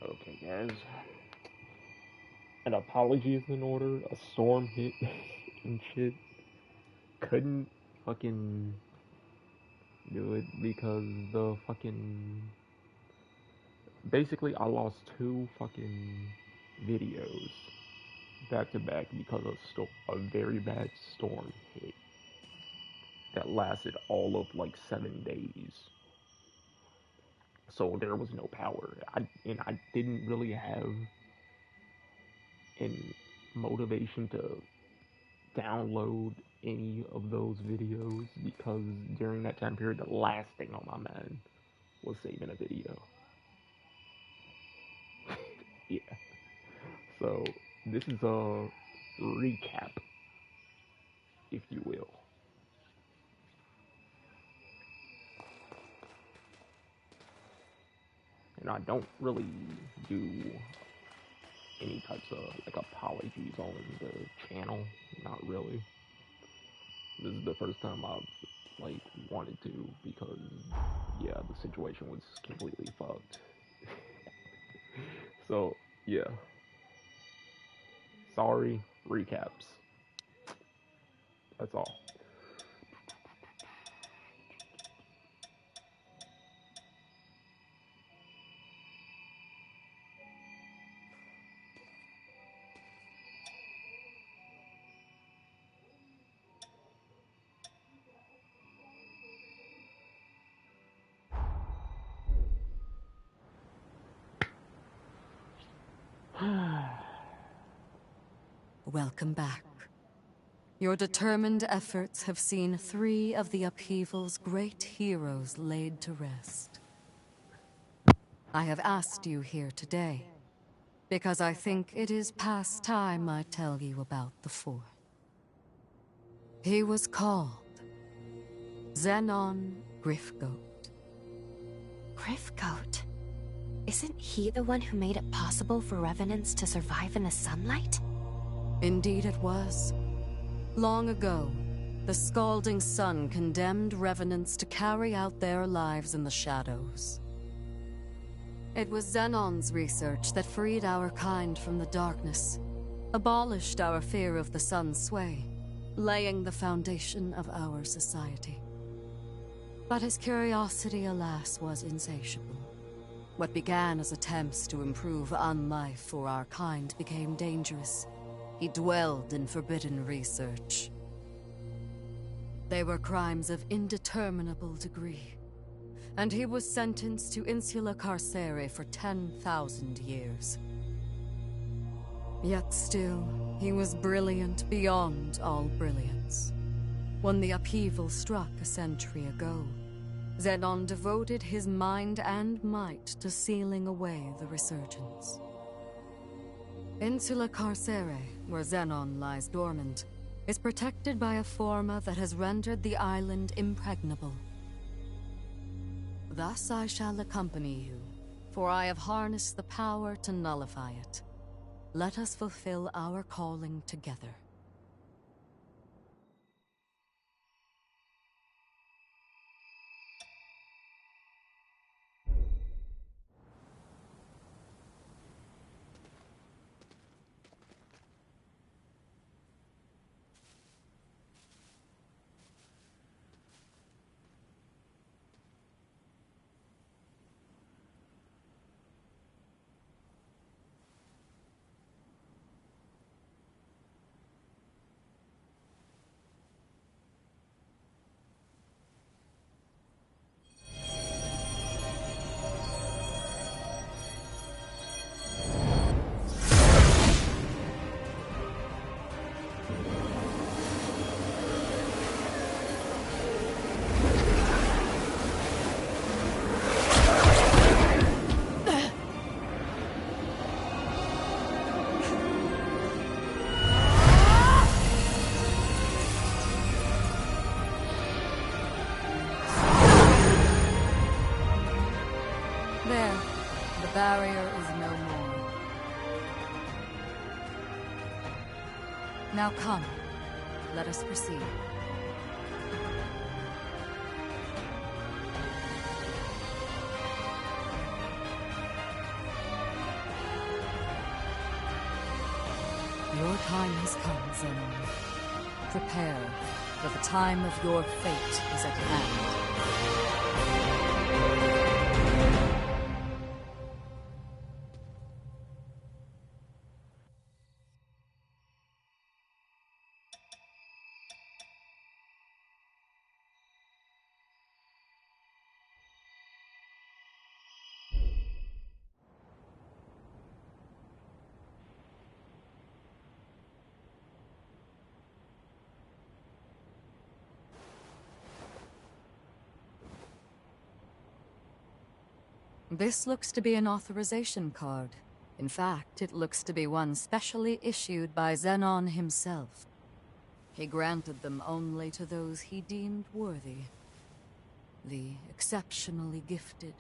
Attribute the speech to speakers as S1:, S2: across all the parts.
S1: Okay, guys. An apology is in order. A storm hit and shit. Couldn't fucking do it because the fucking. Basically, I lost two fucking videos back to back because a very bad storm hit that lasted all of like 7 days. So there was no power. I didn't really have an motivation to download any of those videos because during that time period, the last thing on my mind was saving a video. Yeah. So this is a recap, if you will. And I don't really do any types of like apologies on the channel. Not really. This is the first time I've like wanted to because yeah, the situation was completely fucked. So yeah, sorry. Recaps. That's all.
S2: Welcome back. Your determined efforts have seen 3 of the upheaval's great heroes laid to rest. I have asked you here today because I think it is past time I tell you about the 4th. He was called Xenon Griffgoat.
S3: Griffgoat? Isn't he the one who made it possible for revenants to survive in the sunlight?
S2: Indeed it was. Long ago, the scalding sun condemned revenants to carry out their lives in the shadows. It was Xenon's research that freed our kind from the darkness, abolished our fear of the sun's sway, laying the foundation of our society. But his curiosity, alas, was insatiable. What began as attempts to improve unlife for our kind became dangerous. He dwelled in forbidden research. They were crimes of indeterminable degree, and he was sentenced to insula carcere for 10,000 years. Yet still, he was brilliant beyond all brilliance. When the upheaval struck a century ago, Xenon devoted his mind and might to sealing away the resurgence. Insula Carcere, where Xenon lies dormant, is protected by a forma that has rendered the island impregnable. Thus I shall accompany you, for I have harnessed the power to nullify it. Let us fulfill our calling together. There, the barrier is no more. Now come, let us proceed. Your time has come, Zenon. Prepare, for the time of your fate is at hand. This looks to be an authorization card. In fact, it looks to be one specially issued by Zenon himself. He granted them only to those he deemed worthy. The exceptionally gifted,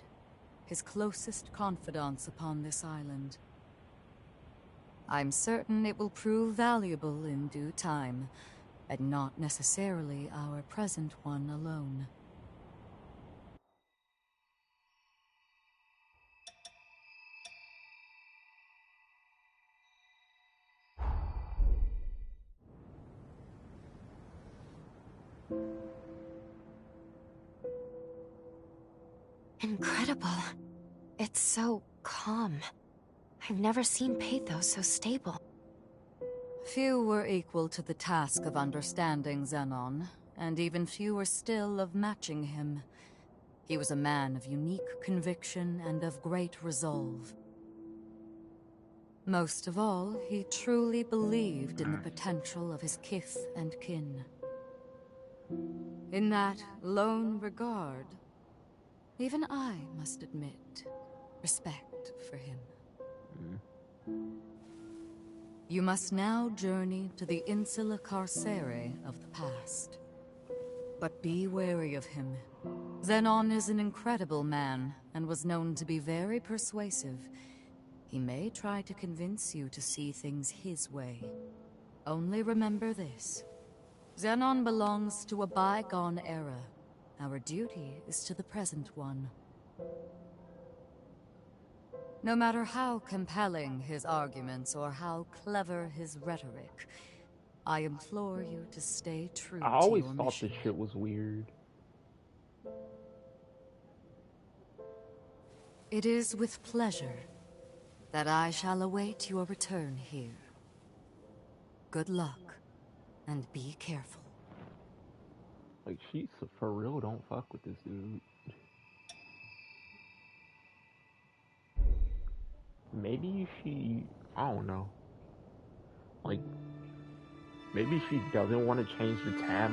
S2: his closest confidants upon this island. I'm certain it will prove valuable in due time, and not necessarily our present one alone.
S3: Incredible. It's so calm. I've never seen Pathos so stable.
S2: Few were equal to the task of understanding Zenon, and even fewer still of matching him. He was a man of unique conviction and of great resolve. Most of all, he truly believed in the potential of his kith and kin. In that lone regard, even I must admit respect for him. You must now journey to the Insula Carcere of the past. But be wary of him. Zenon is an incredible man, and was known to be very persuasive. He may try to convince you to see things his way. Only remember this. Zenon belongs to a bygone era. Our duty is to the present one. No matter how compelling his arguments or how clever his rhetoric, I implore you to stay true
S1: I
S2: to
S1: always
S2: your
S1: thought
S2: mission.
S1: this shit was weird.
S2: It is with pleasure that I shall await your return here. Good luck, and be careful.
S1: Like, she for real don't fuck with this dude. Maybe she, I don't know. Like, maybe she doesn't want to change the tab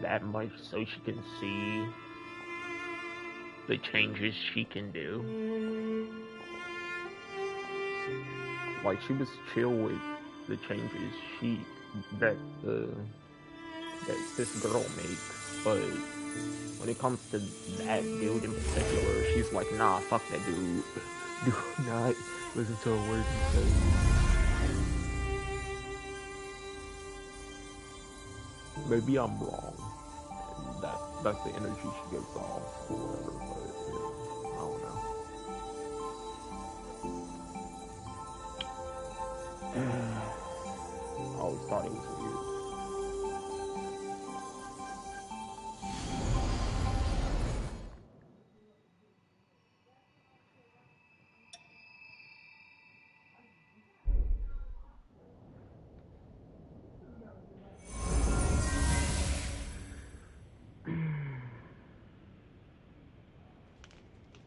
S1: that much so she can see the changes she can do. Like, she was chill with the changes that this girl makes, but when it comes to that dude in particular, she's like, nah, fuck that dude. Do not listen to a word he says. Maybe I'm wrong. That's the energy she gives off, or whatever, but I don't know. I always thought it was weird.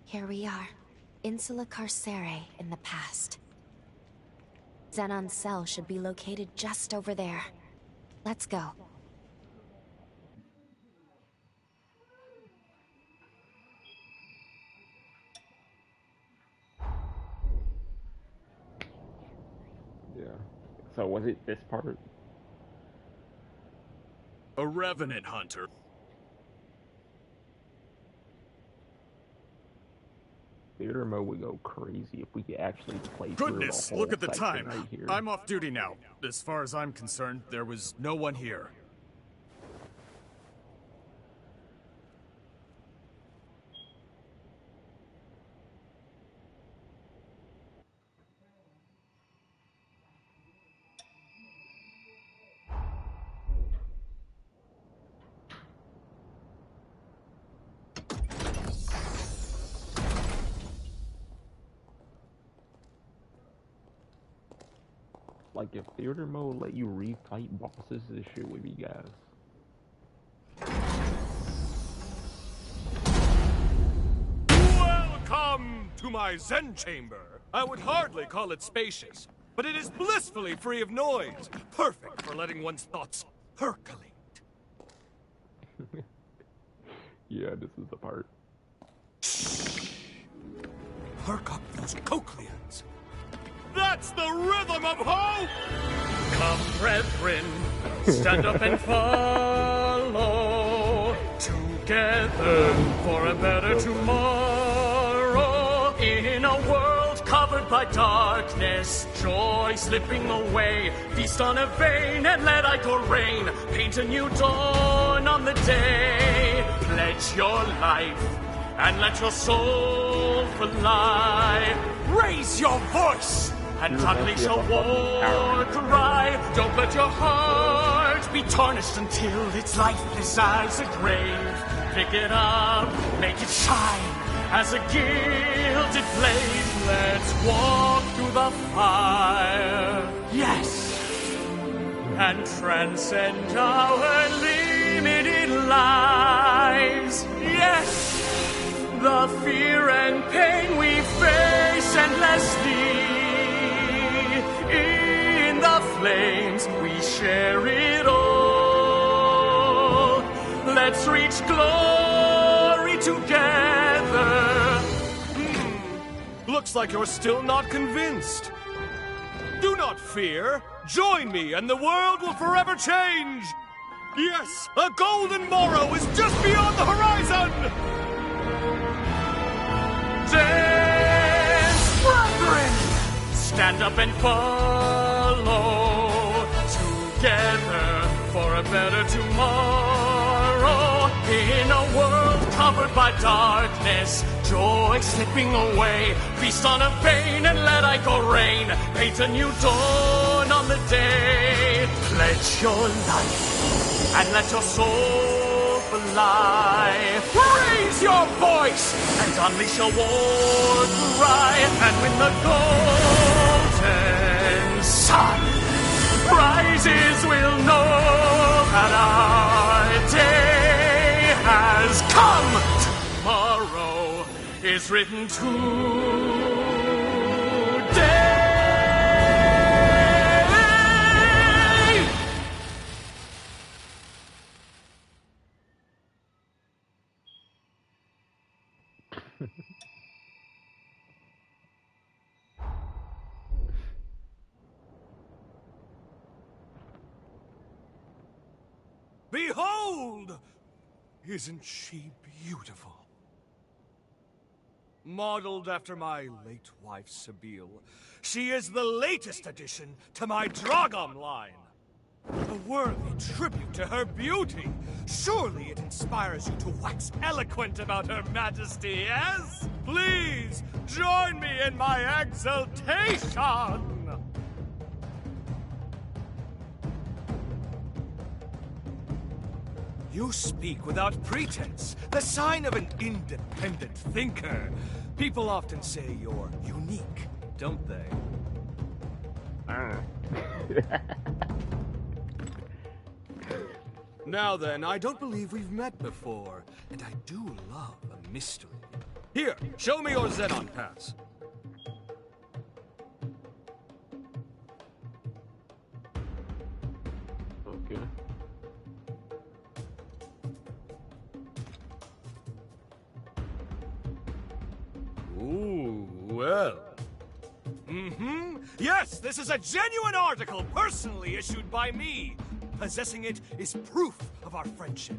S3: Here we are. Insula Carcere in the past. Zenon's cell should be located just over there. Let's go.
S1: Yeah. So was it this part?
S4: A revenant hunter.
S1: Theater mode would go crazy if we could actually play
S4: Goodness,
S1: through the whole
S4: look at the
S1: section
S4: time.
S1: right here.
S4: I'm off duty now. As far as I'm concerned, there was no one here.
S1: Like if theater mode let you refight bosses, this shit would be gas.
S4: Welcome to my Zen chamber. I would hardly call it spacious, but it is blissfully free of noise, perfect for letting one's thoughts percolate.
S1: Yeah, this is the part.
S4: Perk up those cochlears. That's the rhythm of hope! Come, brethren, stand up and follow. Together for a better tomorrow. In a world covered by darkness, joy slipping away. Feast on a vein and let ichor rain. Paint a new dawn on the day. Pledge your life and let your soul fly. Raise your voice and unleash a war cry. Don't let your heart be tarnished until it's lifeless as a grave. Pick it up, make it shine as a gilded flame. Let's walk through the fire, yes, and transcend our limited lives, yes. The fear and pain we face endlessly. In the flames we share it all. Let's reach glory together. Looks like you're still not convinced. Do not fear. Join me and the world will forever change. Yes, a golden morrow is just beyond the horizon. Dance, brethren! Stand up and follow. Together for a better tomorrow. In a world covered by darkness, joy slipping away. Feast on a vein and let ichor rain. Paint a new dawn on the day. Pledge your life and let your soul fly. Raise your voice and unleash a war cry. And when the golden sun rises, we'll know that our day has come. Tomorrow is written today. Behold! Isn't she beautiful? Modeled after my late wife, Sabine, she is the latest addition to my Dragom line. A worthy tribute to her beauty. Surely it inspires you to wax eloquent about her majesty, yes? Please, join me in my exultation! You speak without pretense, the sign of an independent thinker. People often say you're unique, don't they? Now then, I don't believe we've met before, and I do love a mystery. Here, show me your Xenon pass.
S1: Okay.
S4: Ooh, well. Yes, this is a genuine article personally issued by me. Possessing it is proof of our friendship.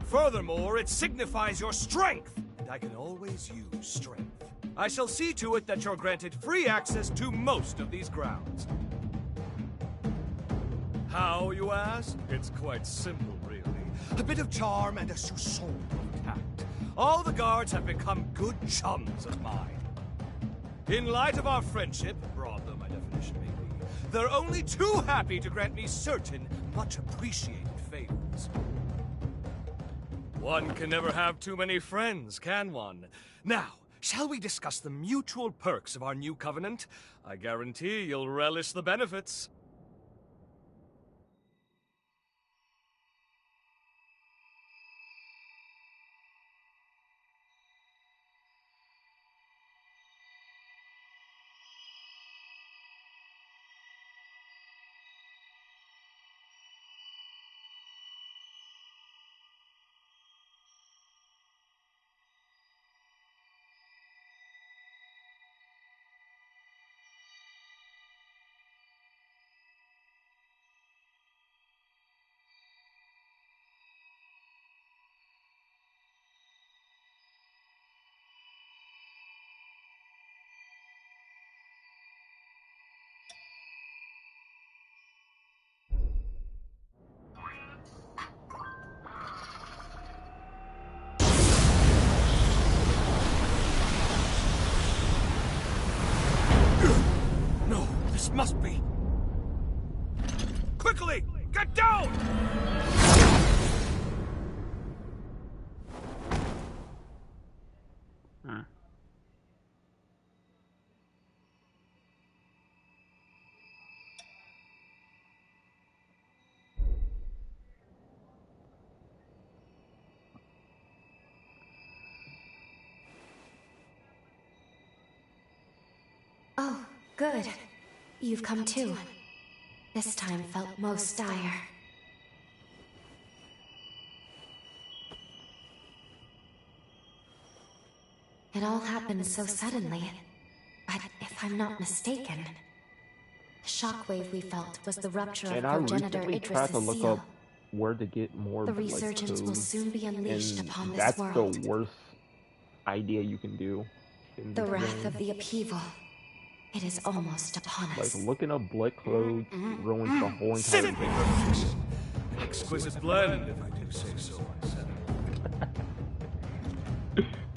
S4: Furthermore, it signifies your strength, and I can always use strength. I shall see to it that you're granted free access to most of these grounds. How, you ask? It's quite simple, really. A bit of charm and a soupçon of tact. All the guards have become good chums of mine. In light of our friendship, broad though my definition may be, they're only too happy to grant me certain, much appreciated favors. One can never have too many friends, can one? Now, shall we discuss the mutual perks of our new covenant? I guarantee you'll relish the benefits. This must be... Quickly! Get down!
S3: Oh, good. You've come too. This time felt most dire. It all happened so suddenly. But if I'm not mistaken, the shockwave we felt was the rupture of progenitor
S1: tried to
S3: Idris'
S1: look
S3: seal.
S1: up where to get more
S3: The
S1: like,
S3: resurgence will soon be unleashed
S1: and
S3: upon this
S1: that's
S3: world.
S1: the worst idea you can do. In
S3: The
S1: this
S3: wrath
S1: game.
S3: of the upheaval. It is almost upon us.
S1: Like looking up blood clothes ruins the whole entire
S4: Simply
S1: game.
S4: perfection. An exquisite blend, if I do say so myself.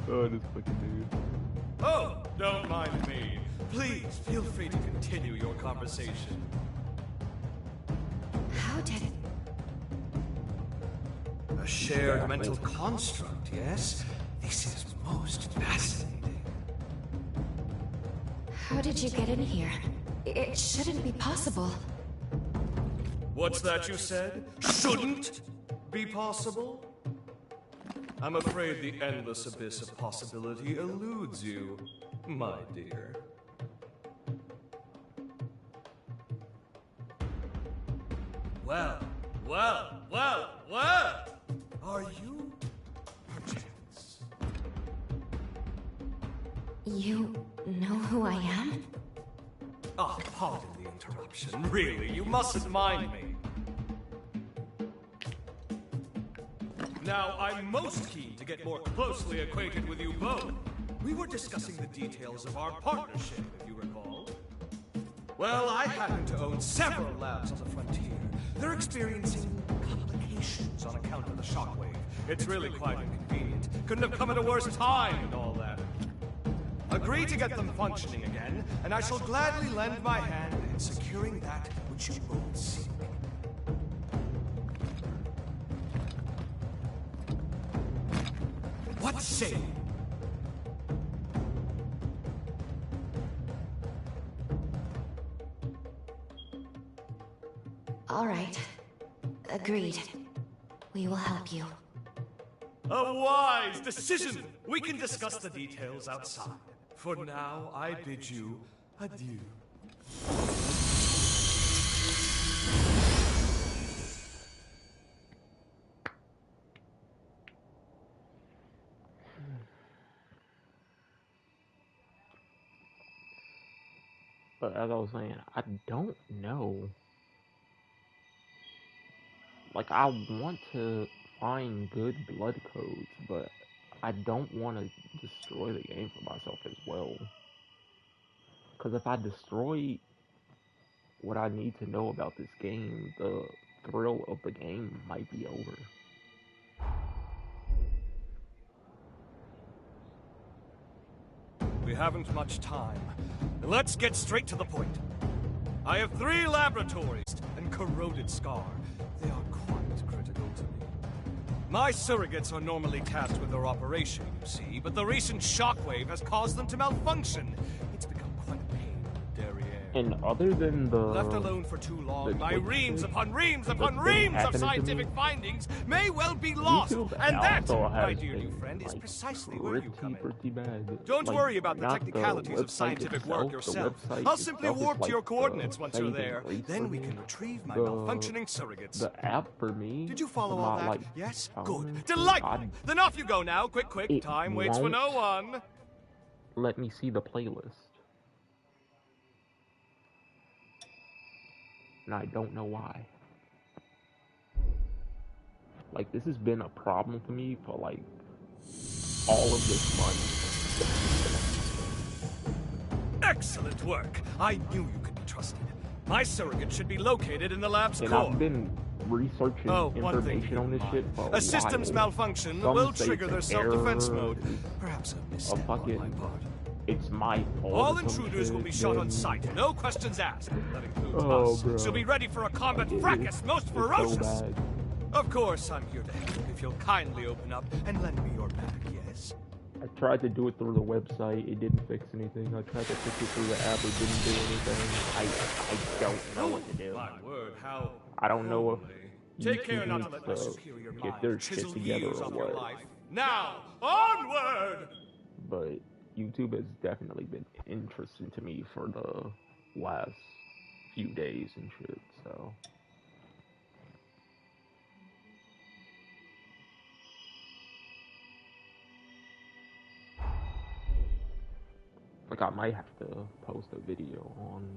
S1: Oh, this fucking dude.
S4: Oh, don't mind me. Please, feel free to continue your conversation.
S3: How did it?
S4: A shared mental construct, yes? This is most fascinating.
S3: How did you get in here? It shouldn't be possible.
S4: What's that you said? Shouldn't be possible? I'm afraid the endless abyss of possibility eludes you, my dear. Well, are you perchance?
S3: You know who I am?
S4: Ah, pardon the interruption. Really, you mustn't mind me. Now, I'm most keen to get more closely acquainted with you both. We were discussing the details of our partnership, if you recall. Well, I happen to own several labs on the frontier. They're experiencing complications on account of the shockwave. It's really quite inconvenient. Couldn't have come at a worse time and all that. Agree to get them functioning again, and I shall gladly lend my hand in securing that which you both seek. What say you?
S3: All right. Agreed. We will help you.
S4: A wise decision! We can discuss the details outside. For now, I bid you adieu.
S1: But as I was saying, I don't know. Like, I want to find good blood codes, but I don't want to destroy the game for myself as well. Because if I destroy what I need to know about this game, the thrill of the game might be over.
S4: We haven't much time. Let's get straight to the point. I have 3 laboratories and corroded scar. They are quite critical to me. My surrogates are normally tasked with their operation, you see, but the recent shockwave has caused them to malfunction. It's become quite a pain in derriere.
S1: And other than the...
S4: Left alone for too long, my reams upon reams upon reams of scientific findings may well be lost.
S1: YouTube
S4: And that, my
S1: has
S4: dear
S1: been,
S4: new friend, is
S1: like,
S4: precisely where you come in.
S1: pretty bad.
S4: Don't
S1: Like,
S4: worry about the
S1: not
S4: technicalities of
S1: website
S4: scientific
S1: itself,
S4: work
S1: the
S4: yourself.
S1: website
S4: I'll simply
S1: itself is
S4: warp to
S1: like
S4: your coordinates once you're
S1: saving
S4: there.
S1: place
S4: Then
S1: for
S4: we
S1: me.
S4: can retrieve my
S1: The-
S4: malfunctioning surrogates.
S1: The app for me.
S4: Did you follow
S1: is
S4: all
S1: not,
S4: that?
S1: like,
S4: Yes?
S1: phone.
S4: Good. Delightful!
S1: I-
S4: Then off you go now. Quick, quick.
S1: It
S4: Time waits for no one.
S1: Let me see the playlist. And I don't know why. Like, this has been a problem for me for, like, all of this month.
S4: Excellent work. I knew you could be trusted. My surrogate should be located in the lab's
S1: And
S4: core.
S1: I've been researching
S4: one thing
S1: information on this shit for
S4: a systems
S1: while.
S4: malfunction
S1: Some
S4: will
S1: say
S4: trigger
S1: it's
S4: their
S1: an
S4: self-defense
S1: error,
S4: mode. Perhaps a misstep on
S1: fucking-
S4: my part.
S1: It's my fault.
S4: All
S1: or some
S4: intruders will
S1: shit,
S4: be shot on
S1: then-
S4: sight. No questions asked. That includes
S1: Oh,
S4: us.
S1: bro.
S4: So be ready for a combat
S1: It-
S4: fracas most
S1: it's
S4: ferocious.
S1: So bad.
S4: Of course, I'm here to help if you'll kindly open up and lend me your back, yes?
S1: I tried to do it through the website. It didn't fix anything. I tried to fix it through the app. It didn't do anything. I don't know what to do.
S4: My word, how...
S1: I don't know if
S4: Take care
S1: YouTube
S4: not to
S1: needs
S4: let my
S1: to
S4: superior
S1: get their
S4: mind
S1: shit
S4: chisel
S1: together
S4: years
S1: or
S4: off your
S1: what.
S4: life. Now, onward!
S1: But YouTube has definitely been interesting to me for the last few days and shit, so. Like, I might have to post a video on...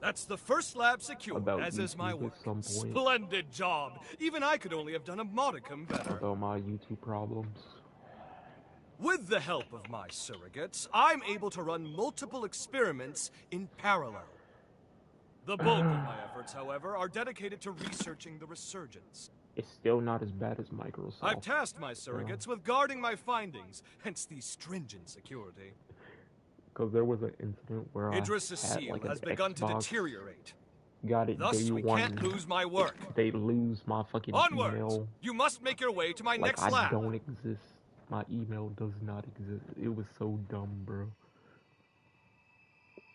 S4: That's the first lab secured,
S1: About
S4: as is my
S1: YouTube
S4: work.
S1: at some point.
S4: Splendid job. Even I could only have done a modicum better.
S1: about my YouTube problems.
S4: With the help of my surrogates, I'm able to run multiple experiments in parallel. The bulk of my efforts, however, are dedicated to researching the resurgence.
S1: It's still not as bad as Microsoft.
S4: I've tasked my surrogates with guarding my findings, hence the stringent security.
S1: Because there was an incident where
S4: Idris'
S1: I had,
S4: seal
S1: like, an
S4: has begun to
S1: Xbox,
S4: deteriorate.
S1: got it
S4: Thus,
S1: day
S4: we
S1: one.
S4: can't lose my work.
S1: They lose my fucking
S4: Onwards!
S1: email.
S4: You must make your way to my
S1: Like,
S4: next
S1: I
S4: lab.
S1: don't exist. My email does not exist. It was so dumb, bro.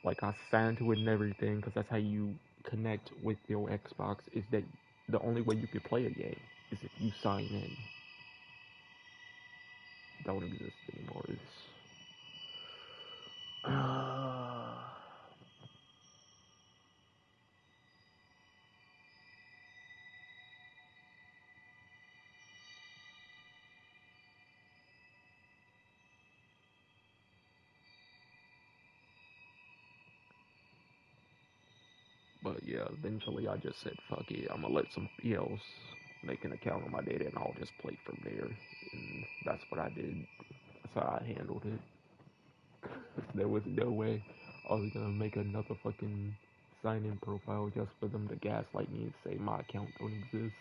S1: Like, I signed to it and everything, because that's how you connect with your Xbox, is that the only way you can play a game is if you sign in. Don't exist anymore. It's... But yeah, eventually I just said, fuck it, I'm gonna let somebody else make an account on my data and I'll just play from there. And that's what I did. That's how I handled it. There was no way I was gonna make another fucking sign-in profile just for them to gaslight me and say my account don't exist.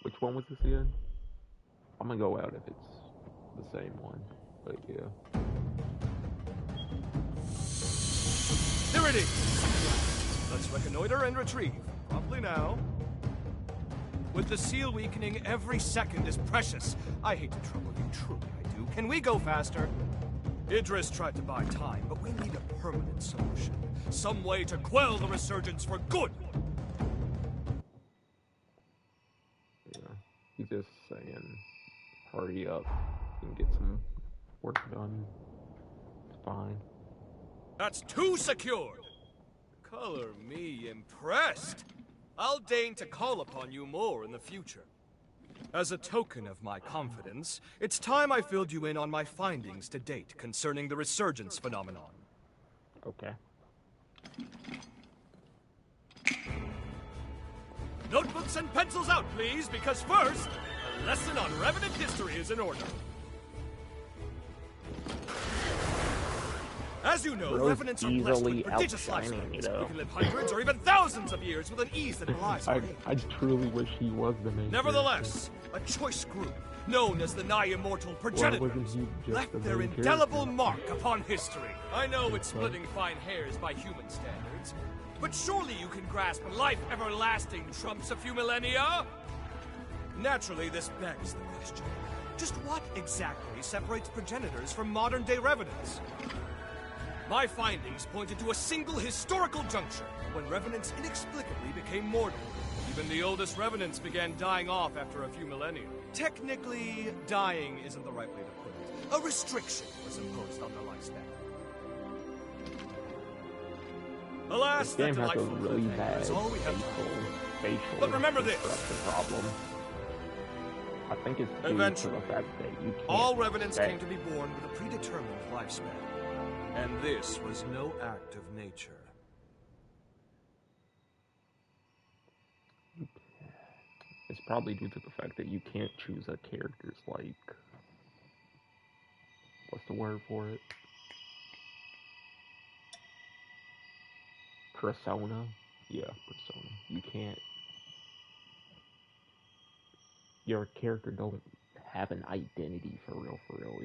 S1: Which one was this again? I'm gonna go out if it's the same one, but yeah.
S4: Here it is. Let's reconnoiter and retrieve. Promptly now. With the seal weakening, every second is precious. I hate to trouble you, truly I do. Can we go faster? Idris tried to buy time, but we need a permanent solution. Some way to quell the resurgence for good.
S1: Yeah, he's just saying, hurry up and get some work done. It's fine.
S4: That's two secured. Color me impressed. I'll deign to call upon you more in the future. As a token of my confidence, it's time I filled you in on my findings to date concerning the resurgence phenomenon.
S1: Okay.
S4: Notebooks and pencils out, please, because first, a lesson on Revenant history is in order.
S5: As you know,
S1: Bro's
S5: revenants are blessed with
S1: easily
S5: prodigious
S1: outshining me,
S5: lifespans.
S1: though.
S5: We can live hundreds or even thousands of years with an ease that belies our age.
S1: I truly wish he was the main
S5: Nevertheless, a choice group, known as the nigh-immortal
S1: Why
S5: progenitors,
S1: wasn't he just
S5: left
S1: the
S5: their
S1: main
S5: indelible
S1: character?
S5: mark upon history. I know it's splitting fine hairs by human standards, but surely you can grasp life everlasting trumps a few millennia? Naturally, this begs the question. Just what exactly separates progenitors from modern-day revenants? My findings pointed to a single historical juncture when revenants inexplicably became mortal. Even the oldest revenants began dying off after a few millennia. Technically, dying isn't the right way to put it. A restriction was imposed on their lifespan. Alas,
S1: This game
S5: that
S1: has a
S5: delightful
S1: really
S5: cliffhanger
S1: bad
S5: is all we have
S1: facial
S5: But remember this.
S1: construction problem. I think it's due to
S5: Eventually,
S1: the fact that you can't
S5: all revenants
S1: set-
S5: came to be born with a predetermined lifespan. And this was no act of nature.
S1: It's probably due to the fact that you can't choose a character's, like, what's the word for it? Persona? Yeah, persona. You can't, your character don't have an identity for real, for real.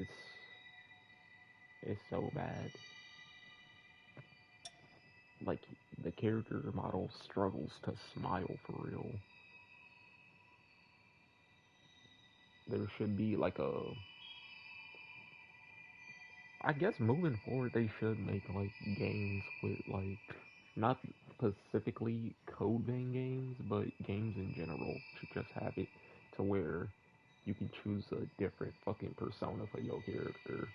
S1: It's so bad. Like, the character model struggles to smile for real. There should be like a, I guess moving forward they should make like games with like, not specifically code vein games, but games in general should just have it to where you can choose a different fucking persona for your character.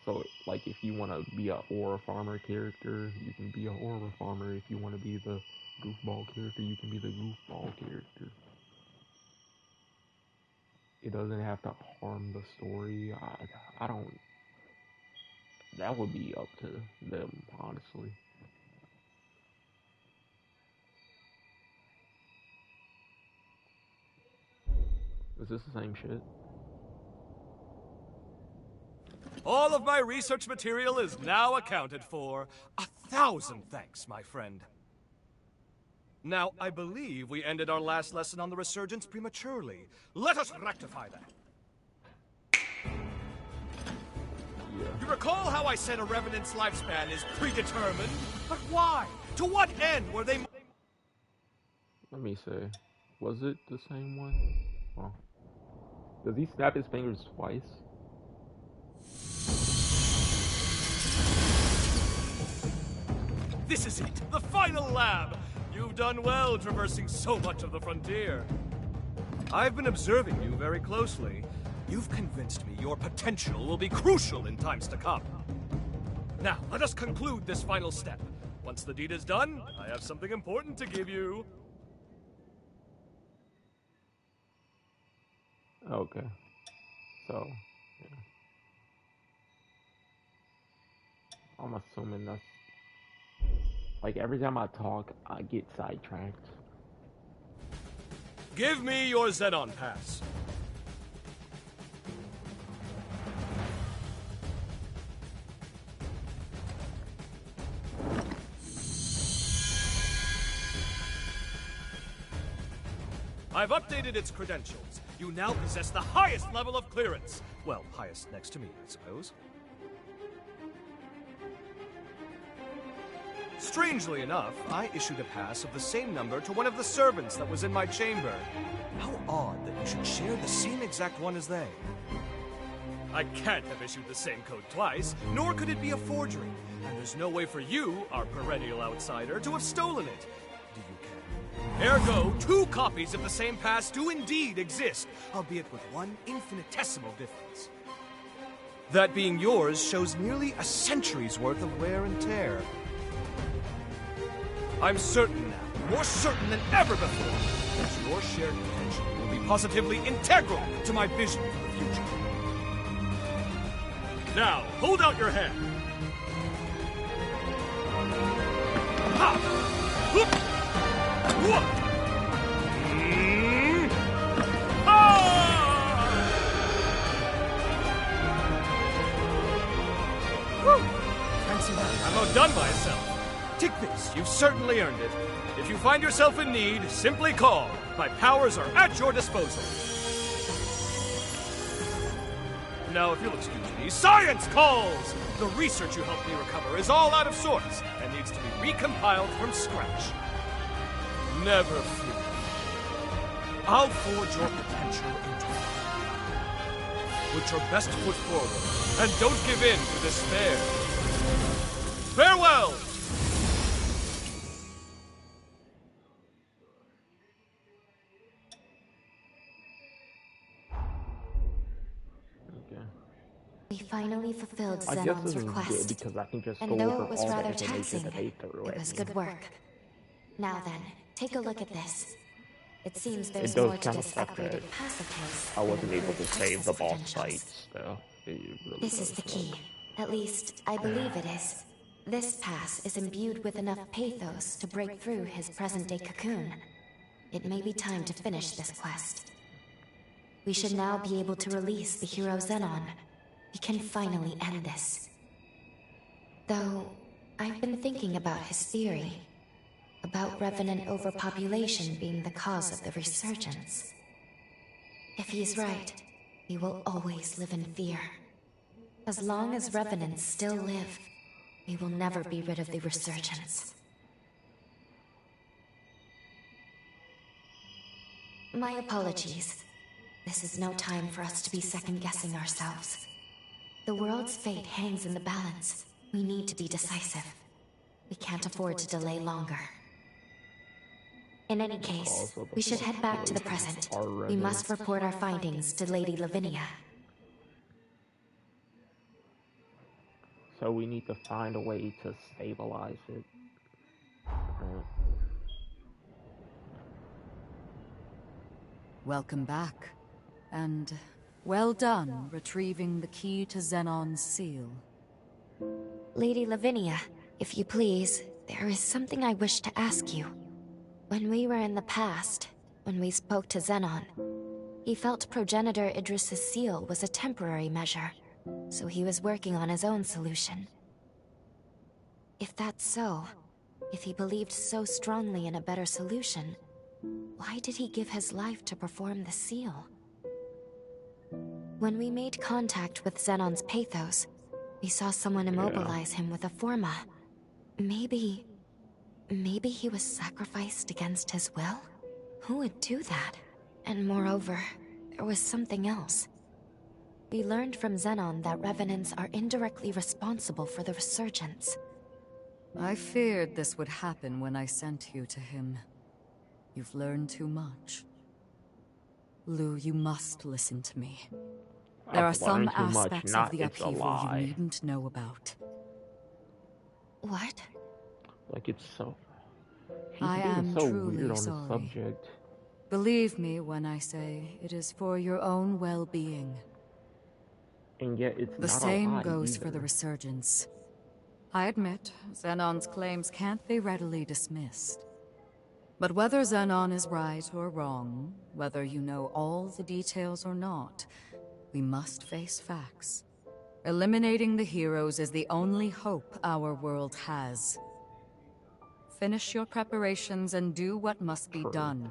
S1: So like if you want to be a aura farmer character, you can be a aura farmer. If you want to be the goofball character, you can be the goofball character. It doesn't have to harm the story. I don't. That would be up to them, honestly. Is this the same shit?
S5: All of my research material is now accounted for. 1,000 thanks, my friend. Now, I believe we ended our last lesson on the resurgence prematurely. Let us rectify that.
S1: Yeah.
S5: You recall how I said a revenant's lifespan is predetermined? But why? To what end were they...
S1: Let me see. Was it the same one? Oh. Does he snap his fingers twice?
S5: This is it, the final lab. You've done well traversing so much of the frontier. I've been observing you very closely. You've convinced me your potential will be crucial in times to come. Now, let us conclude this final step. Once the deed is done, I have something important to give you.
S1: Okay. So, yeah. I'm assuming that's... Like, every time I talk, I get sidetracked.
S5: Give me your Xenon pass. I've updated its credentials. You now possess the highest level of clearance. Well, highest next to me, I suppose. Strangely enough, I issued a pass of the same number to one of the servants that was in my chamber. How odd that you should share the same exact one as they. I can't have issued the same code twice, nor could it be a forgery. And there's no way for you, our perennial outsider, to have stolen it. Do you care? Ergo, 2 copies of the same pass do indeed exist, albeit with one infinitesimal difference. That being yours shows nearly a century's worth of wear and tear. I'm certain now, more certain than ever before, that your shared potential will be positively integral to my vision for the future. Now, hold out your hand. Ha! Whoop! Whoop! Ah! Whew! Fancy that. outdone myself. Take this, you've certainly earned it. If you find yourself in need, simply call. My powers are at your disposal. Now, if you'll excuse me, science calls! The research you helped me recover is all out of sorts and needs to be recompiled from scratch. Never fear. I'll forge your potential into life. Put your best foot forward, and don't give in to despair. Farewell!
S3: We finally fulfilled
S1: I guess
S3: Zenon's
S1: this is good
S3: request,
S1: because I can just go
S3: and though
S1: over
S3: it was
S1: all the
S3: rather
S1: information
S3: taxing,
S1: that they threw
S3: it
S1: at
S3: was
S1: me.
S3: good work. Now then, take a look at this. It seems there's
S1: It does
S3: more to
S1: kind of
S3: this
S1: suck that
S3: upgraded pass of his
S1: I
S3: than
S1: wasn't able to
S3: improved
S1: save the
S3: access
S1: boss
S3: credentials.
S1: fights, though. It really
S3: This
S1: does
S3: is the
S1: suck.
S3: key. At least, I believe it is. This pass is imbued with enough pathos to break through his present-day cocoon. It may be time to finish this quest. We should now be able to release the hero Zenon. We can finally end this. Though, I've been thinking about his theory. About revenant overpopulation being the cause of the resurgence. If he's right, we will always live in fear. As long as revenants still live, we will never be rid of the resurgence. My apologies. This is no time for us to be second-guessing ourselves. The world's fate hangs in the balance. We need to be decisive. We can't afford to delay longer. In any case, we should head back to the present. We must report our findings to Lady Lavinia.
S1: So we need to find a way to stabilize it. Right.
S2: Welcome back. And well done retrieving the key to Zenon's seal.
S3: Lady Lavinia, if you please, there is something I wish to ask you. When we were in the past, when we spoke to Zenon, he felt Progenitor Idris's seal was a temporary measure, so he was working on his own solution. If that's so, if he believed so strongly in a better solution, why did he give his life to perform the seal? When we made contact with Zenon's pathos, we saw someone immobilize him with a forma. Maybe he was sacrificed against his will? Who would do that? And moreover, there was something else. We learned from Zenon that revenants are indirectly responsible for the resurgence.
S2: I feared this would happen when I sent you to him. You've learned too much. Lou, you must listen to me. There are some aspects of the upheaval you needn't know about.
S3: What?
S1: Like it's so.
S2: I am
S1: so
S2: truly
S1: weird on
S2: sorry.
S1: the subject.
S2: Believe me when I say it is for your own well-being.
S1: And yet it's
S2: The
S1: not
S2: same
S1: a lie
S2: goes
S1: either.
S2: for the resurgence. I admit, Zenon's claims can't be readily dismissed. But whether Zenon is right or wrong, whether you know all the details or not, we must face facts. Eliminating the heroes is the only hope our world has. Finish your preparations and do what must be done.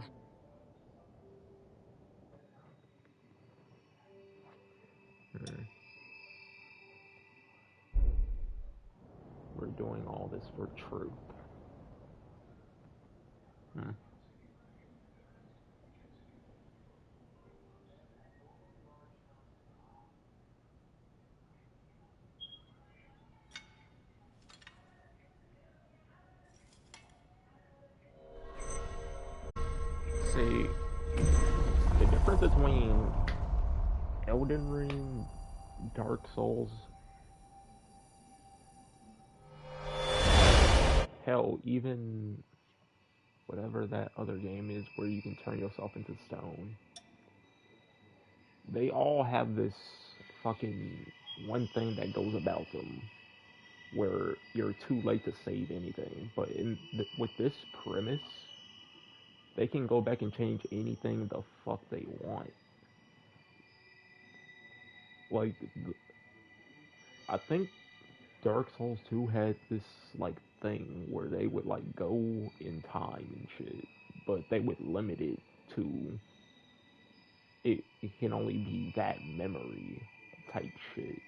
S1: We're doing all this for truth. See, the difference between Elden Ring, Dark Souls, hell, even whatever that other game is where you can turn yourself into stone, they all have this fucking one thing that goes about them where you're too late to save anything. But with this premise, they can go back and change anything the fuck they want. Like, I think Dark Souls 2 had this like thing where they would like go in time and shit, but they would limit it to it can only be that memory type shit.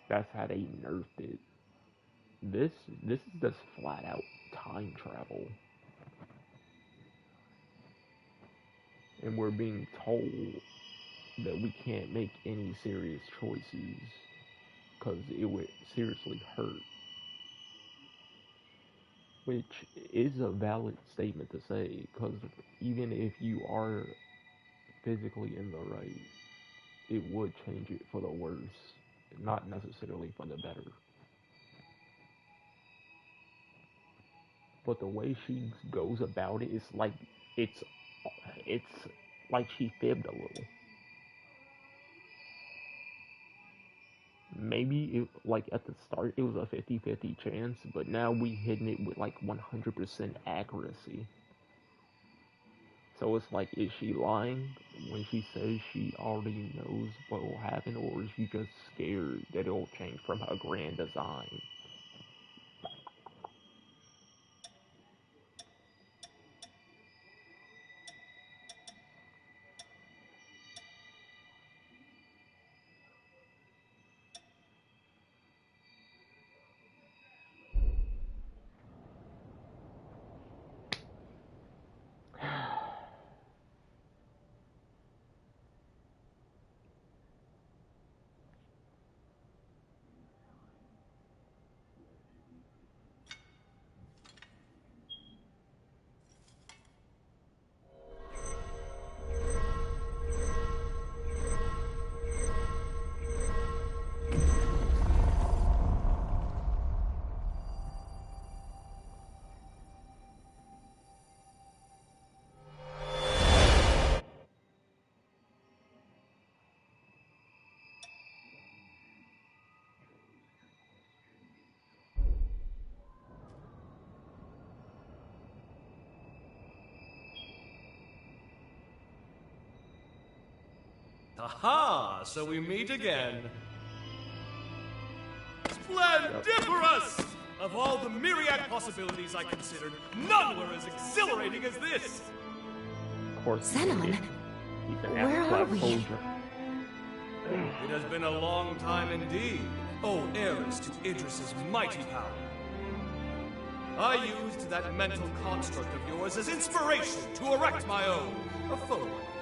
S1: That's how they nerfed it. This is just flat out time travel. And we're being told that we can't make any serious choices because it would seriously hurt. Which is a valid statement to say, because even if you are physically in the right, it would change it for the worse, not necessarily for the better. But the way she goes about it is like it's it's like she fibbed a little. Maybe it, like at the start it was a 50-50 chance, but now we hitting it with like 100% accuracy. So it's like, is she lying when she says she already knows what will happen, or is she just scared that it'll change from her grand design?
S5: Aha! So we meet again. Splendiferous! Of all the myriad possibilities I considered, none were as exhilarating as this!
S1: Of course,
S3: Xenon,
S1: he's an
S3: where are we?
S1: soldier.
S5: It has been a long time indeed, O heiress to Idris's mighty power. I used that mental construct of yours as inspiration to erect my own, a full one.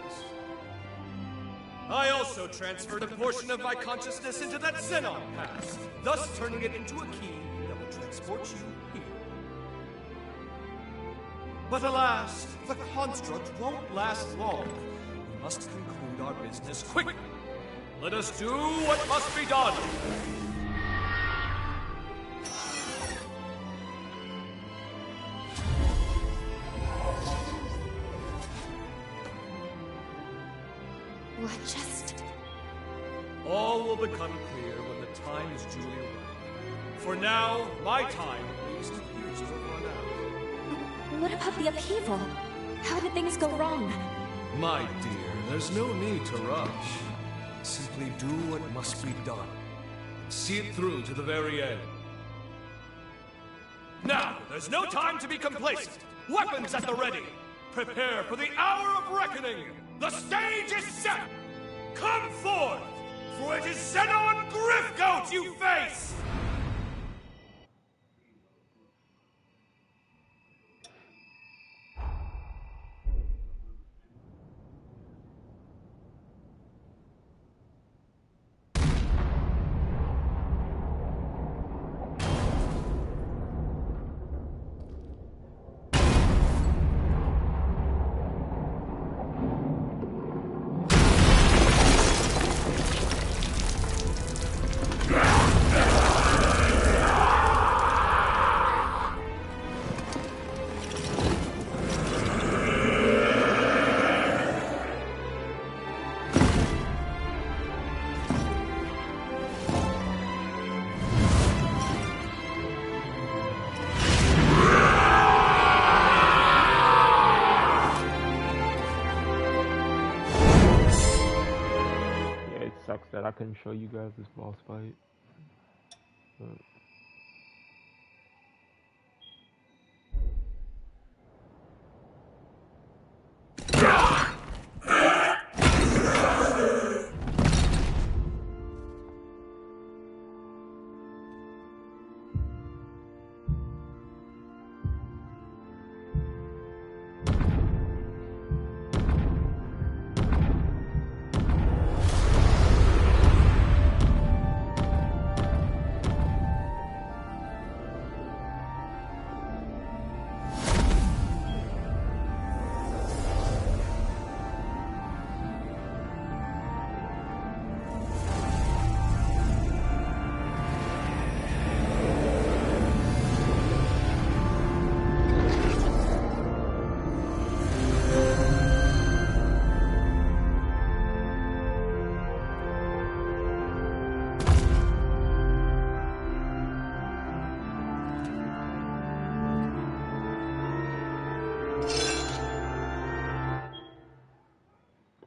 S5: I also transferred a portion of my consciousness into that Xenon pass, thus turning it into a key that will transport you here. But alas, the construct won't last long. We must conclude our business quickly. Let us do what must be done.
S3: What just...
S5: All will become clear when the time is duly right. For now, my time, at least, appears to have run out.
S3: What about the upheaval? How did things go wrong?
S5: My dear, there's no need to rush. Simply do what must be done. See it through to the very end. Now, there's no time to be complacent. Weapons at the ready. Prepare for the hour of reckoning. The stage is set! Come forth, for it is Xenon Griffgoat you face!
S1: sucks that I couldn't show you guys this boss fight. But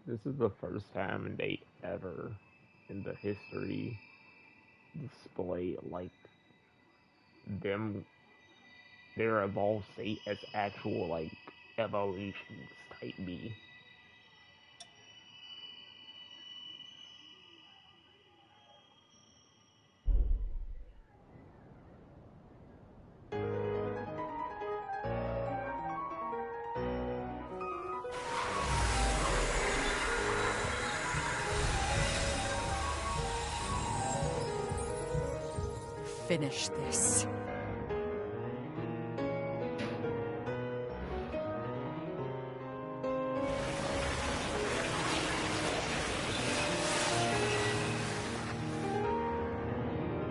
S1: this is the first time they ever in the history display like their evolved state as actual like evolutions type B.
S2: Finish this.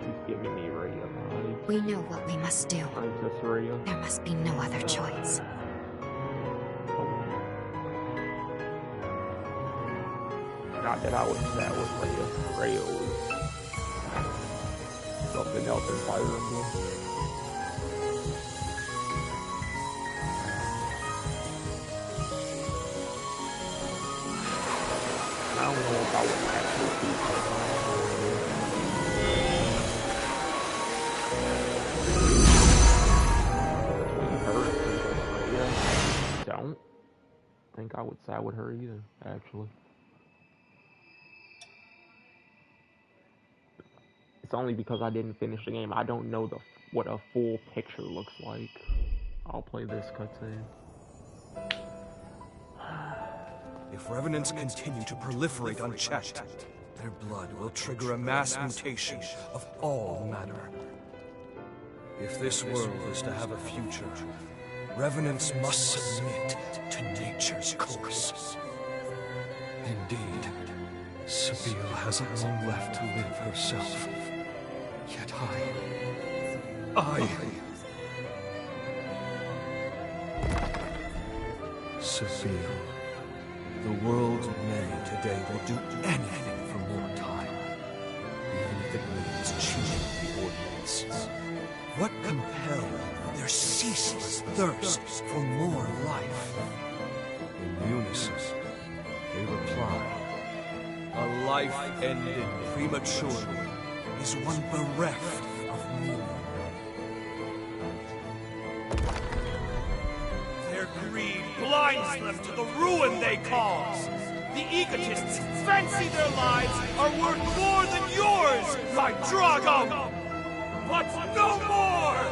S1: She's giving me Rhea vibes.
S3: We know what we must do.
S1: Princess Rhea.
S3: There must be no other choice.
S1: Not that I was sad with Rhea. Rhea was something else in Fire Emblem. I don't know if I would actually keep her. Between her and Princess Rhea, I don't think I would side with her either, actually. It's only because I didn't finish the game. I don't know what a full picture looks like. I'll play this cutscene.
S5: If revenants continue to proliferate unchecked, their blood will trigger a mass mutation of all matter. If this world is to have a future, revenants must submit to nature's course. Indeed, Sabine has long left to live herself. Yet Sabine, the world's many today will do anything for more time, even if it means changing the ordinance. What compelled their ceaseless thirst for more life? In unison, they reply, a life ended prematurely is one bereft of meaning. Their greed blinds them to the ruin they cause. The egotists fancy their lives are worth more than yours, my Drago! But no more!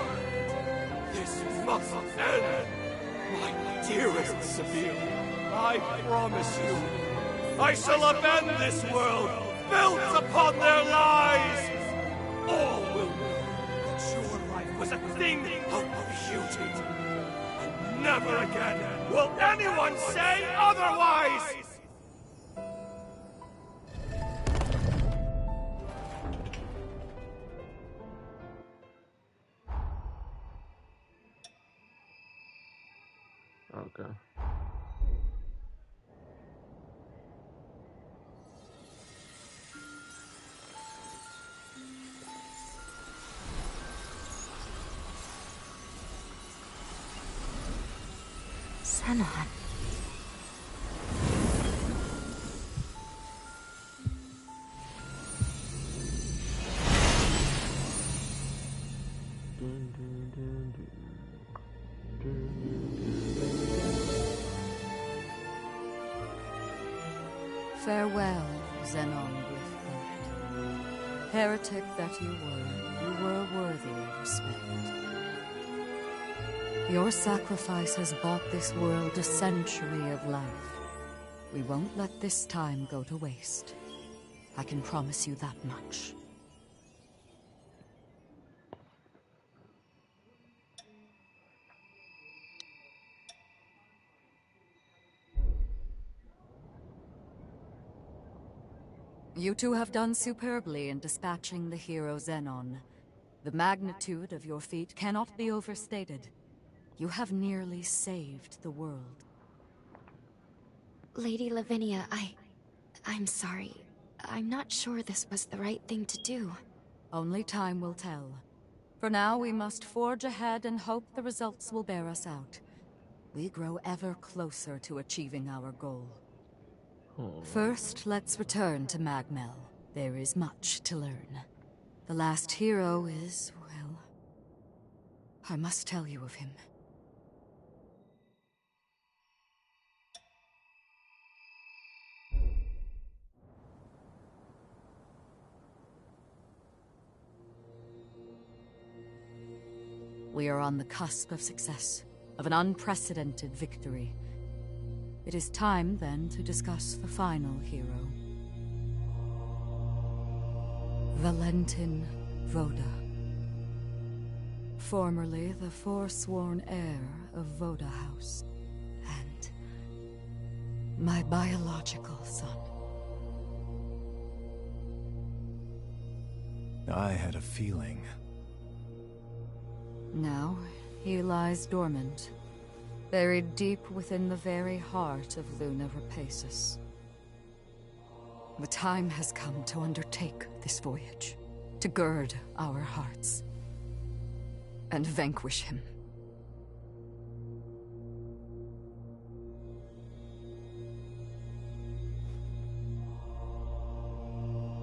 S5: This must end! My dearest Sabine, I promise you, I shall upend this world, built upon their lies! All will know that your life was a thing of beauty. And never again will anyone say otherwise!
S1: Okay.
S3: Xenon.
S2: Farewell, Xenon Griffblood. Heretic that you were worthy of respect. Your sacrifice has bought this world a century of life. We won't let this time go to waste. I can promise you that much. You two have done superbly in dispatching the hero Xenon. The magnitude of your feat cannot be overstated. You have nearly saved the world.
S3: Lady Lavinia, I'm sorry. I'm not sure this was the right thing to do.
S2: Only time will tell. For now, we must forge ahead and hope the results will bear us out. We grow ever closer to achieving our goal. First, let's return to Magmel. There is much to learn. The last hero is, well, I must tell you of him. We are on the cusp of success, of an unprecedented victory. It is time, then, to discuss the final hero. Valentin Voda. Formerly the forsworn heir of Voda House. And my biological son.
S6: I had a feeling.
S2: Now, he lies dormant, buried deep within the very heart of Luna Rapaces. The time has come to undertake this voyage, to gird our hearts, and vanquish him.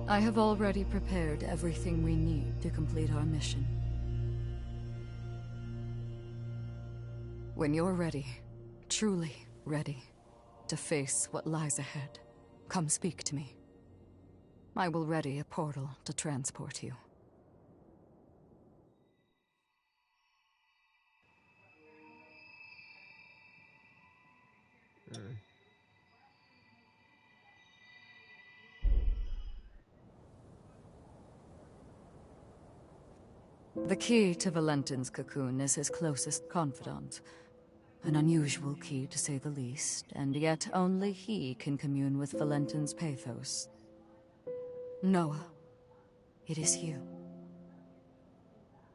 S2: I have already prepared everything we need to complete our mission. When you're ready, truly ready, to face what lies ahead, come speak to me. I will ready a portal to transport you. The key to Valentin's cocoon is his closest confidant. An unusual key, to say the least, and yet only he can commune with Valentin's pathos. Noah, it is you.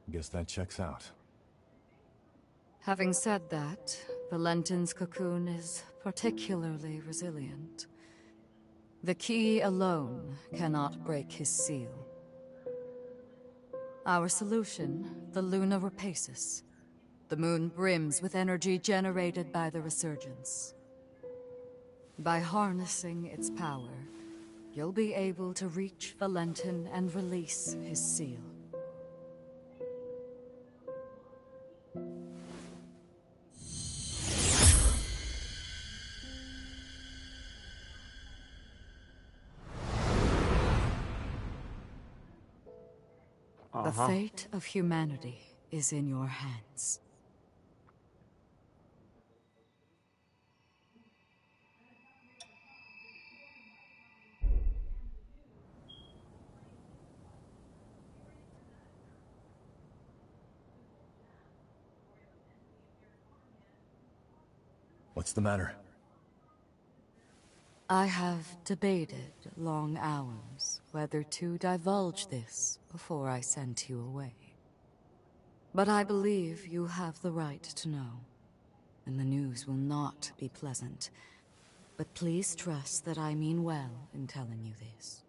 S6: Guess that checks out.
S2: Having said that, Valentin's cocoon is particularly resilient. The key alone cannot break his seal. Our solution, the Luna Rapaces. The moon brims with energy generated by the resurgence. By harnessing its power, you'll be able to reach Valentin and release his seal. The fate of humanity is in your hands.
S6: What's the matter?
S2: I have debated long hours whether to divulge this before I sent you away. But I believe you have the right to know, and the news will not be pleasant. But please trust that I mean well in telling you this.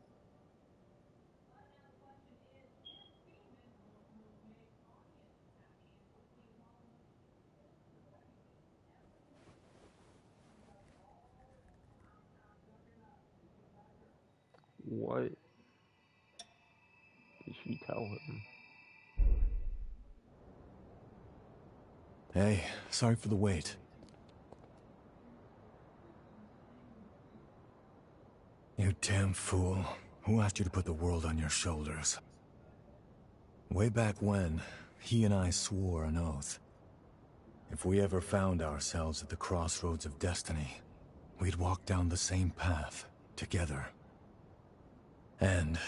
S1: What did she tell him?
S6: Hey, sorry for the wait. You damn fool. Who asked you to put the world on your shoulders? Way back when, he and I swore an oath. If we ever found ourselves at the crossroads of destiny, we'd walk down the same path, together. And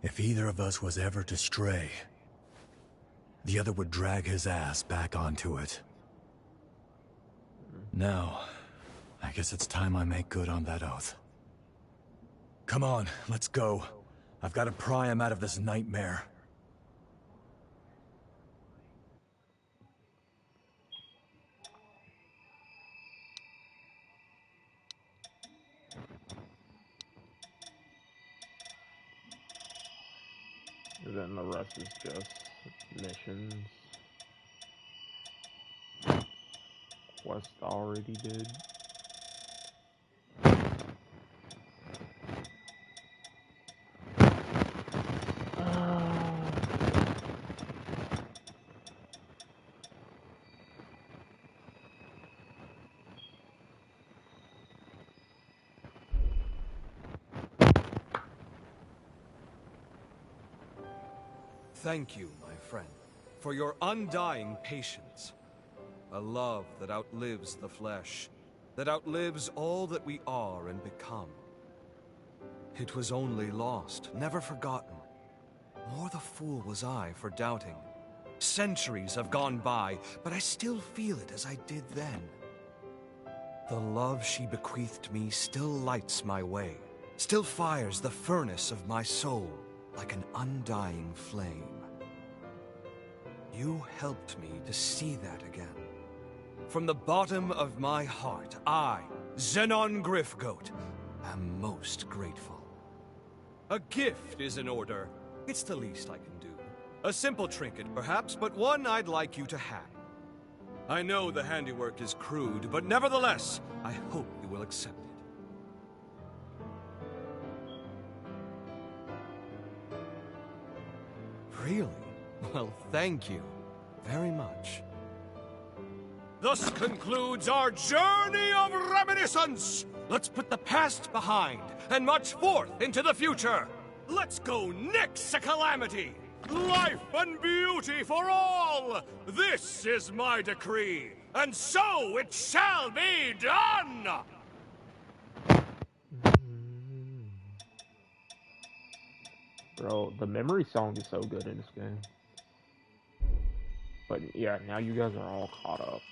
S6: if either of us was ever to stray, the other would drag his ass back onto it. Now, I guess it's time I make good on that oath. Come on, let's go. I've got to pry him out of this nightmare.
S1: And then the rest is just missions. Quest I already did.
S5: Thank you, my friend, for your undying patience. A love that outlives the flesh, that outlives all that we are and become. It was only lost, never forgotten. More the fool was I for doubting. Centuries have gone by, but I still feel it as I did then. The love she bequeathed me still lights my way, still fires the furnace of my soul like an undying flame. You helped me to see that again. From the bottom of my heart, I, Xenon Griffgoat, am most grateful. A gift is in order. It's the least I can do. A simple trinket, perhaps, but one I'd like you to have. I know the handiwork is crude, but nevertheless, I hope you will accept it. Really? Well, thank you very much. Thus concludes our journey of reminiscence! Let's put the past behind and march forth into the future! Let's go nix a calamity! Life and beauty for all! This is my decree, and so it shall be done!
S1: Bro, the memory song is so good in this game. But yeah, now you guys are all caught up.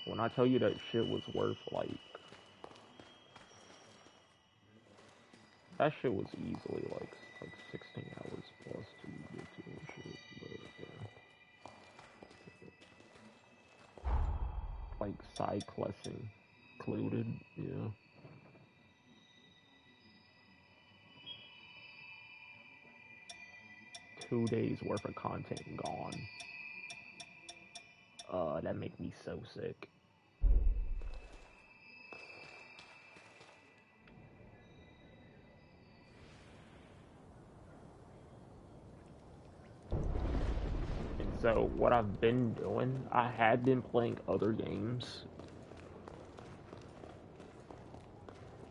S1: When I tell you that shit was worth, like... That shit was easily, like 16 hours plus to get to and shit, but yeah. Like, side questing included, yeah. Two days worth of content gone. That make me so sick. And so what I've been doing, I had been playing other games,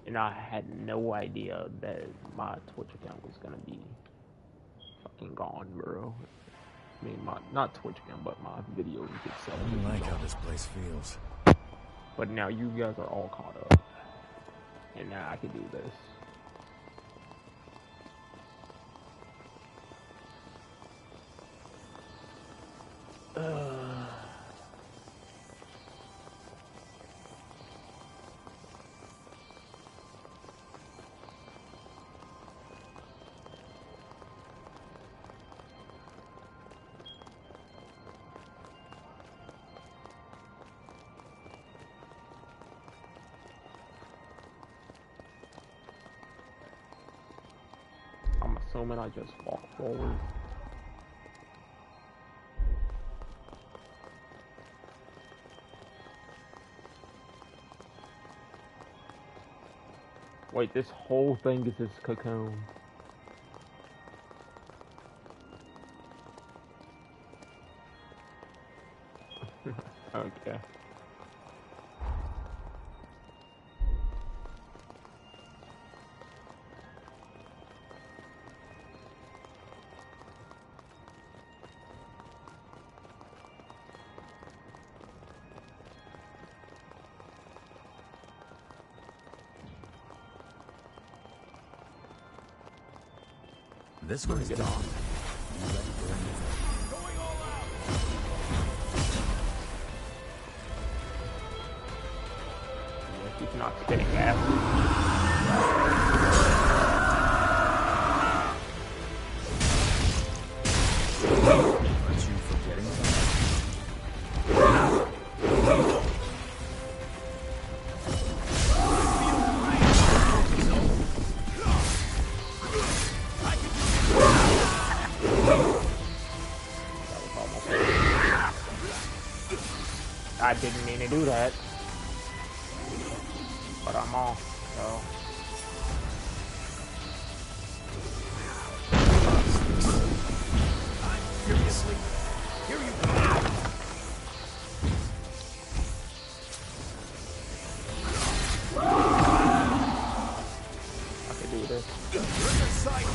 S1: and I had no idea that my Twitch account was gonna be fucking gone, bro. I mean, not Twitch account, but my videos itself.
S6: I like how this place feels.
S1: But now you guys are all caught up, and now I can do this. I'm assuming I just walk forward. Wait, this whole thing is this cocoon. Okay.
S6: This one's
S1: Get
S6: done.
S1: on.
S5: Going all out!
S1: Yeah, he's not spitting gas.
S6: Aren't you forgetting something?
S1: I didn't mean to do that, but I'm off, so.
S5: Seriously? Here you go!
S1: I could do this.
S5: You're in sight!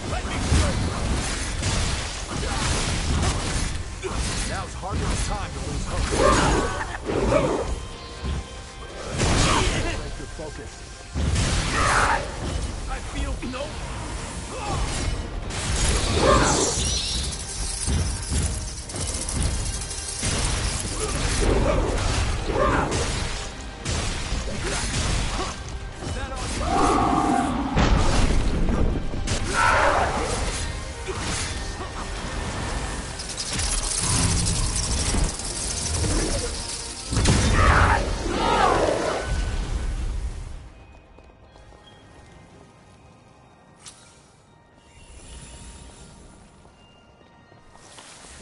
S5: Let me through! Now's hardly the time to lose hope. Break your focus. I feel no... Is that all you...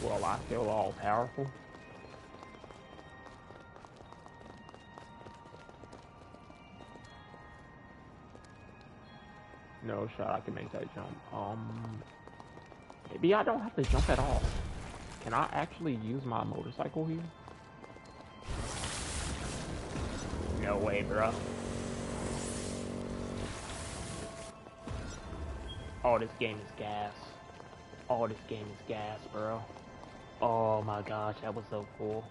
S1: Well, I feel all powerful. No shot I can make that jump. Maybe I don't have to jump at all. Can I actually use my motorcycle here? No way, bro. Oh, this game is gas. Oh, this game is gas, bro. Oh my gosh, that was so cool.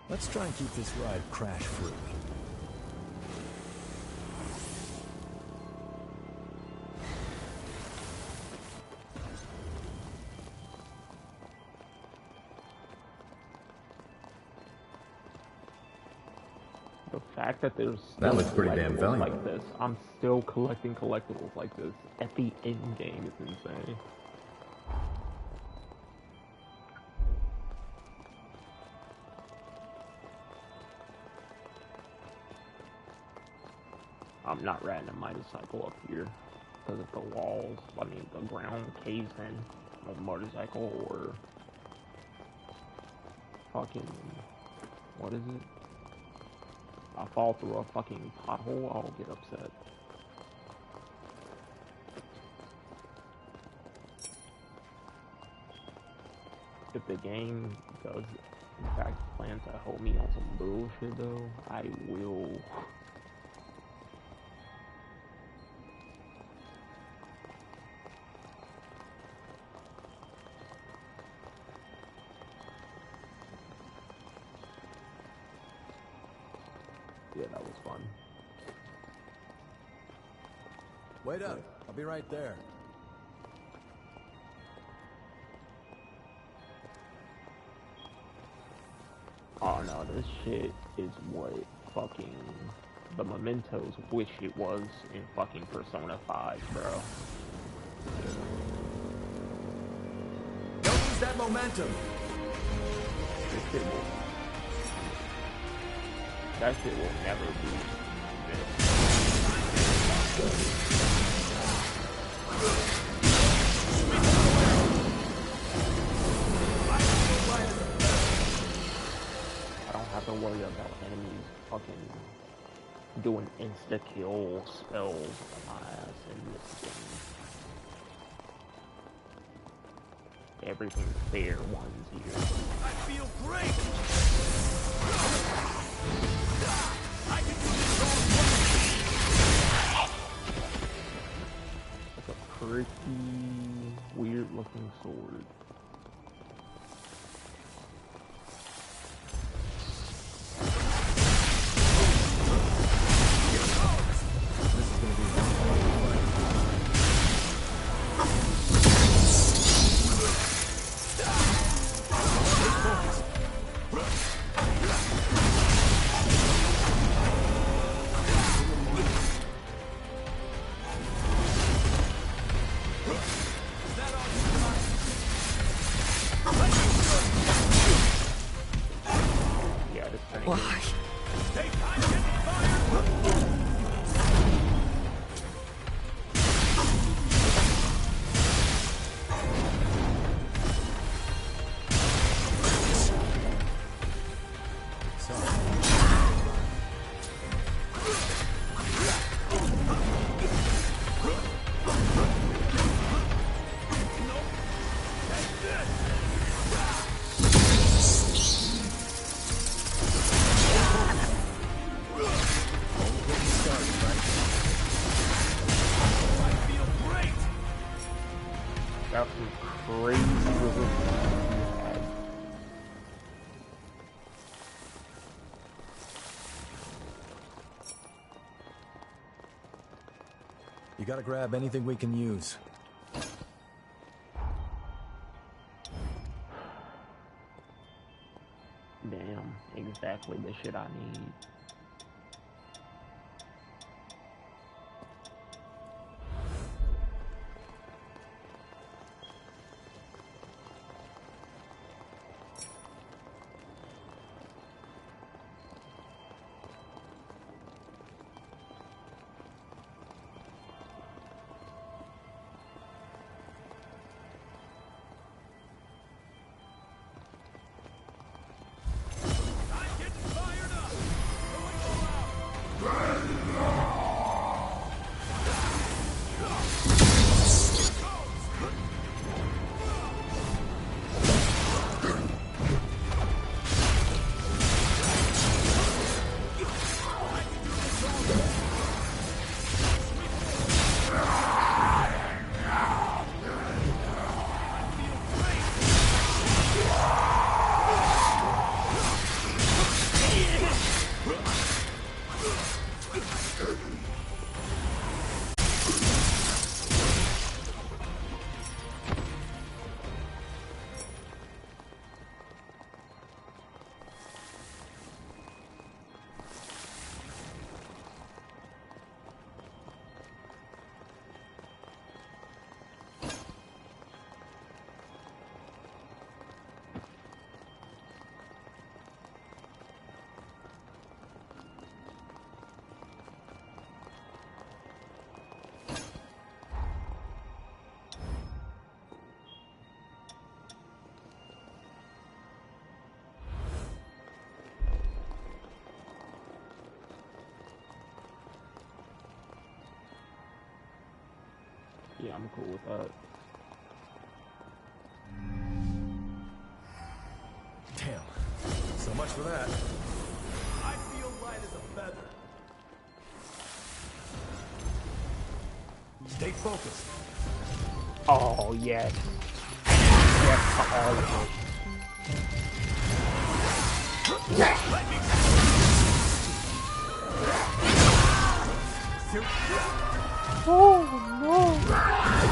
S6: Let's try and keep this ride crash-free.
S1: The fact that there's
S6: That looks pretty damn
S1: collectibles
S6: valuable.
S1: like this, I'm still collecting collectibles like this at the end game. It's insane. I'm not riding a motorcycle up here because of the walls. I mean, the ground caves in a motorcycle or fucking, what is it? I fall through a fucking pothole, I'll get upset. If the game does, in fact, plan to hold me on some bullshit though, I will. Yeah, that was fun.
S6: Wait up. I'll be right there.
S1: Oh no, this shit is what fucking the mementos wish it was in fucking Persona 5, bro.
S6: Don't lose that momentum.
S1: This shit will, that shit will never be this. I don't have to worry about enemies fucking doing insta-kill spells on my ass in this game. everything's fair ones here.
S5: I feel great! I can do this all
S1: It's a pretty weird looking sword. That's some crazy resistance.
S6: You gotta grab anything we can use.
S1: Damn, exactly the shit I need. Yeah, I'm cool with that.
S6: Damn. So much for that.
S5: I feel light as a feather.
S6: Stay focused.
S1: Oh, yes. Yes to all of it. Oh, no.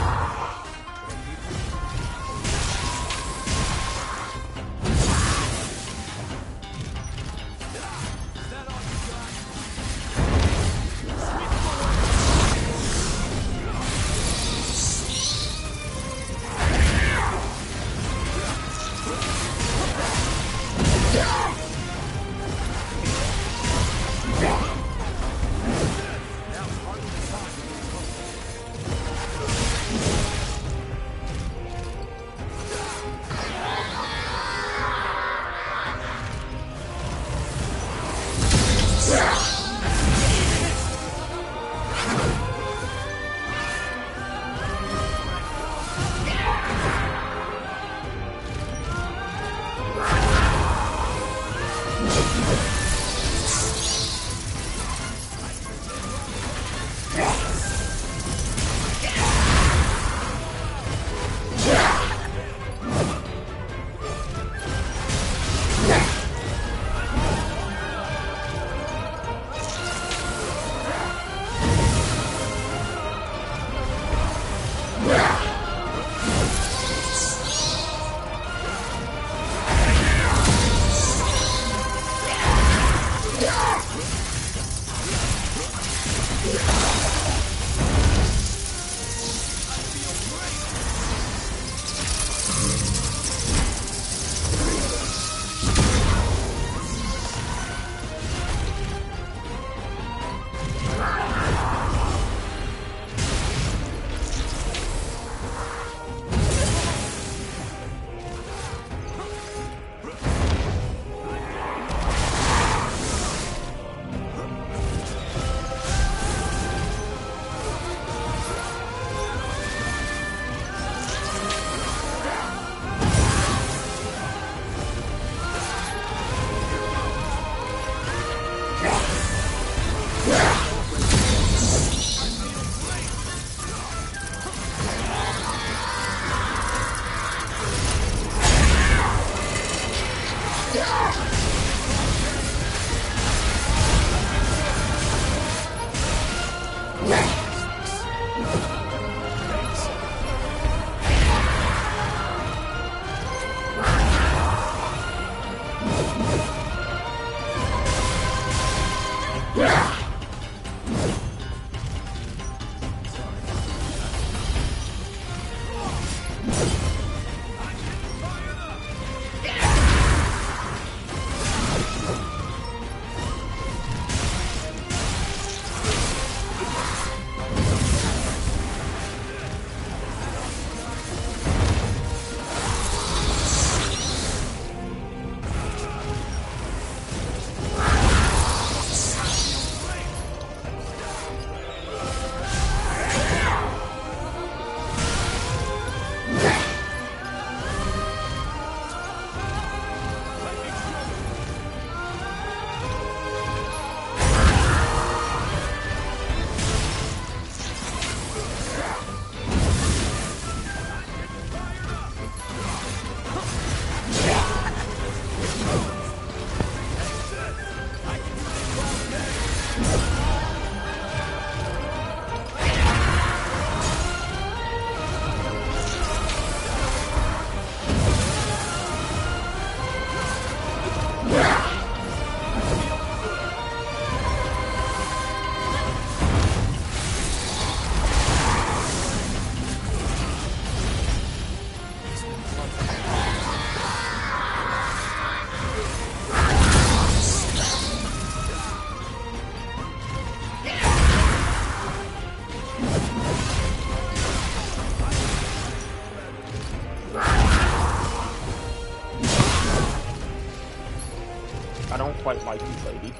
S1: I don't quite like you, lady.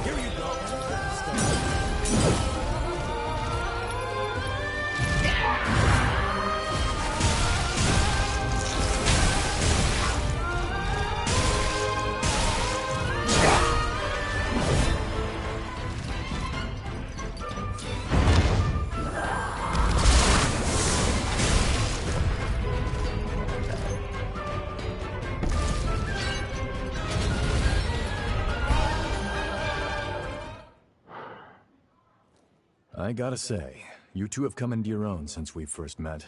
S5: Here you go.
S6: I gotta say, you two have come into your own since we first met.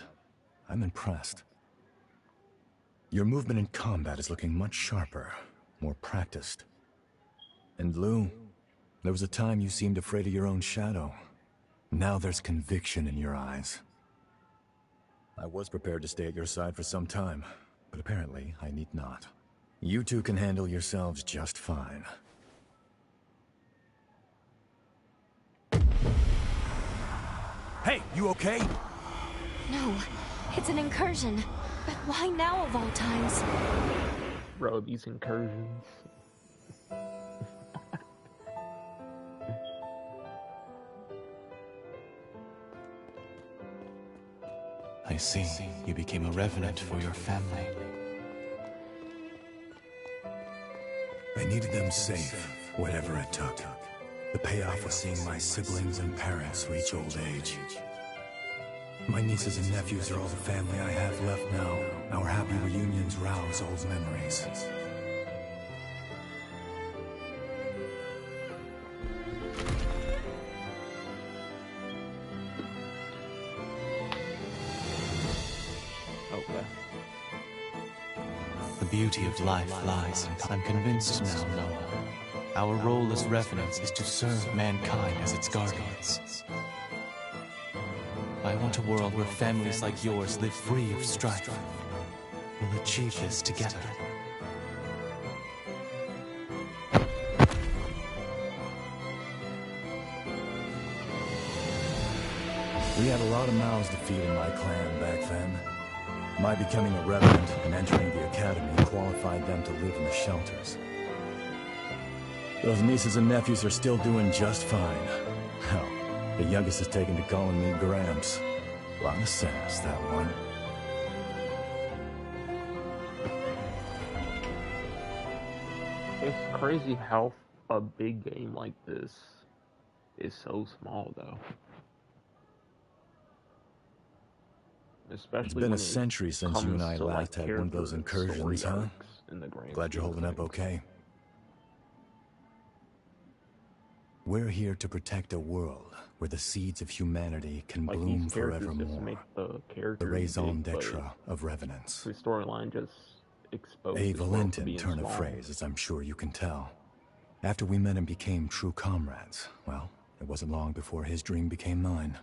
S6: I'm impressed. Your movement in combat is looking much sharper, more practiced. And Lou, there was a time you seemed afraid of your own shadow. Now there's conviction in your eyes. I was prepared to stay at your side for some time, but apparently I need not. You two can handle yourselves just fine. Hey, you okay?
S3: No, it's an incursion. But why now of all times?
S1: Bro, these incursions.
S7: I see. You became a revenant for your family.
S6: I needed them safe, whatever it took. The payoff was seeing my siblings and parents reach old age. My nieces and nephews are all the family I have left now. Our happy reunions rouse old memories.
S1: Okay.
S7: The beauty of life lies in... I'm convinced now, Noah. Our role as revenants is to serve mankind as its guardians. I want a world where families like yours live free of strife. We'll achieve this together.
S6: We had a lot of mouths to feed in my clan back then. My becoming a revenant and entering the academy qualified them to live in the shelters. Those nieces and nephews are still doing just fine. Hell, the youngest is taken to calling me Gramps. A lot of sass, that one.
S1: It's crazy how a big game like this is so small, though. Especially
S6: It's been a century since you and I last had one of those incursions, huh? Glad you're holding up okay. We're here to protect a world where the seeds of humanity can bloom forevermore. The raison d'etre of revenants.
S1: The storyline just exposed
S6: A Valentin turn of phrase, as I'm sure you can tell. After we met and became true comrades, well, it wasn't long before his dream became mine.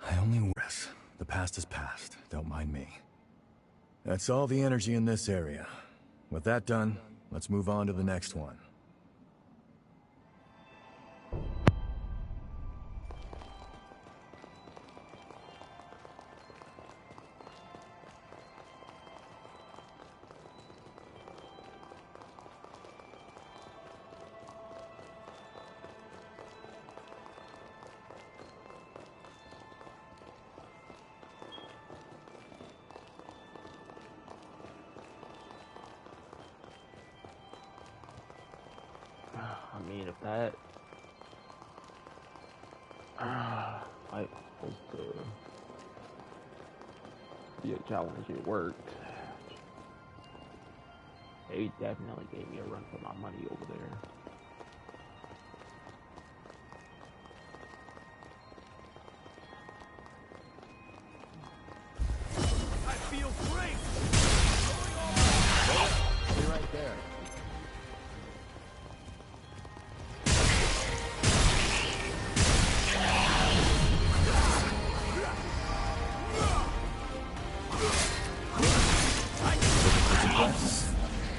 S6: I only wish. The past is past, don't mind me. That's all the energy in this area. With that done, let's move on to the next one.
S1: I mean, if that like was to be a challenge, it worked. They definitely gave me a run for my money over there.
S5: I feel great!
S6: Stay right there.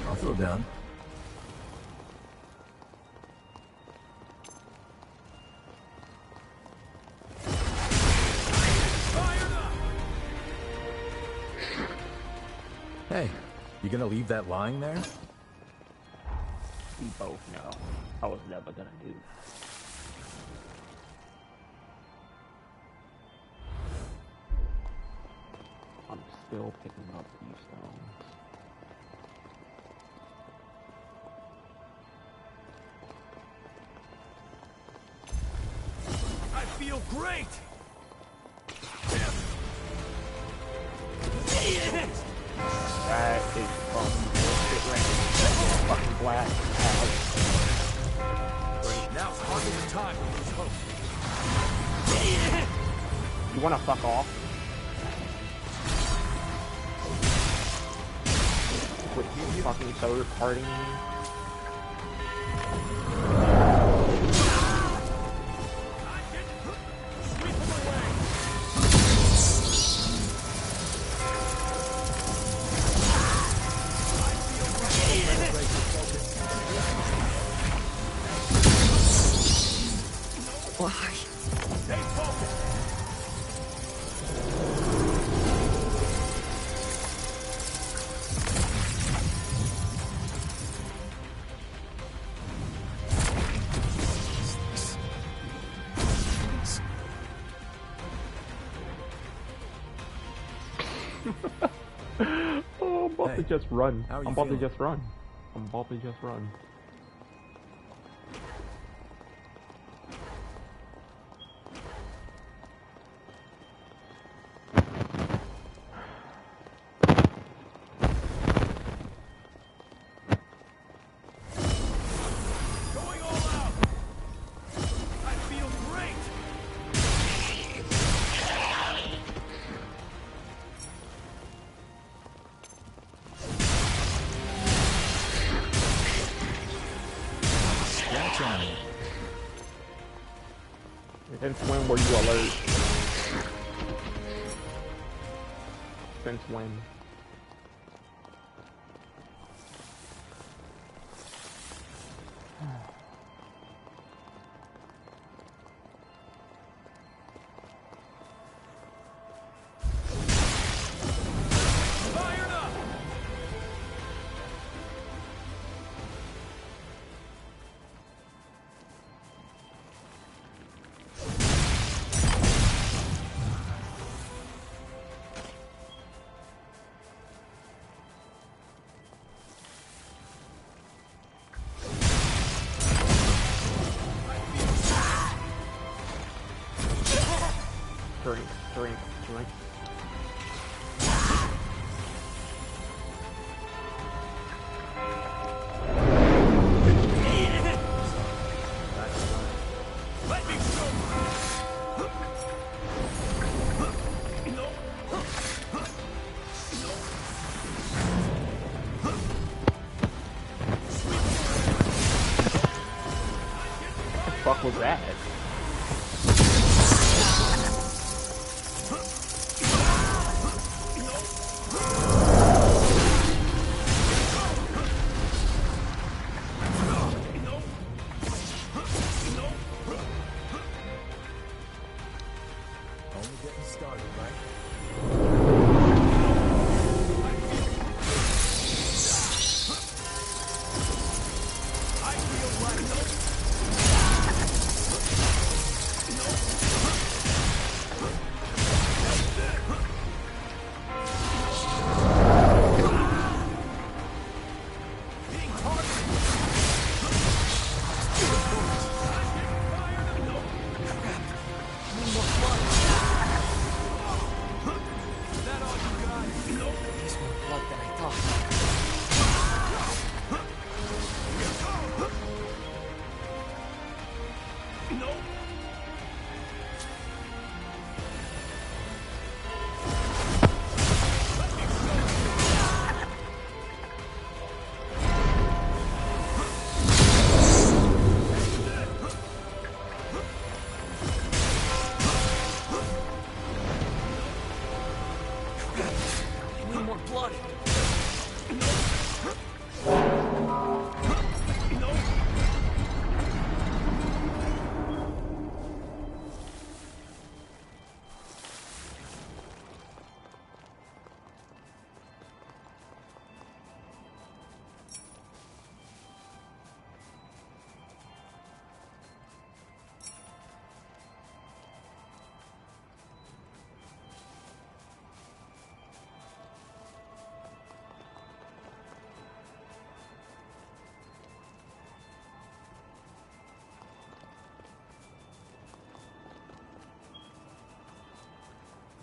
S6: I'll throw down. Hey, you gonna leave that lying there?
S1: We both know I was never gonna do. I'm still picking up these stones.
S5: I feel great!
S1: That is fucking bullshit right there. Fucking black.
S5: Great, now's hardly the time to lose hope.
S1: You wanna fuck off? Quit fucking third partying me. Oh, I'm about to just run. I'm about to just run. I'm about to just run.
S5: Going all out! I feel great!
S1: Since when were you alert? Since when?
S5: Fired up!
S1: Drink, drink, drink.
S5: Let me show
S1: What the fuck was that?
S6: Only getting started, right?
S5: I feel right.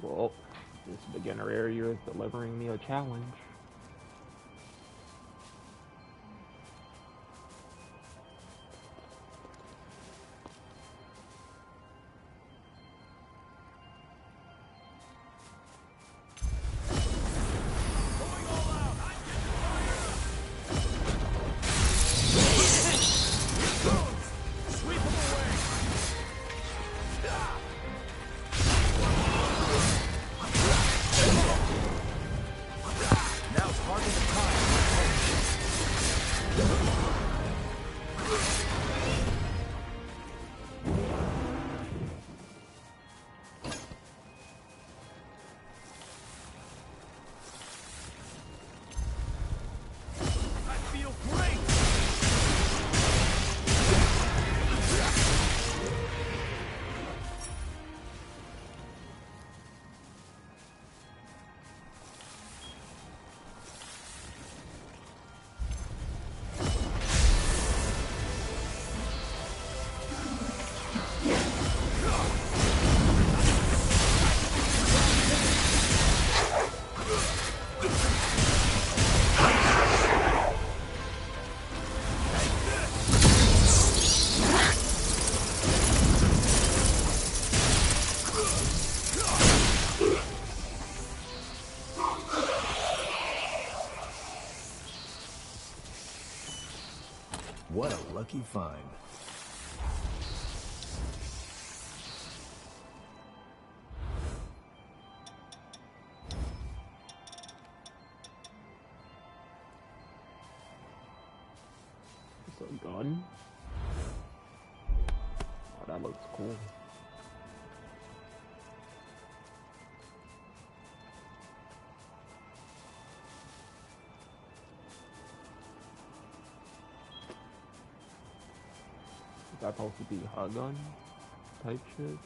S1: Well, this beginner area is delivering me a challenge.
S6: What a lucky find.
S1: It's a gun. Oh, that looks cool. Is that supposed to be a gun type shit?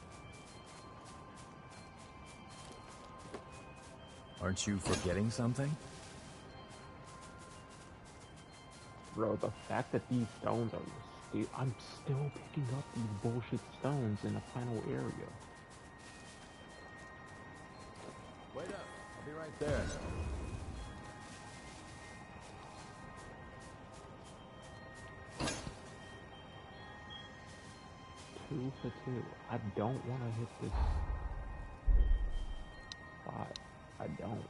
S6: Aren't you forgetting something?
S1: Bro, the fact that these stones are... I'm still picking up these bullshit stones in the final area.
S6: Wait up. I'll be right there.
S1: Two for two. I don't want to hit this spot. I don't.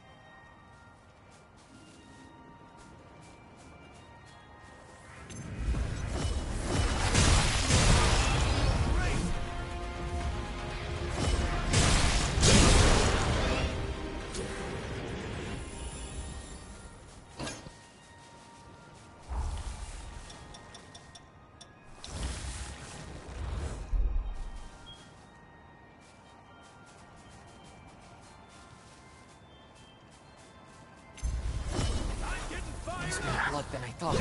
S2: Blood than I thought.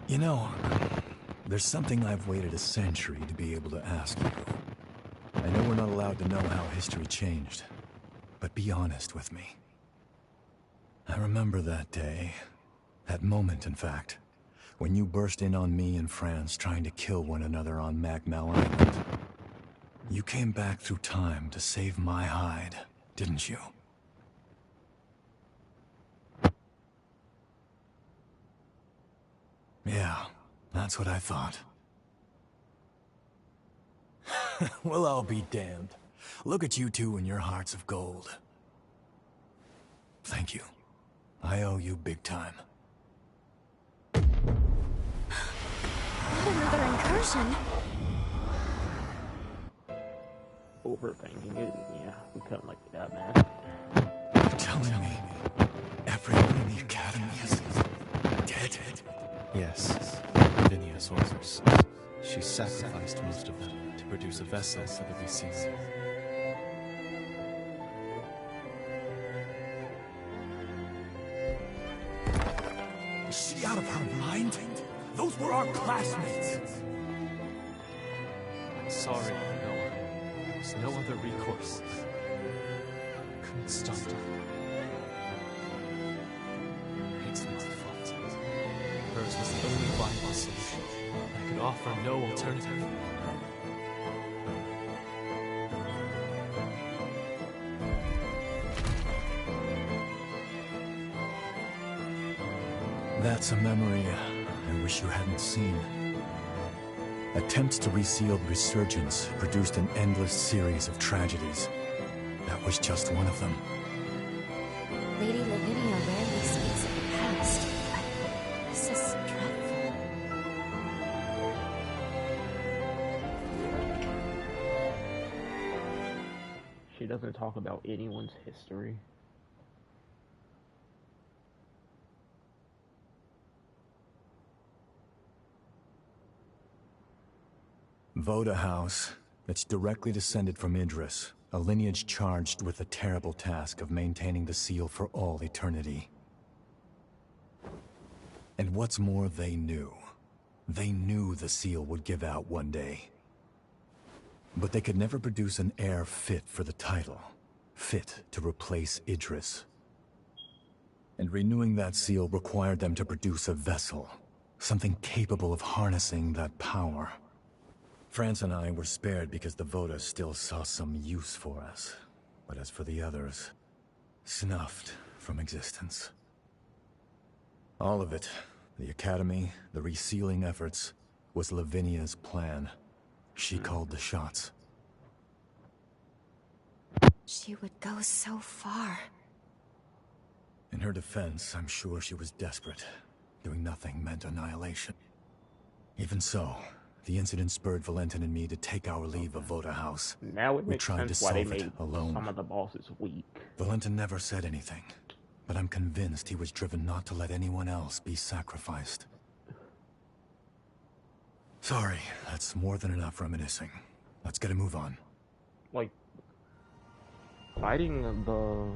S6: You know, there's something I've waited a century to be able to ask you. I know we're not allowed to know how history changed, but be honest with me. I remember that day, that moment in fact, when you burst in on me and France trying to kill one another on Magmal Island. You came back through time to save my hide, didn't you? Yeah, that's what I thought. Well, I'll be damned. Look at you two and your hearts of gold. Thank you. I owe you big time.
S3: Another incursion?
S1: Overthinking it, yeah, we couldn't like that, man.
S6: You're telling me everyone in the Academy is dead?
S7: Yes, Lavinia's orders. She sacrificed most of them to produce a vessel for the resealing.
S6: Is she out of her mind? Those were our classmates!
S7: I'm sorry, Noah. There was no other recourse. Couldn't stop her. It's my fault. Hers was the only viable solution. I could offer no alternative.
S6: That's a memory I wish you hadn't seen. Attempts to reseal the Resurgence produced an endless series of tragedies. That was just one of them.
S3: Lady Lavinia rarely speaks of the past, but this is dreadful.
S1: She doesn't talk about anyone's history.
S6: Voda House, it's directly descended from Idris, a lineage charged with the terrible task of maintaining the seal for all eternity. And what's more, they knew. They knew the seal would give out one day. But they could never produce an heir fit for the title, fit to replace Idris. And renewing that seal required them to produce a vessel, something capable of harnessing that power. France and I were spared because the Voda still saw some use for us. But as for the others, snuffed from existence. All of it, the Academy, the resealing efforts, was Lavinia's plan. She called the shots.
S3: She would go so far.
S6: In her defense, I'm sure she was desperate. Doing nothing meant annihilation. Even so, the incident spurred Valentin and me to take our leave of Voda House.
S1: Now it makes sense why they made
S6: alone.
S1: some of the bosses weak.
S6: Valentin never said anything, but I'm convinced he was driven not to let anyone else be sacrificed. Sorry, that's more than enough reminiscing. Let's get a move on.
S1: Like, fighting the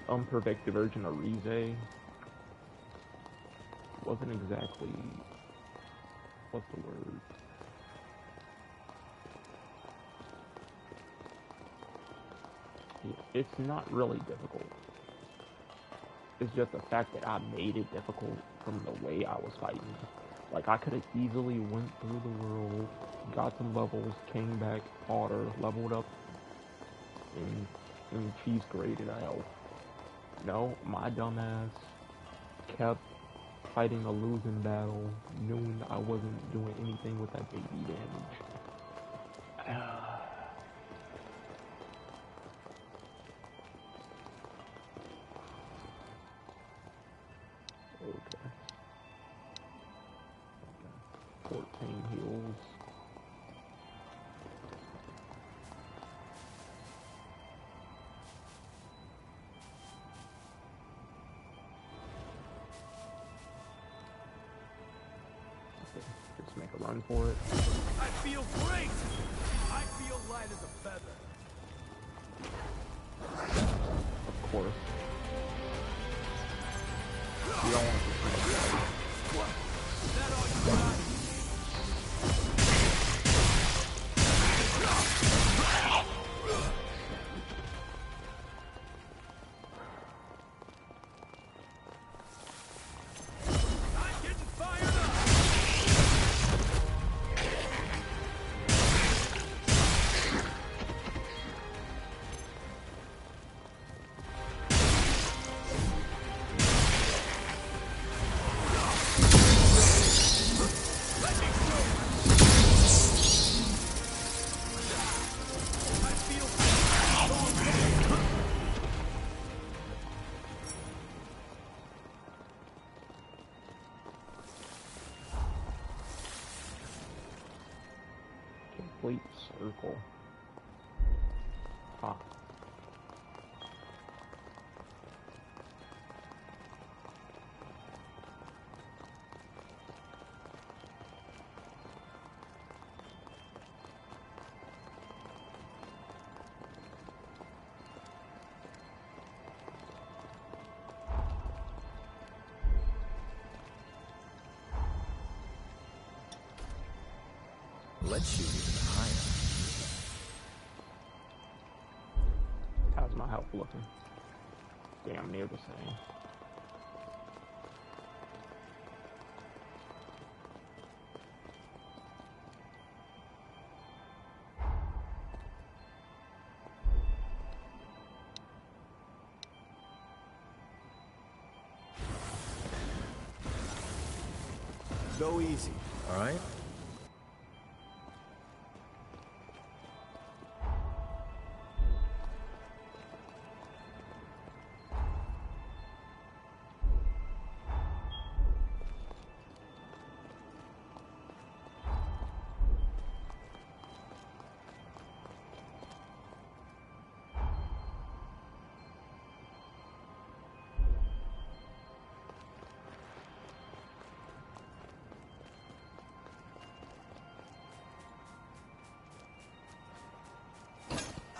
S1: unperfected version of Rize wasn't exactly, what's the word? It's not really difficult. It's just the fact that I made it difficult from the way I was fighting. Like, I could have easily went through the world, got some levels, came back, fought her, leveled up, and cheese graded out. No, my dumbass kept fighting a losing battle, knowing I wasn't doing anything with that baby damage. Okay. 14 heals. Okay, just make a run for it.
S5: I feel great! I feel light as a feather.
S1: Of course. You don't want to complete circle. Ah.
S6: Let's shoot even higher.
S1: How's my health looking? Damn near the same.
S6: Go easy, all right?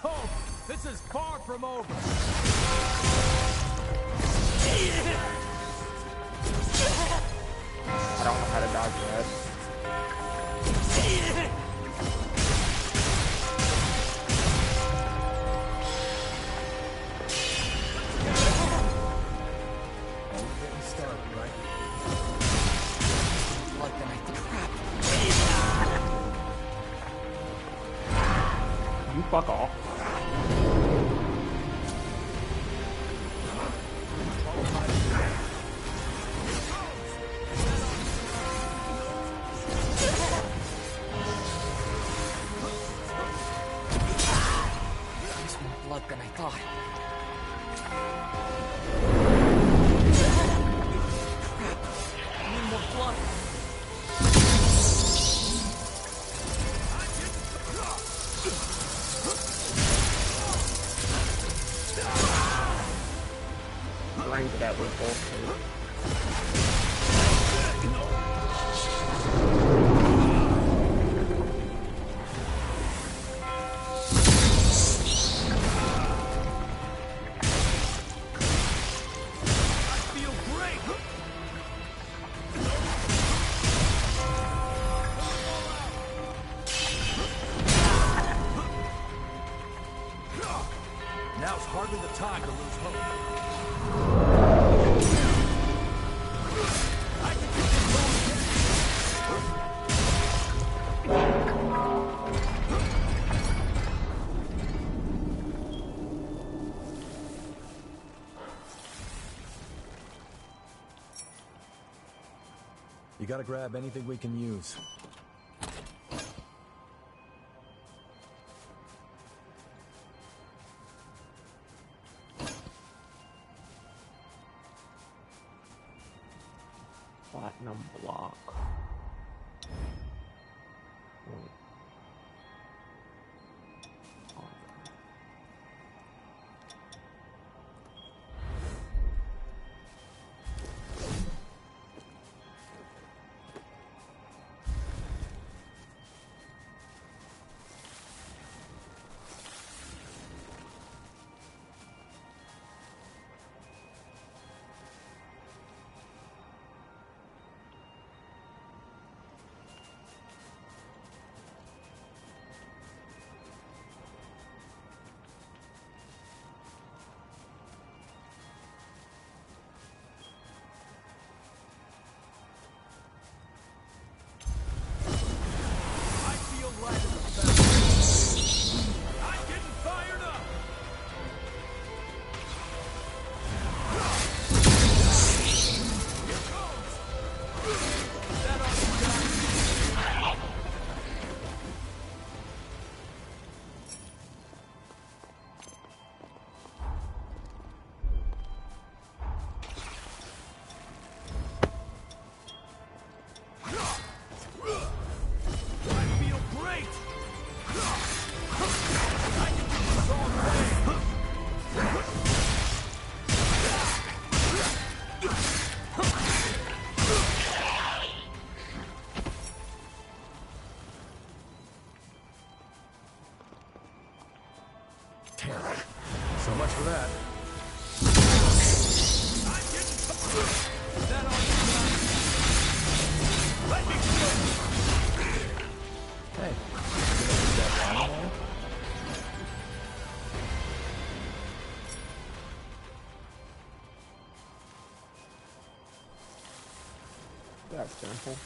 S5: Oh, this is far from over.
S1: I don't know how to dodge that.
S6: Getting started, right?
S8: Like the night crap.
S1: You fuck off.
S8: There's more blood than I thought. Crap. I need more blood.
S1: Range of that was bullshit.
S5: Feel great.
S6: Now's hardly the time to lose hope.
S5: I can get this going.
S6: You gotta grab anything we can use.
S1: Platinum block.
S6: So much for that. Hey, is that animal?
S1: That's simple.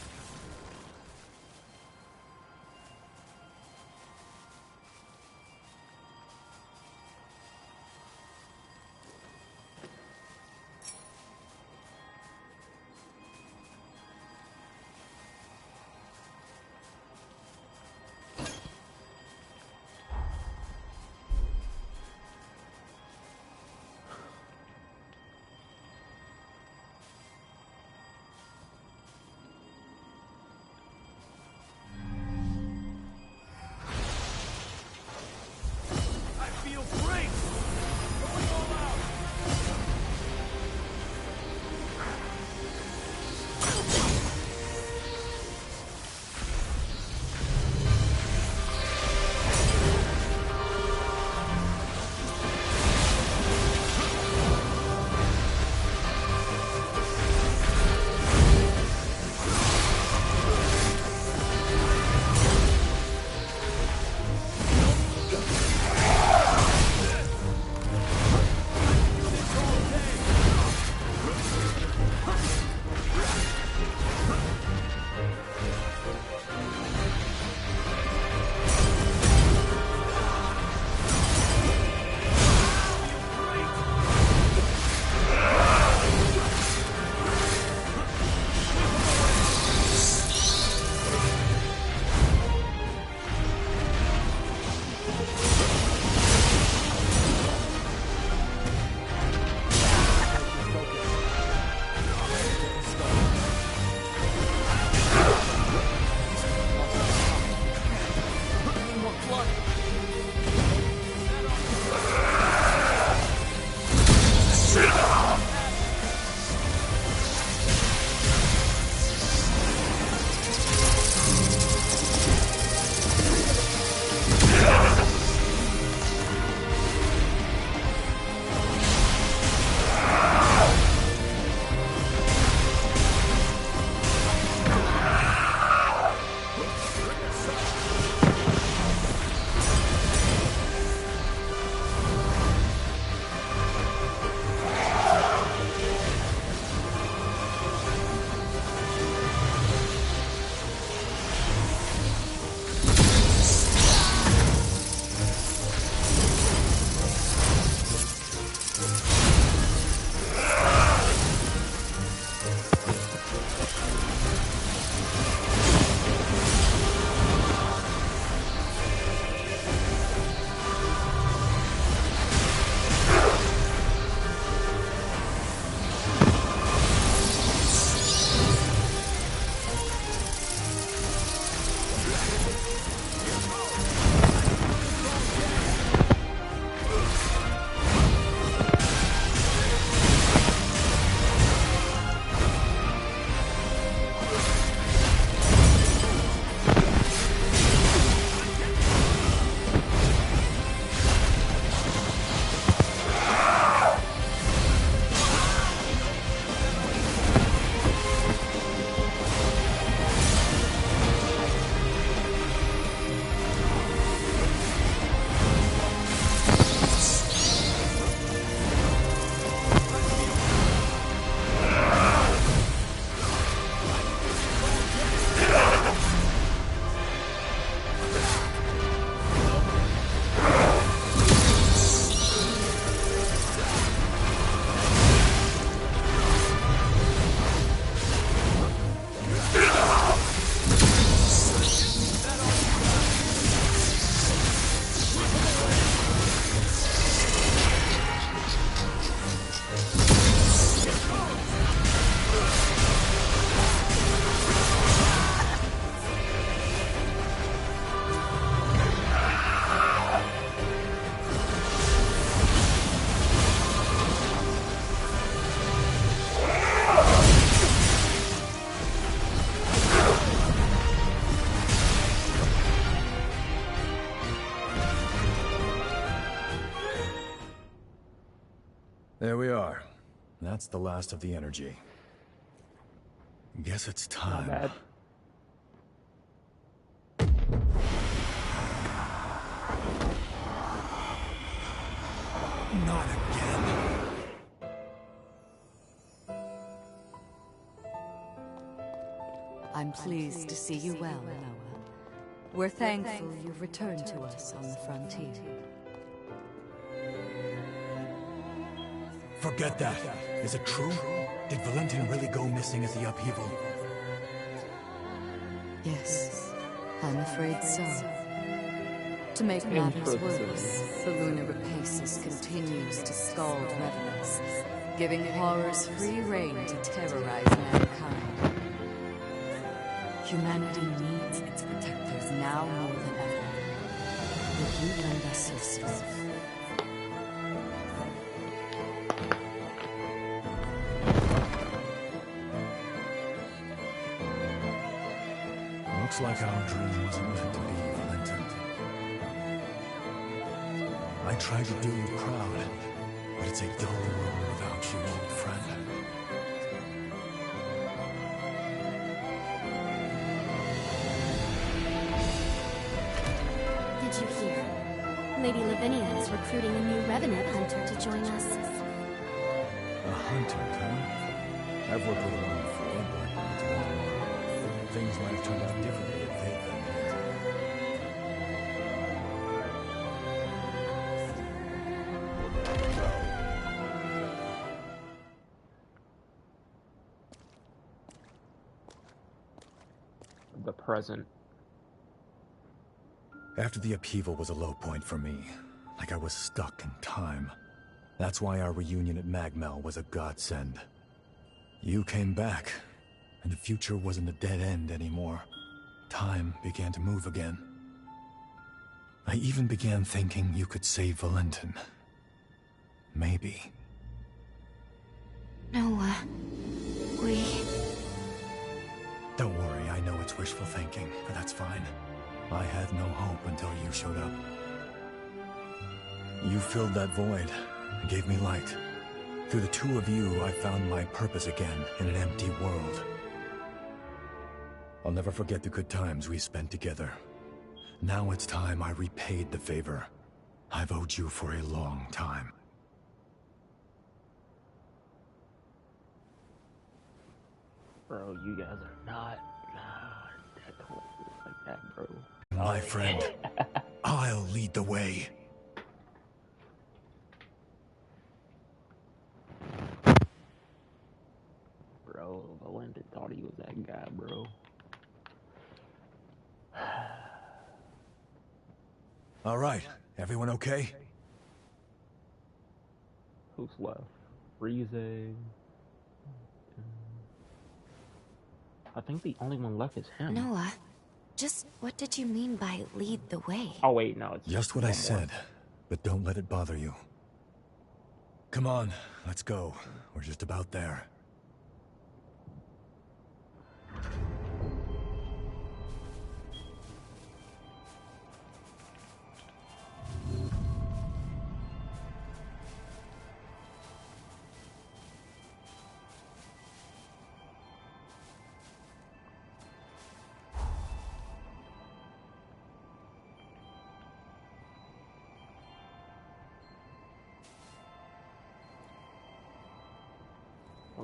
S6: There we are. That's the last of the energy. Guess it's time.
S1: Not bad.
S6: Not again.
S2: I'm pleased to see you well, Noah. We're thankful you've returned to us on the frontier.
S6: Forget that. Is it true? Did Valentin really go missing at the upheaval?
S2: Yes, I'm afraid so. To make matters worse, the lunar rapacious continues to scald revenants, giving horrors free rein to terrorize mankind. Humanity needs its protectors now more than ever. Will you lend us your strength?
S6: Looks like our dream wasn't meant to be, Valentin. I tried to do you proud, but it's a dull world without you, old friend.
S3: Did you hear? Lady Lavinia is recruiting a new revenant hunter to join us.
S6: A hunter, huh? I've worked with one before, but it's one more. Things might have turned out differently if they'd been here.
S1: The present.
S6: After the upheaval was a low point for me, like I was stuck in time. That's why our reunion at Magmel was a godsend. You came back, and the future wasn't a dead end anymore. Time began to move again. I even began thinking you could save Valentin. Maybe.
S3: Noah, we...
S6: Don't worry, I know it's wishful thinking, but that's fine. I had no hope until you showed up. You filled that void and gave me light. Through the two of you, I found my purpose again in an empty world. I'll never forget the good times we spent together. Now it's time I repaid the favor I've owed you for a long time.
S1: Bro, you guys are not that close like that, bro.
S6: My friend, I'll lead the way.
S1: Bro, Valentin thought he was that guy, bro.
S6: All right, everyone okay?
S1: Who's left? Rize. I think the only one left is him.
S3: Noah, just what did you mean by lead the way?
S1: Oh wait, no, it's
S6: just what I said, but don't let it bother you. Come on, let's go. We're just about there.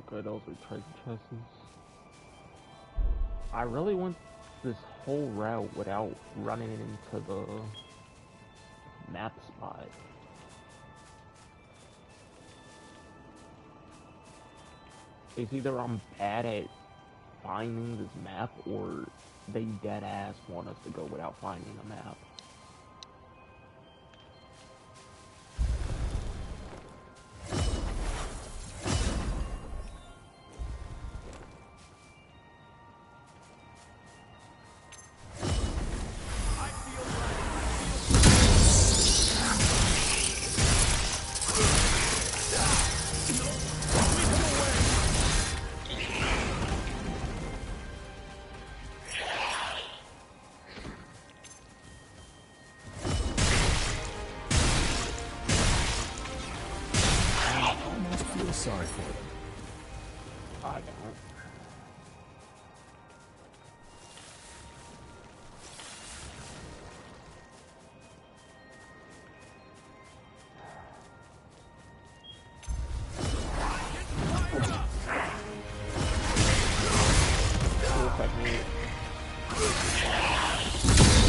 S1: Okay, those are treasure chests. I really went this whole route without running into the map spot. It's either I'm bad at finding this map or they dead ass want us to go without finding a map.
S6: sorry for them.
S1: I don't.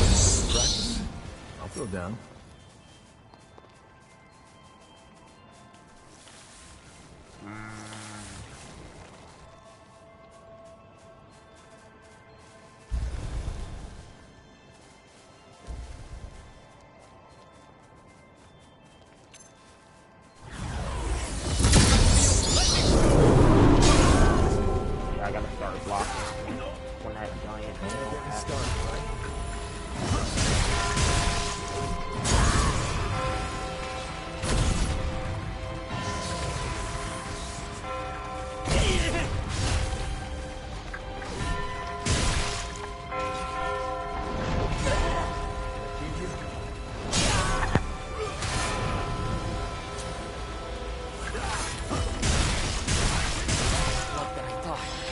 S6: Practice. I'll throw down.
S1: I gotta start blocking when that giant
S8: Blood than I thought.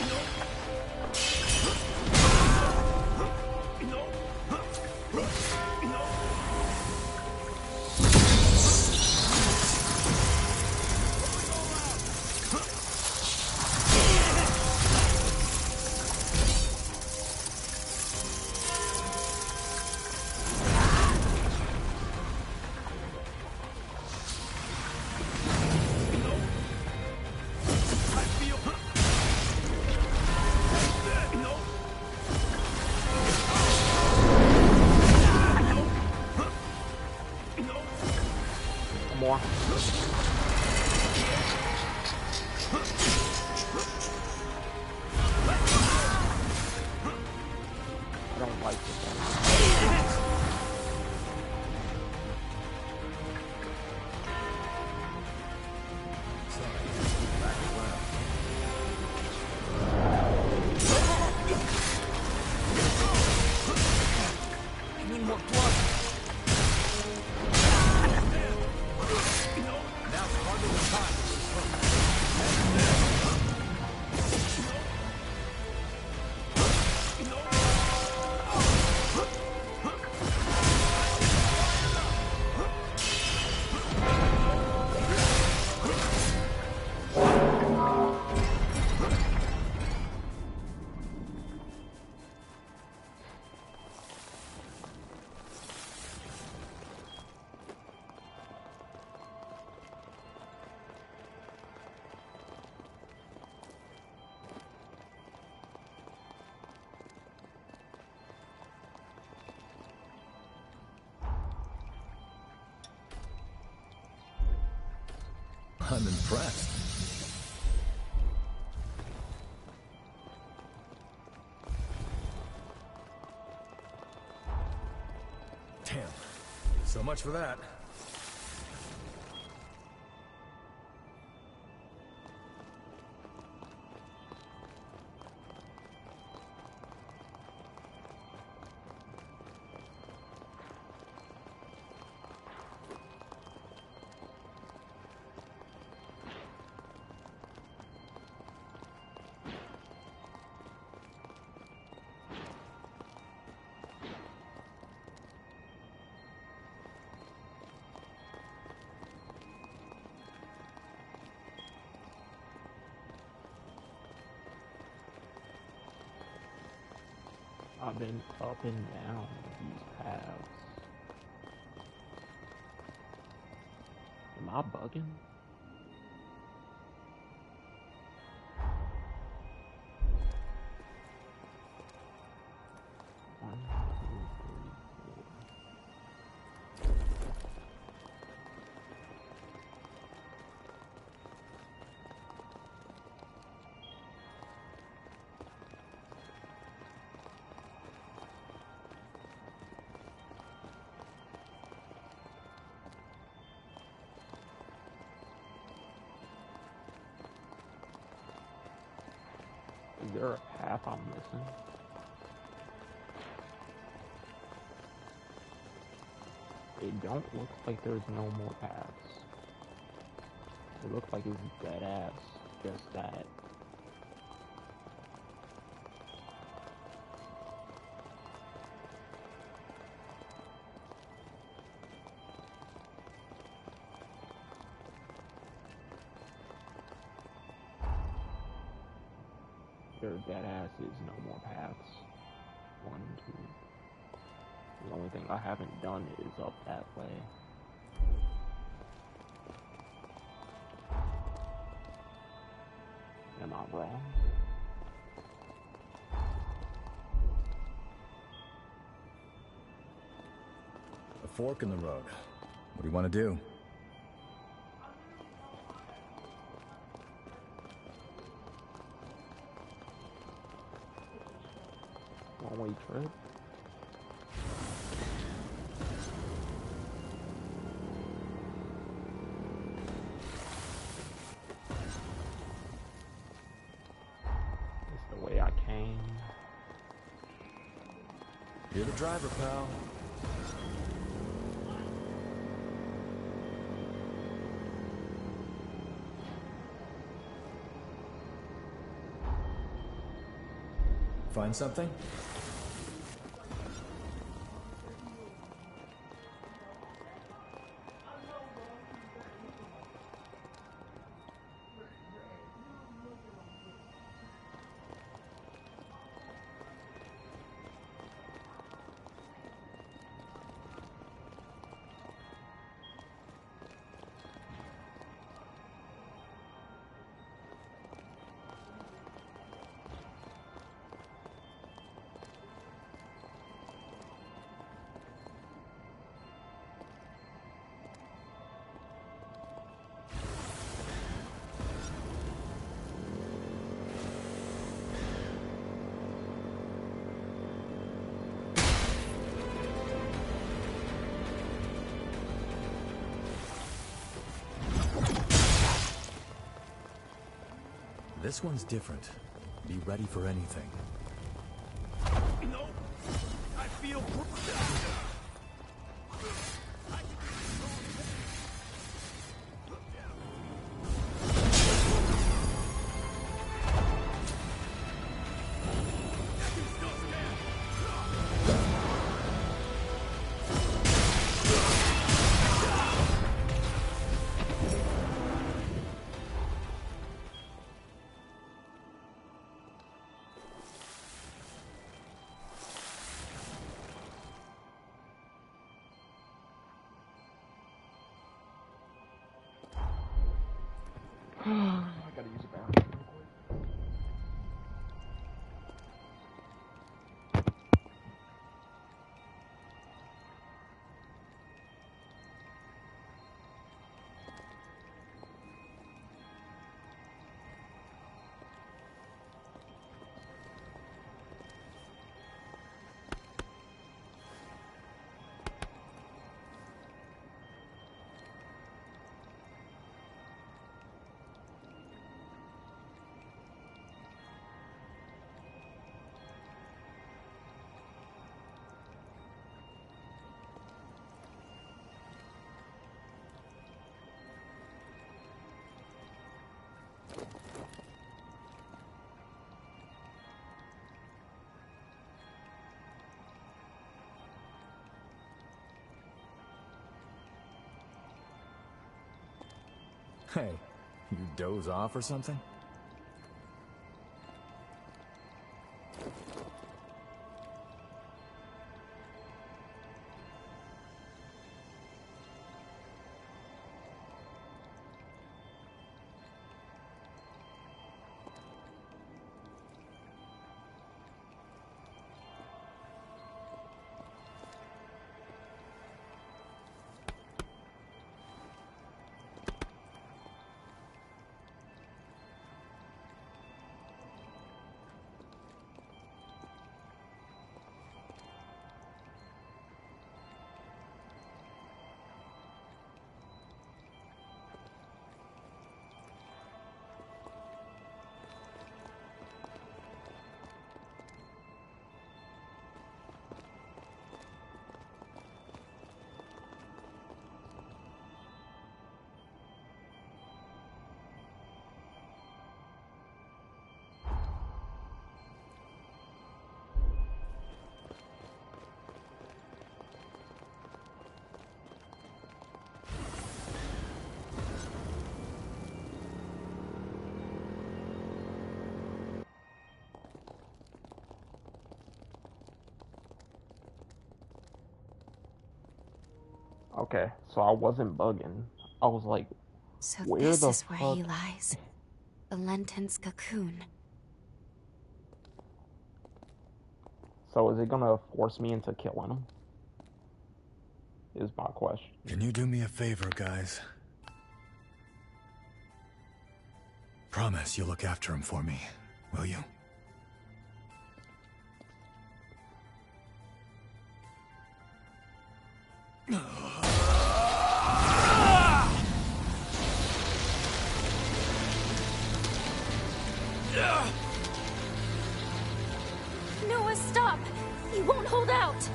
S1: more. I don't like this one.
S8: I need more blood.
S6: I'm impressed. Damn. So much for that.
S1: I've been up and down these paths. Am I bugging? One, two, three, four. Is there a path I'm missing? It don't look like there's no more paths. It looks like it's dead ass. Just that. Their dead ass is no more paths. 1, 2. The only thing I haven't done is up that way. Am I wrong?
S6: A fork in the road. What do you want to do?
S1: One-way trip? It's the way I came.
S6: You're the driver, pal. Find something? This one's different. Be ready for anything.
S5: No! I feel...
S1: I gotta use a bathroom real quick.
S6: Hey, you doze off or something?
S1: Okay, so I wasn't bugging. I was like,
S3: So
S1: where
S3: this
S1: the
S3: is where
S1: fuck?
S3: he lies. Valentin's cocoon.
S1: So is it gonna force me into killing him? Is my question.
S6: Can you do me a favor, guys? Promise you'll look after him for me, will you?
S9: Noah, stop! You won't hold out!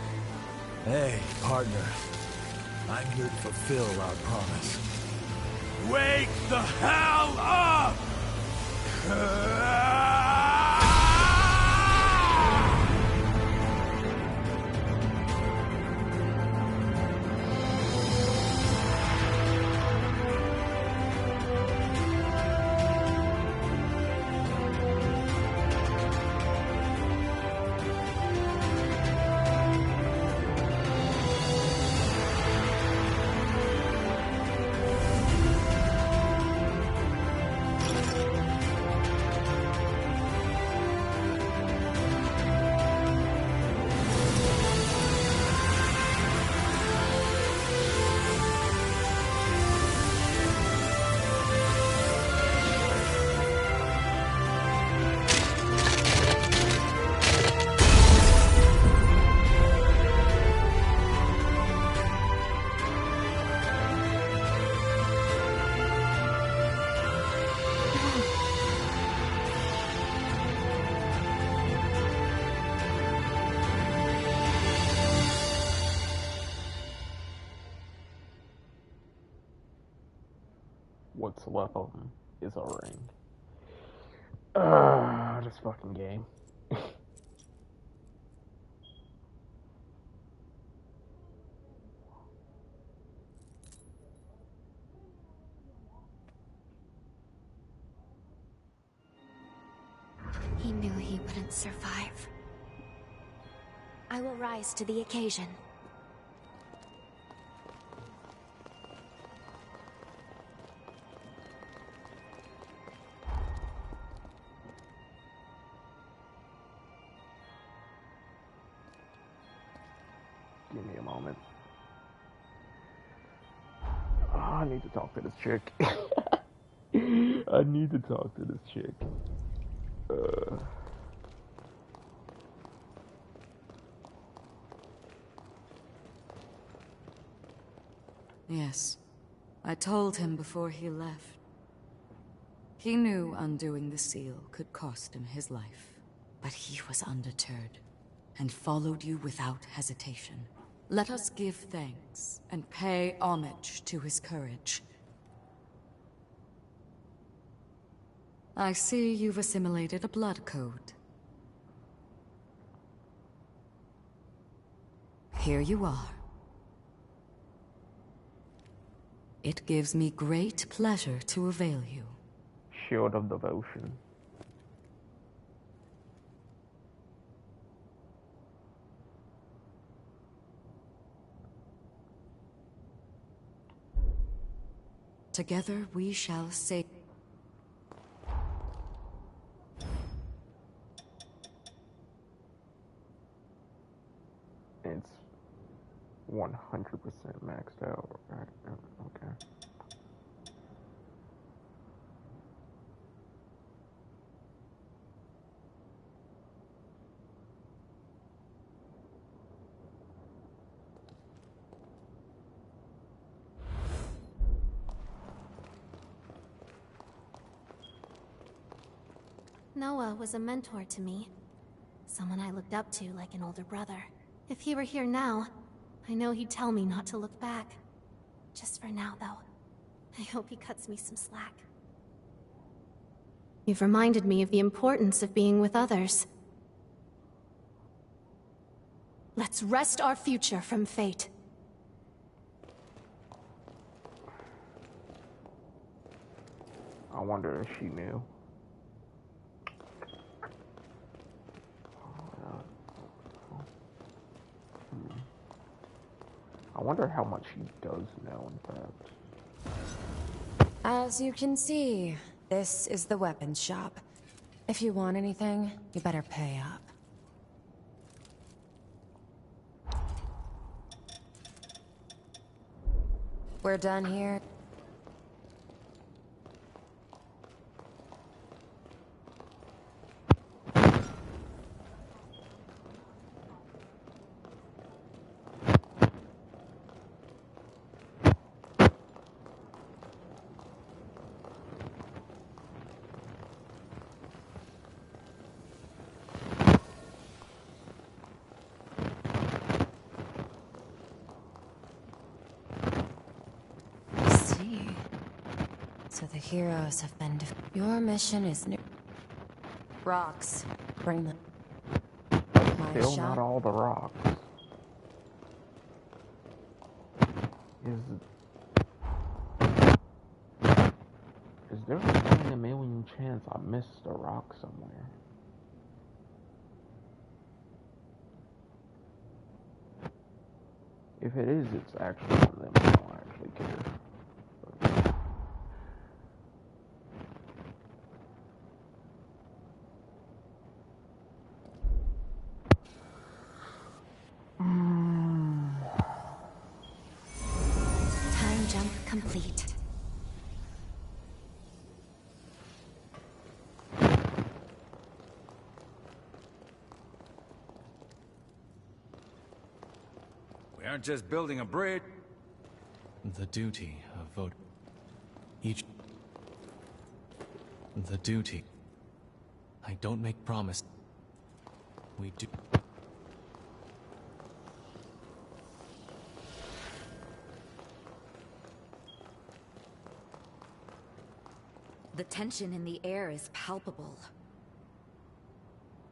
S6: Hey, partner. I'm here to fulfill our promise.
S5: Wake the hell up!
S1: What's left of him is a ring. This fucking game.
S3: He knew he wouldn't survive. I will rise to the occasion.
S1: Give me a moment. Oh, I need to talk to this chick. I need to talk to this chick.
S2: Yes, I told him before he left. He knew undoing the seal could cost him his life, but he was undeterred and followed you without hesitation. Let us give thanks and pay homage to his courage. I see you've assimilated a blood code. Here you are. It gives me great pleasure to avail you.
S1: Shield of devotion.
S2: Together we shall save.
S1: It's 100% maxed out, right? Okay.
S9: Noah was a mentor to me. Someone I looked up to like an older brother. If he were here now, I know he'd tell me not to look back. Just for now, though. I hope he cuts me some slack. You've reminded me of the importance of being with others. Let's wrest our future from fate.
S1: I wonder if she knew. I wonder how much he does know, in fact.
S10: As you can see, this is the weapons shop. If you want anything, you better pay up. We're done here. So the heroes have been Your mission is new. Rocks. Bring them.
S1: Still not all the rocks. Is there a 1 in a million chance I missed a rock somewhere? If it is, it's actually one of them. I don't actually care.
S3: Time jump complete.
S11: We aren't just building a bridge.
S7: The duty of vote. The duty. I don't make promise. We do.
S12: The tension in the air is palpable.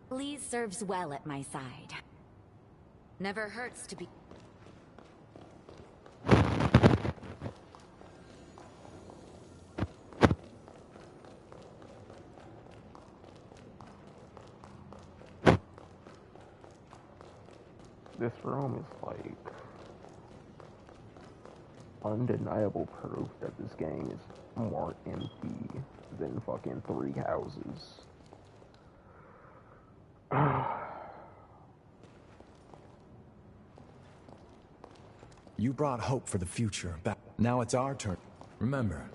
S12: Lee serves well at my side. Never hurts to be...
S1: This room is like undeniable proof that this game is more empty than fucking 3 houses.
S6: You brought hope for the future back. Now it's our turn. Remember.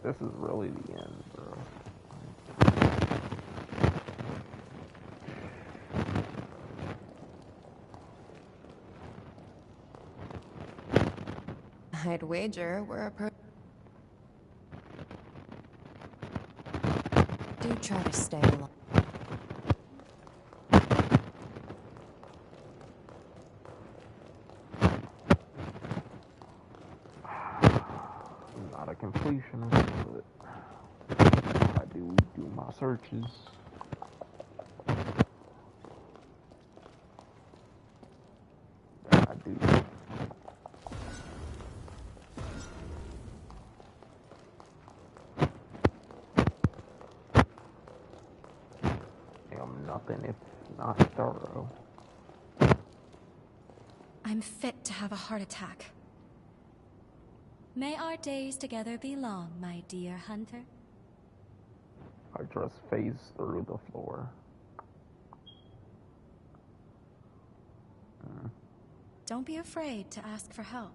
S1: This is really the end, bro.
S10: I'd wager we're do try to stay along.
S1: I'm not a completionist, but I do my searches. I do. I'm nothing if not thorough.
S13: I'm fit to have a heart attack. May our days together be long, my dear hunter.
S1: I just phased through the floor.
S13: Don't be afraid to ask for help.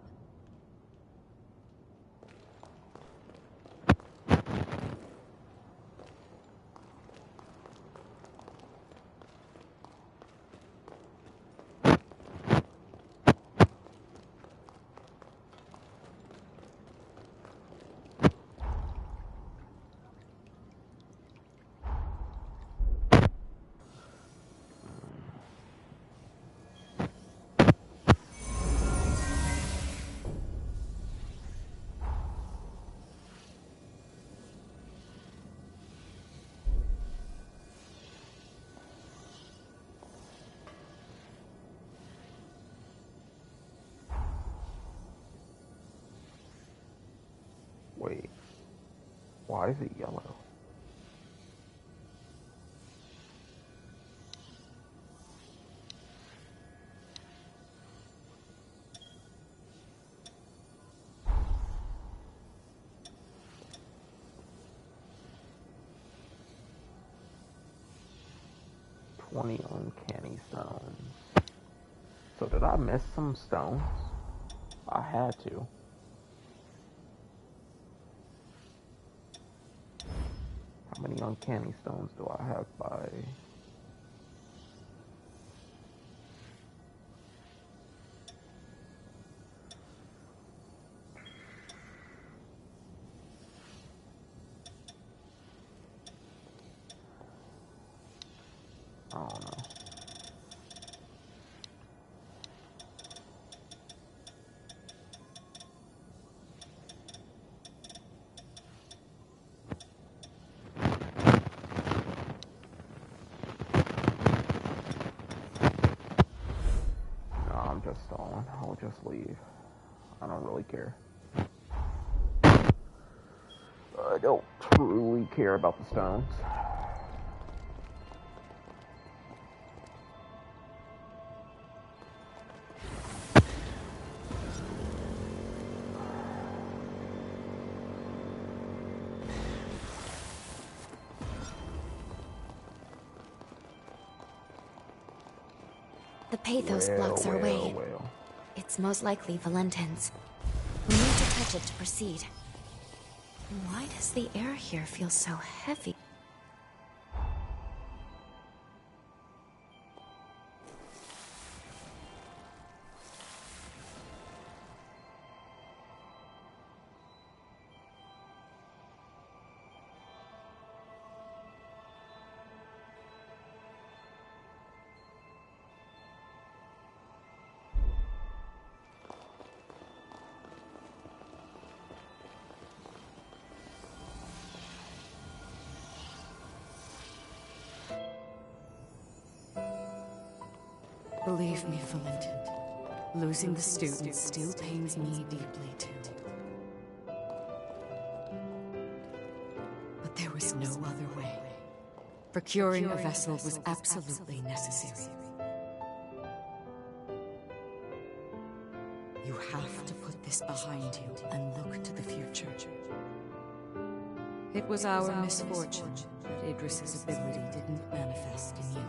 S1: Wait, why is it yellow? Uncanny stones. So did I miss some stones? I had to. How many uncanny stones do I have by... I don't know. No, I'm just stalling. I'll just leave. I don't really care. I don't truly care about the stones.
S3: The pathos blocks our way. It's most likely Valentin's. We need to touch it to proceed. Why does the air here feel so heavy?
S2: Believe me, Valentin, losing the students still pains me deeply too. But there was no other way. Procuring a vessel was absolutely necessary. You have to put this behind you and look to the future. It was our misfortune that Idris's ability didn't manifest in you.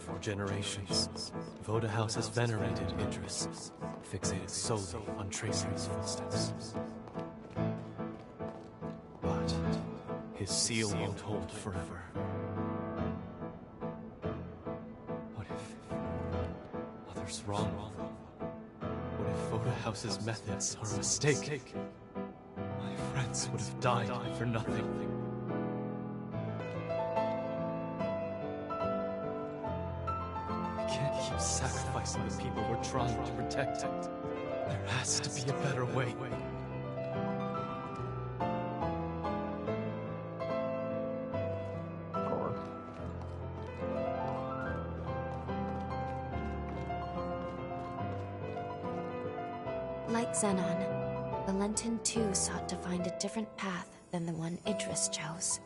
S7: For generations, Voda House has venerated Idris, fixated solely on tracing his footsteps. But his seal won't hold forever. What if others wrong? What if Voda House's methods are a mistake? My friends would have died for nothing. We can't keep sacrificing the people we're trying to protect. There has to be a better way.
S3: Like Xenon, Valentin too sought to find a different path than the one Idris chose.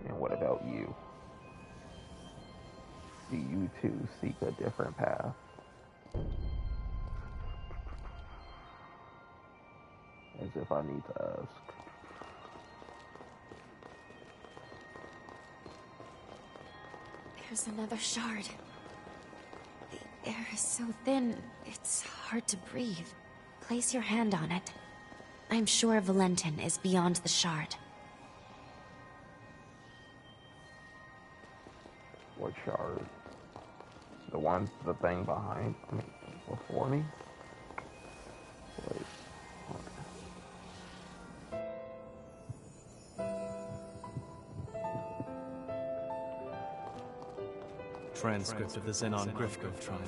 S1: And what about you? Do you too seek a different path? As if I need to ask.
S3: There's another shard. The air is so thin, it's hard to breathe. Place your hand on it. I'm sure Valentin is beyond the shard.
S1: What shard? The thing behind me, before me? Wait.
S7: Transcript of the Xenon Grifko trial.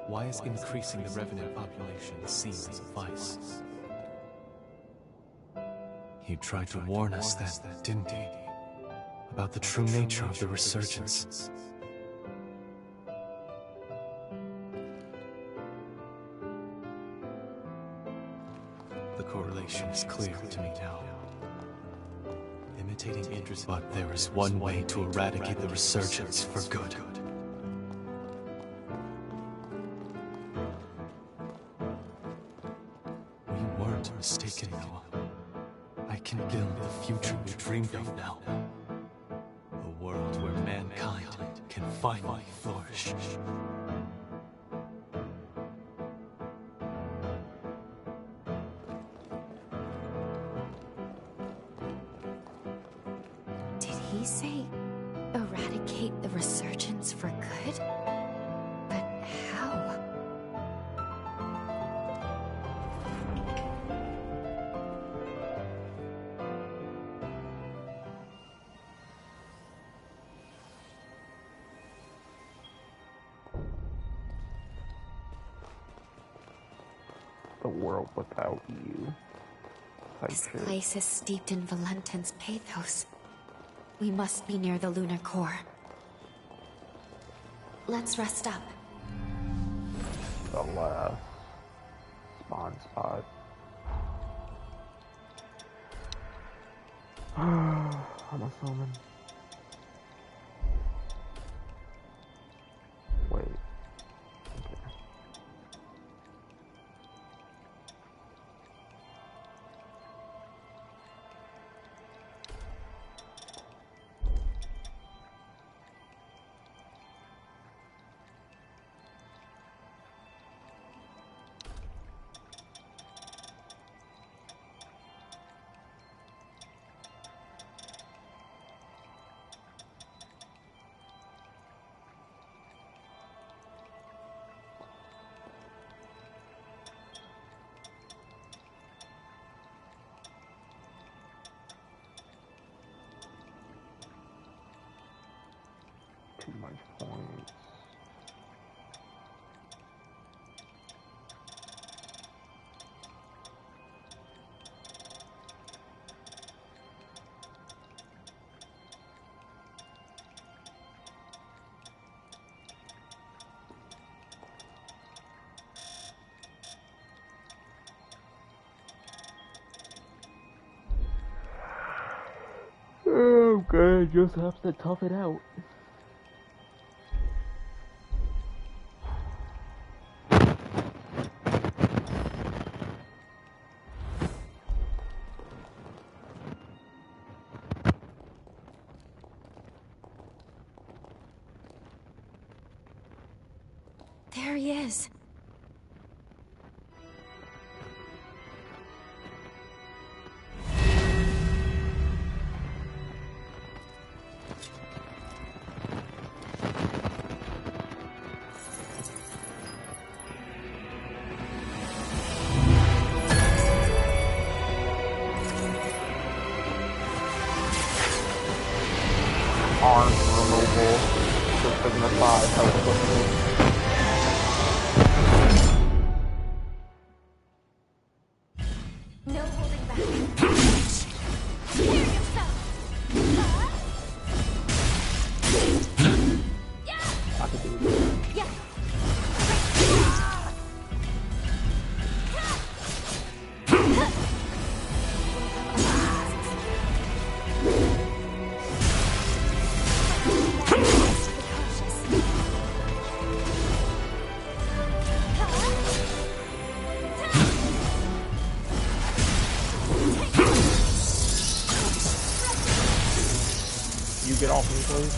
S7: Why is increasing the Revenant population seen as a vice? He tried to warn us then, didn't he? About the true nature of the resurgence. The correlation is clear to me now. Imitating Idris, but there is one way to eradicate the resurgence for good. We weren't mistaken, Noah. I can build the future we dreamed of now. A world where mankind can finally flourish.
S3: Did he say eradicate the resurgence for good? But how?
S1: The world without you.
S3: This place is steeped in Valentin's pathos. We must be near the lunar core. Let's rest up.
S1: The last spawn spot. I'm assuming. Wait. Okay. Too much points. Oh, God, just have to tough it out.
S9: he is.
S1: Arm removal, just as an aside, how it's looking.
S9: No holding back. Prepare yourself.
S1: I can do this.
S9: Yeah.
S1: You get off me, please.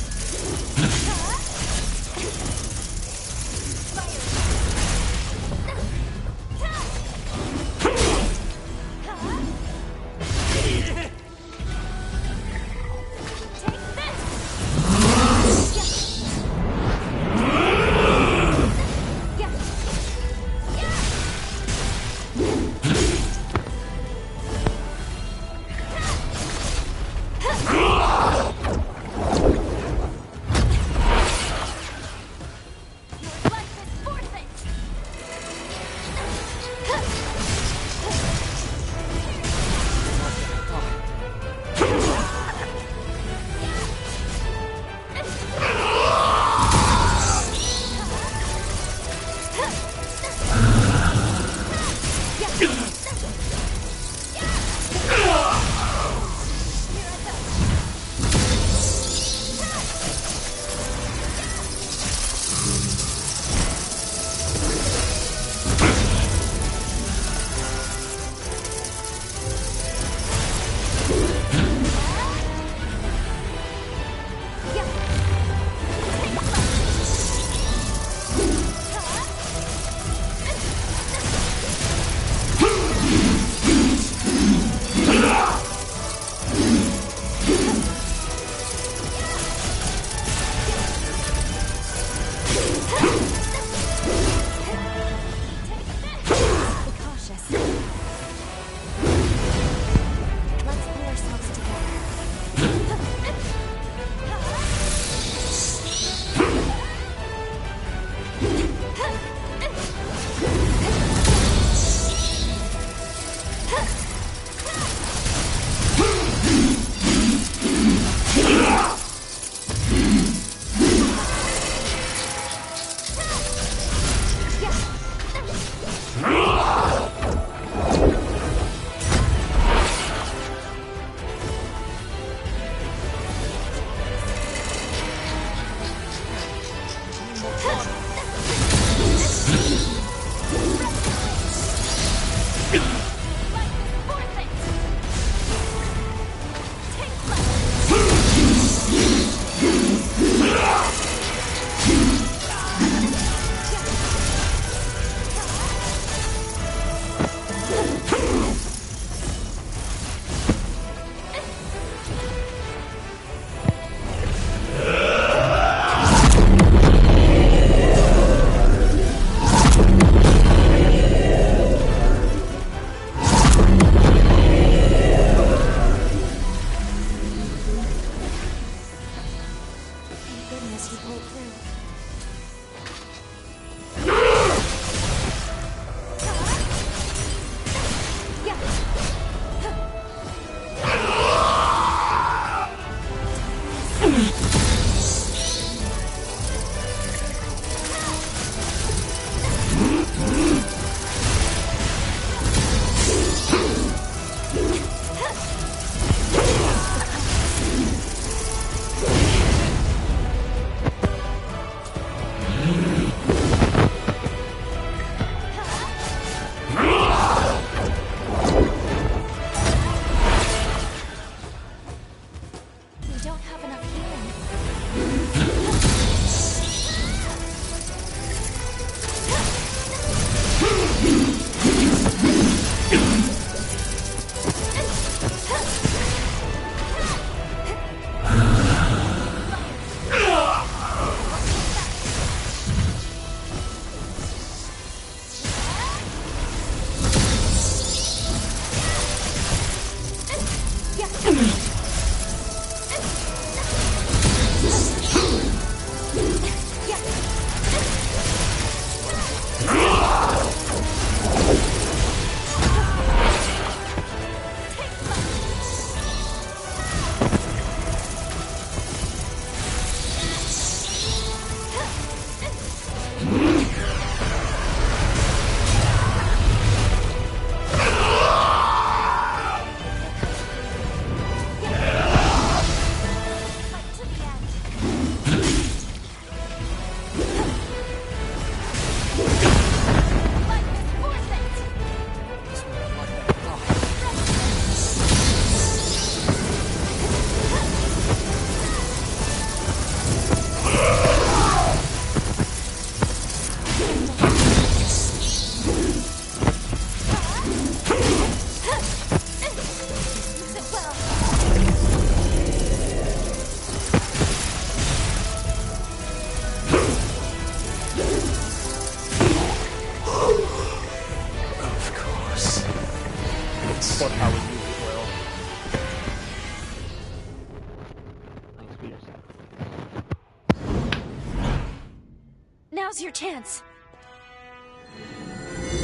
S9: Now's your chance.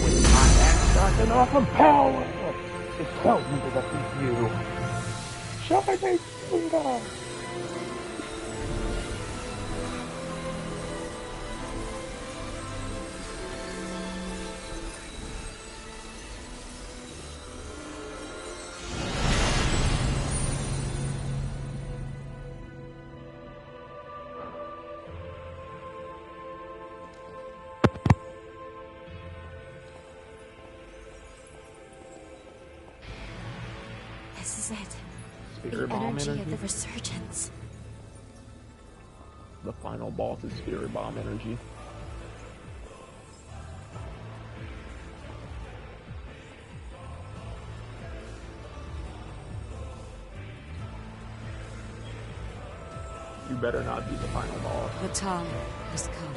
S1: When I have got enough of power to tell you to defeat you. Shall I make finger?
S9: This is it.
S1: Spirit
S9: The
S1: bomb
S9: energy
S1: energy.
S9: of the resurgence.
S1: The final boss is spirit bomb energy. You better not be the final boss.
S2: The time has come.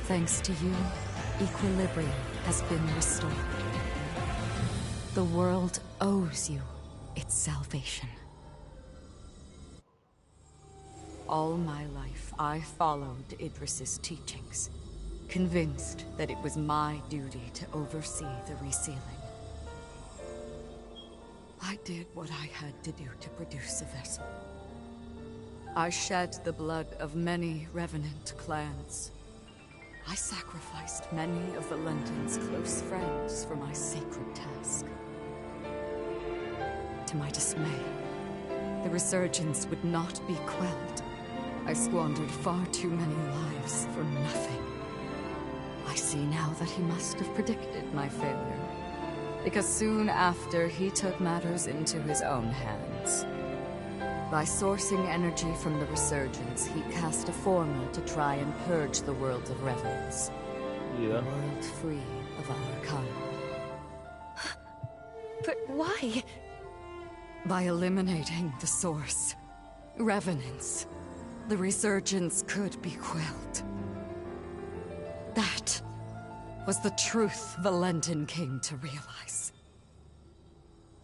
S2: Thanks to you, equilibrium has been restored. The world owes you its salvation. All my life, I followed Idris's teachings, convinced that it was my duty to oversee the resealing. I did what I had to do to produce a vessel. I shed the blood of many Revenant clans. I sacrificed many of Valentin's close friends for my sacred task. To my dismay, the resurgence would not be quelled. I squandered far too many lives for nothing. I see now that he must have predicted my failure, because soon after he took matters into his own hands. By sourcing energy from the resurgence, he cast a formula to try and purge the world of revenants.
S1: Yeah.
S2: A world free of our kind.
S9: But why?
S2: By eliminating the source, revenants, the resurgence could be quelled. That was the truth Valentin came to realize.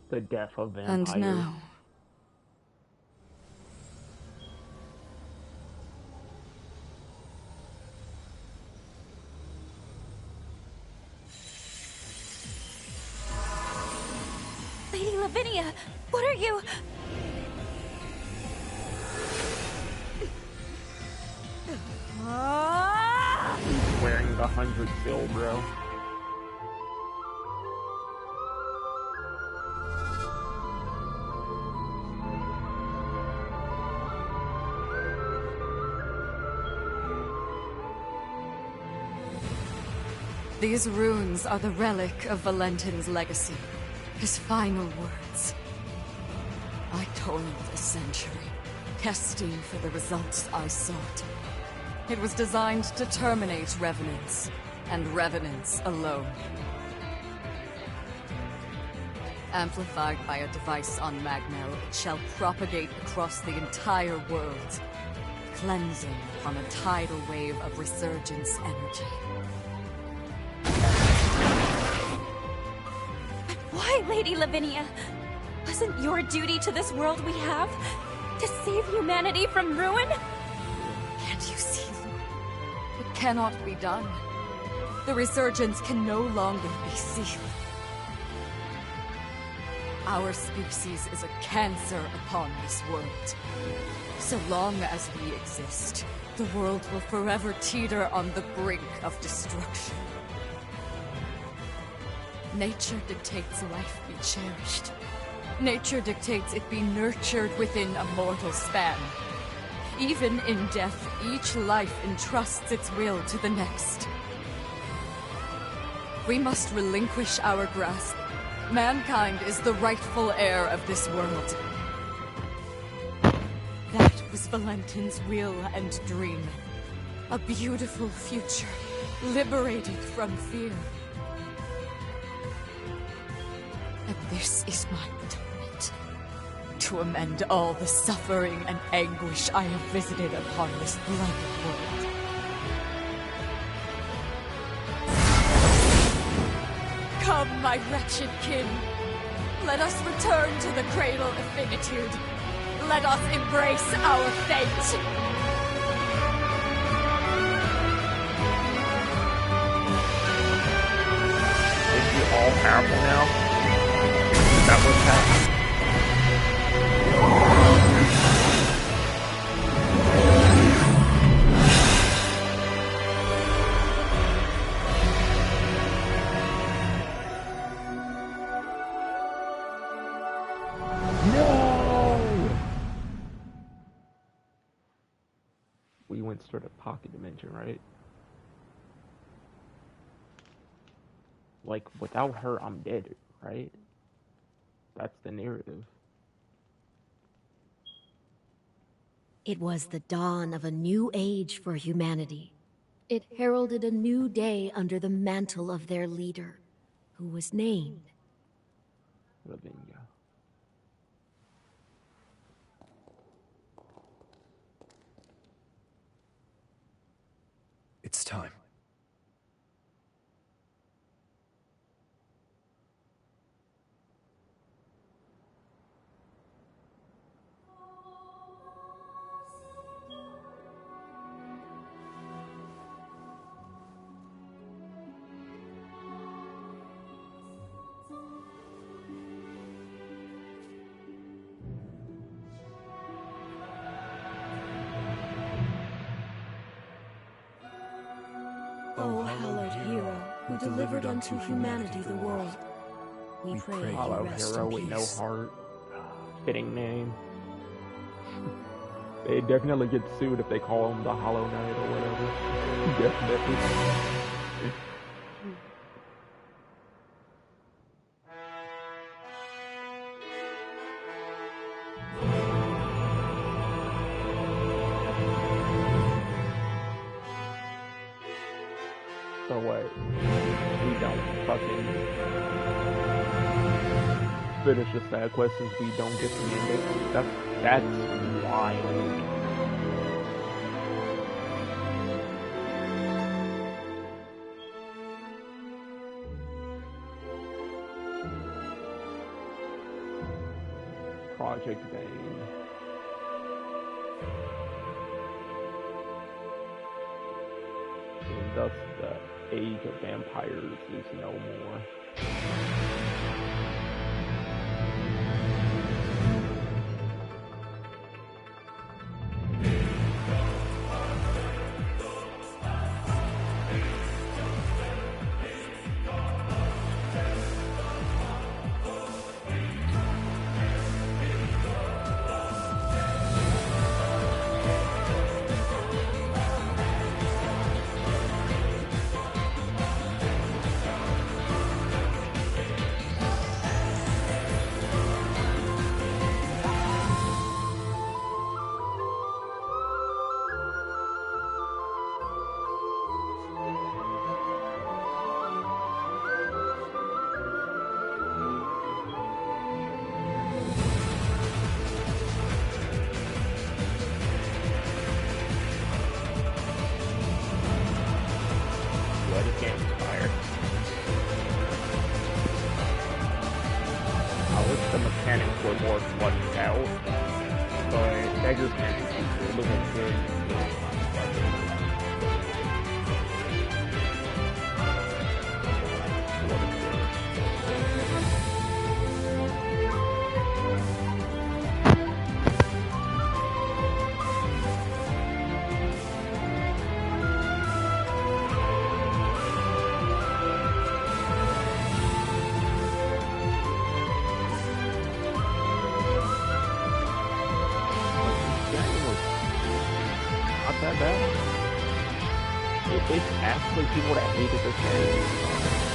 S1: The death of vampires.
S2: And now,
S9: Lady Lavinia, what are you?
S1: He's wearing the 100 bill, bro.
S2: these runes are the relic of Valentin's legacy. His final words. I toiled a century, testing for the results I sought. It was designed to terminate revenants, and revenants alone. Amplified by a device on Magnell, it shall propagate across the entire world, cleansing upon a tidal wave of resurgence energy.
S9: Why, Lady Lavinia? Wasn't your duty to this world we have to save humanity from ruin?
S2: Can't you see, Lord? It cannot be done. The resurgence can no longer be sealed. Our species is a cancer upon this world. So long as we exist, the world will forever teeter on the brink of destruction. Nature dictates life be cherished. Nature dictates it be nurtured within a mortal span. Even in death, each life entrusts its will to the next. We must relinquish our grasp. Mankind is the rightful heir of this world. That was Valentin's will and dream. A beautiful future, liberated from fear. And this is my atonement. To amend all the suffering and anguish I have visited upon this bloody world. Come, my wretched kin. Let us return to the cradle of finitude.
S14: Let us embrace our fate.
S1: Is he all powerful now? Is that what's happening? No! We went straight to pocket dimension, right? Like, without her, I'm dead, right? That's the narrative.
S15: It was the dawn of a new age for humanity. It heralded a new day under the mantle of their leader, who was named
S1: Lavinia.
S6: It's time.
S15: O hallowed hero, who delivered unto humanity the world, we pray
S1: Hollow
S15: you rest
S1: hero
S15: in
S1: with no
S15: peace.
S1: heart. Fitting name. They definitely get sued if they call him the Hollow Knight or whatever. Definitely. So what? We don't fucking finish the side quest since we don't get the ending. That's wild. Project Vane. And thus the age of vampires is no more. More fleshed out, but Beggar's Canyon looking good. It's actually people that hated this game.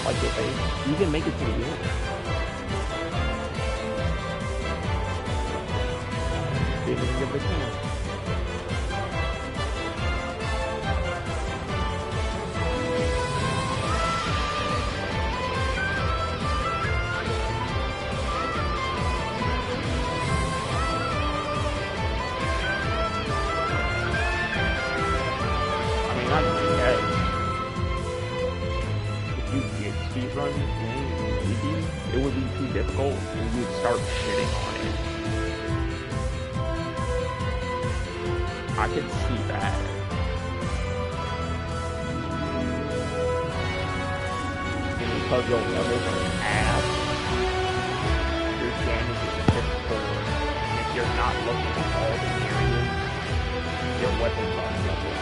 S1: Like if they, you can make it to the end. Didn't even give it a chance. Run this game, maybe it would be too difficult and you'd start shitting on it. I can see that. And because your levels are ass, your damage is piss poor. And if you're not looking at all the areas, your weapons are leveled.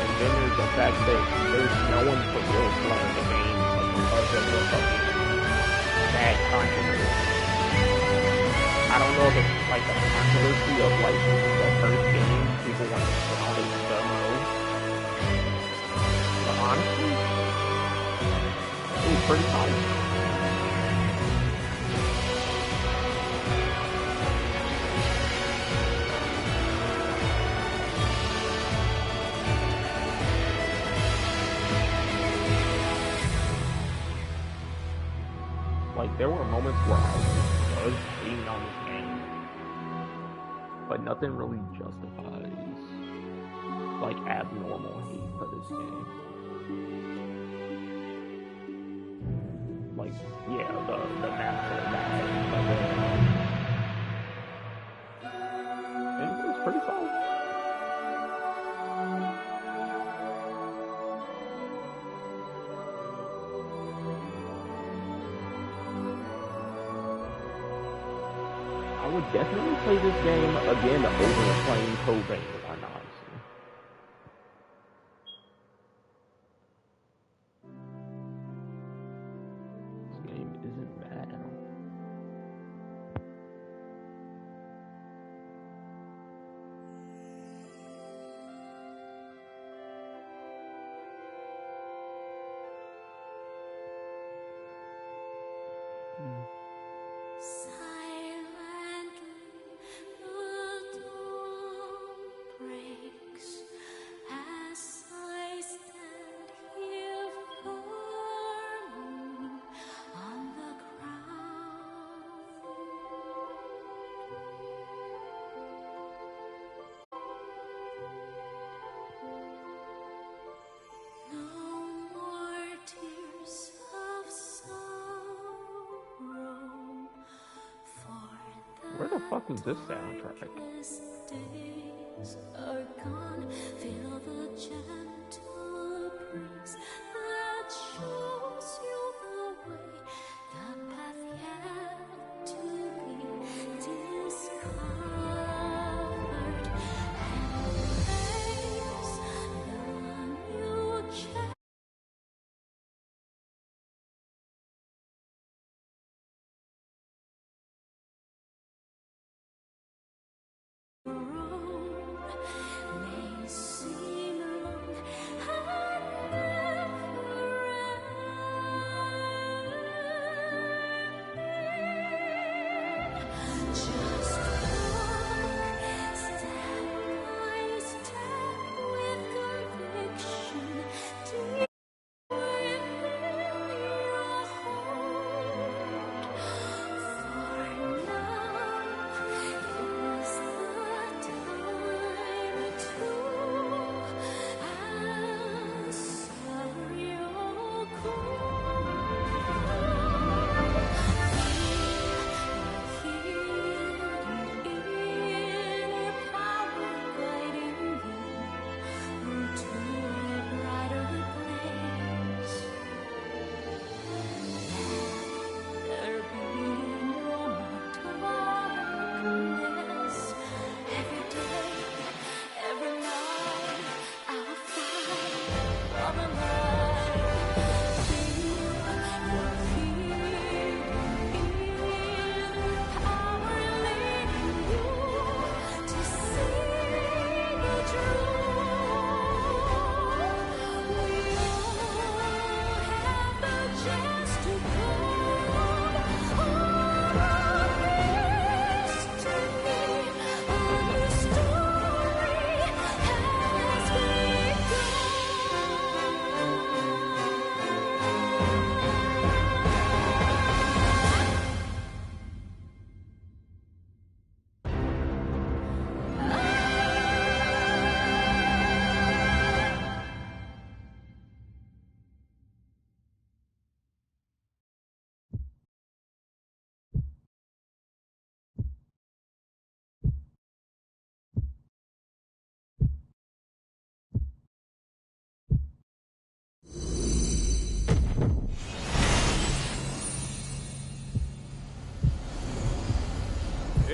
S1: And then there's the fact that there's no one for real playing the game, but because of the fucking bad controversy. I don't know if it's like a controversy of like the first game, people want to put on it demo. But honestly, it was pretty nice. Like, there were moments where I was hating on this game, but nothing really justifies, like, abnormal hate for this game. Like, yeah, the maps are bad, but it was pretty solid. I would definitely play this game again over playing Cobain, honestly. This game isn't bad at all. Where the fuck is this soundtrack?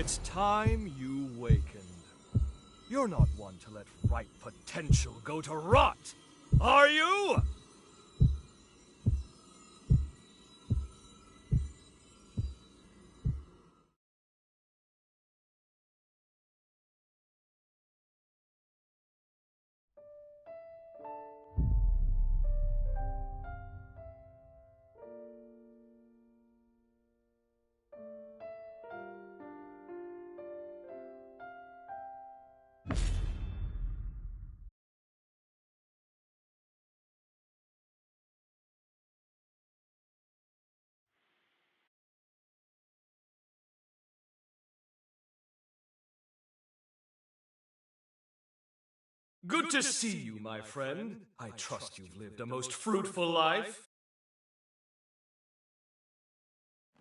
S5: It's time you wakened. You're not one to let ripe potential go to rot, are you? Good to see you, my friend. I trust you've lived a most fruitful life.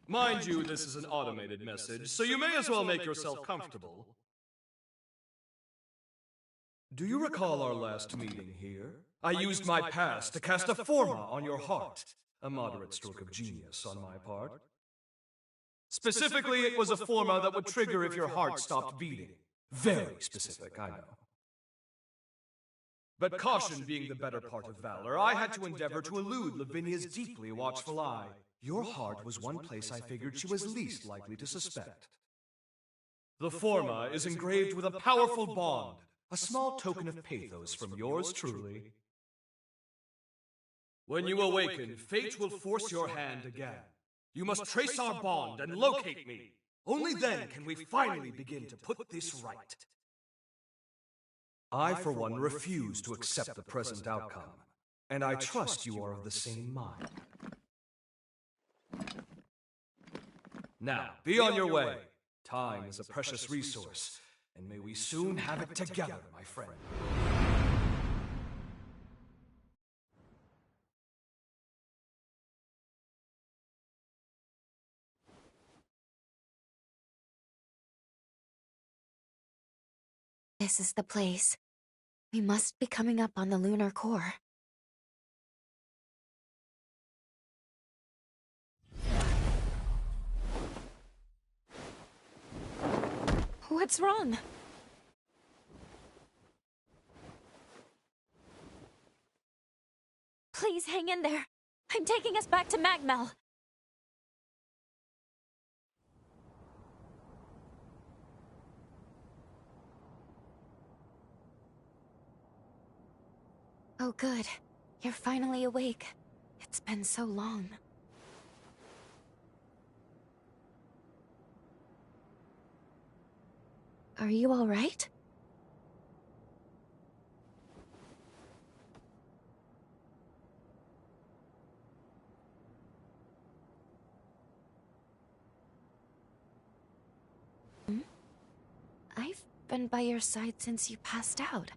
S5: Mind you, this is an automated message, so you may as well make yourself comfortable. Do you recall our last meeting here? I used my past to cast a forma on your heart. A moderate stroke of genius on my part. Specifically, it was a forma that would trigger if your heart stopped beating. Very specific, I know. But caution being the better part of valor, I had to endeavor to elude Lavinia's deeply watchful eye. Your heart was one place I figured she was least likely to suspect. The forma is engraved with a powerful bond, a small token of pathos from yours truly. When you awaken, fate will force your hand again. You must trace our bond and locate me. Only then can we finally begin to put this right. I, for one, refuse to accept the present outcome, and I trust you are of the same mind. Now, be on your way. Time is a precious resource, and may we soon have it together, my friend.
S3: This is the place. We must be coming up on the lunar core.
S13: What's wrong?
S14: Please hang in there. I'm taking us back to Magmel.
S3: Oh, good. You're finally awake. It's been so long. Are you all right? I've been by your side since you passed out.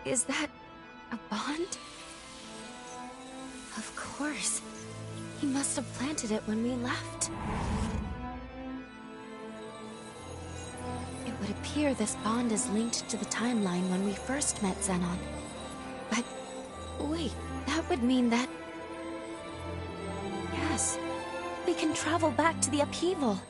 S3: Is that a bond? Of course. He must have planted it when we left. It would appear this bond is linked to the timeline when we first met Xenon. But wait, that would mean that... Yes, we can travel back to the upheaval.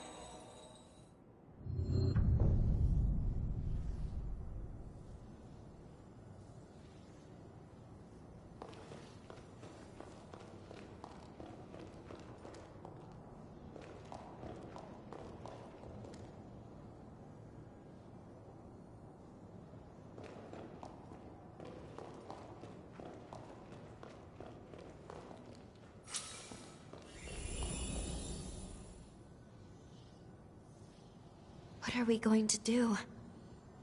S3: What are we going to do?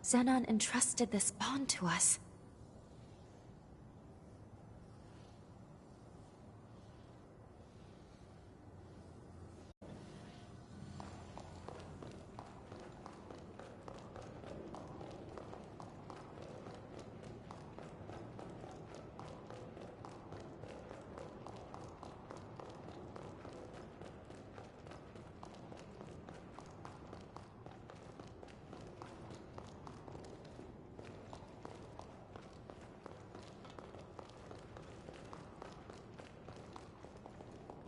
S3: Xenon entrusted this bond to us.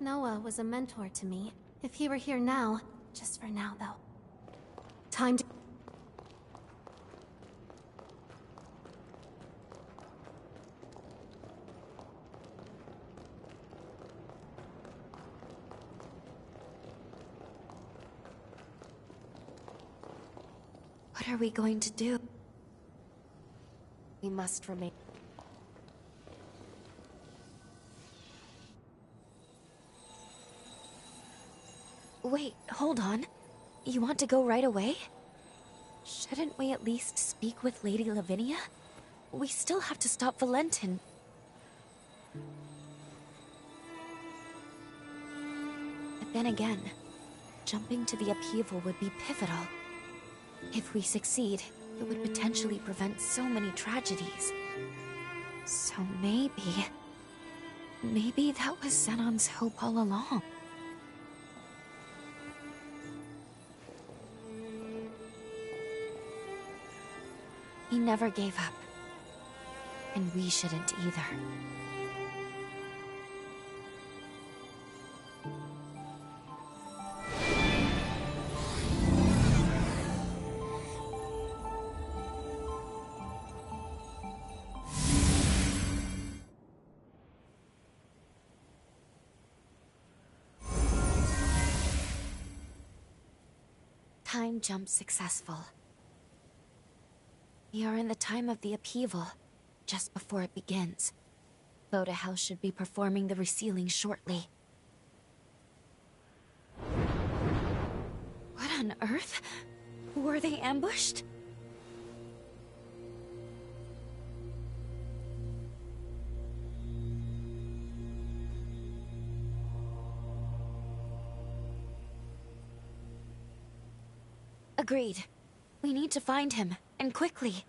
S9: Noah was a mentor to me. If he were here now, just for now though. Time to...
S3: What are we going to do? We must remain...
S14: Wait, hold on. You want to go right away? Shouldn't we at least speak with Lady Lavinia? We still have to stop Valentin. But then again, jumping to the upheaval would be pivotal. If we succeed, it would potentially prevent so many tragedies. So maybe that was Xenon's hope all along. He never gave up. And we shouldn't either. Time jump successful. We are in the time of the upheaval, just before it begins. Voda House should be performing the resealing shortly. What on earth? Were they ambushed? Agreed. We need to find him, and quickly.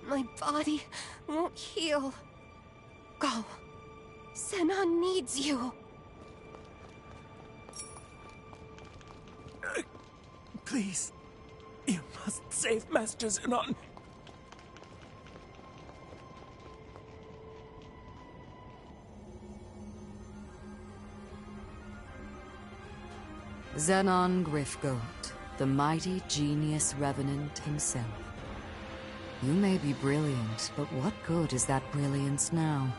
S16: My body won't heal. Go. Zenon needs you.
S17: Please. You must save Master Zenon.
S2: Zenon Griffgoat, the mighty genius revenant himself. You may be brilliant, but what good is that brilliance now?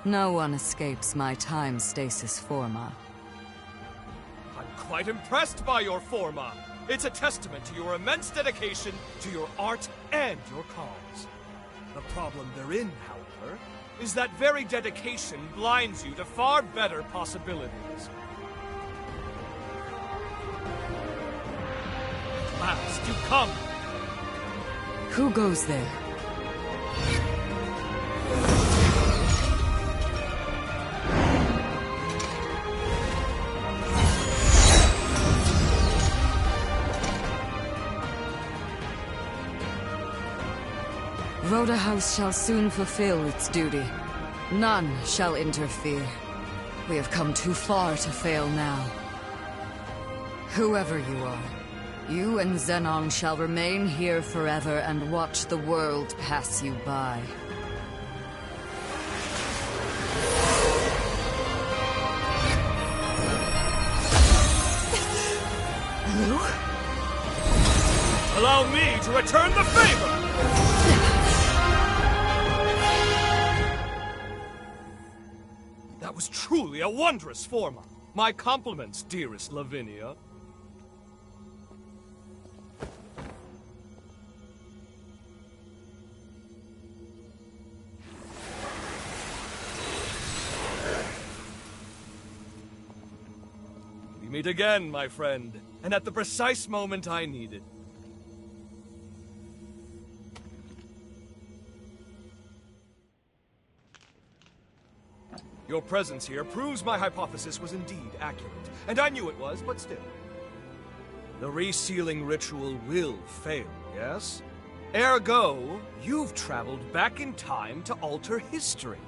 S2: No one escapes my time stasis forma.
S5: I'm quite impressed by your forma. It's a testament to your immense dedication to your art and your cause. The problem therein, however, is that very dedication blinds you to far better possibilities. At last, you come!
S2: Who goes there? Rhoda House shall soon fulfill its duty. None shall interfere. We have come too far to fail now. Whoever you are, you and Zenon shall remain here forever and watch the world pass you by.
S5: Lou? Allow me to return the favor! That was truly a wondrous forma. My compliments, dearest Lavinia. We meet again, my friend, and at the precise moment I needed. Your presence here proves my hypothesis was indeed accurate, and I knew it was, but still. The resealing ritual will fail, yes? Ergo, you've traveled back in time to alter history.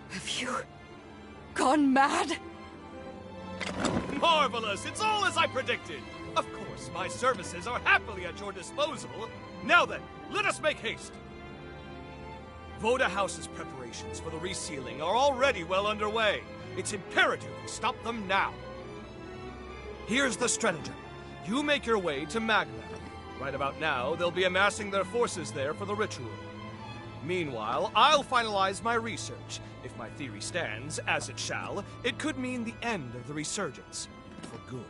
S2: Have you gone mad?
S5: Marvelous! It's all as I predicted! Of course, my services are happily at your disposal. Now then, let us make haste! Voda House's preparations for the resealing are already well underway. It's imperative we stop them now. Here's the stratagem. You make your way to Magna. Right about now, they'll be amassing their forces there for the ritual. Meanwhile, I'll finalize my research. If my theory stands, as it shall, it could mean the end of the resurgence. For good.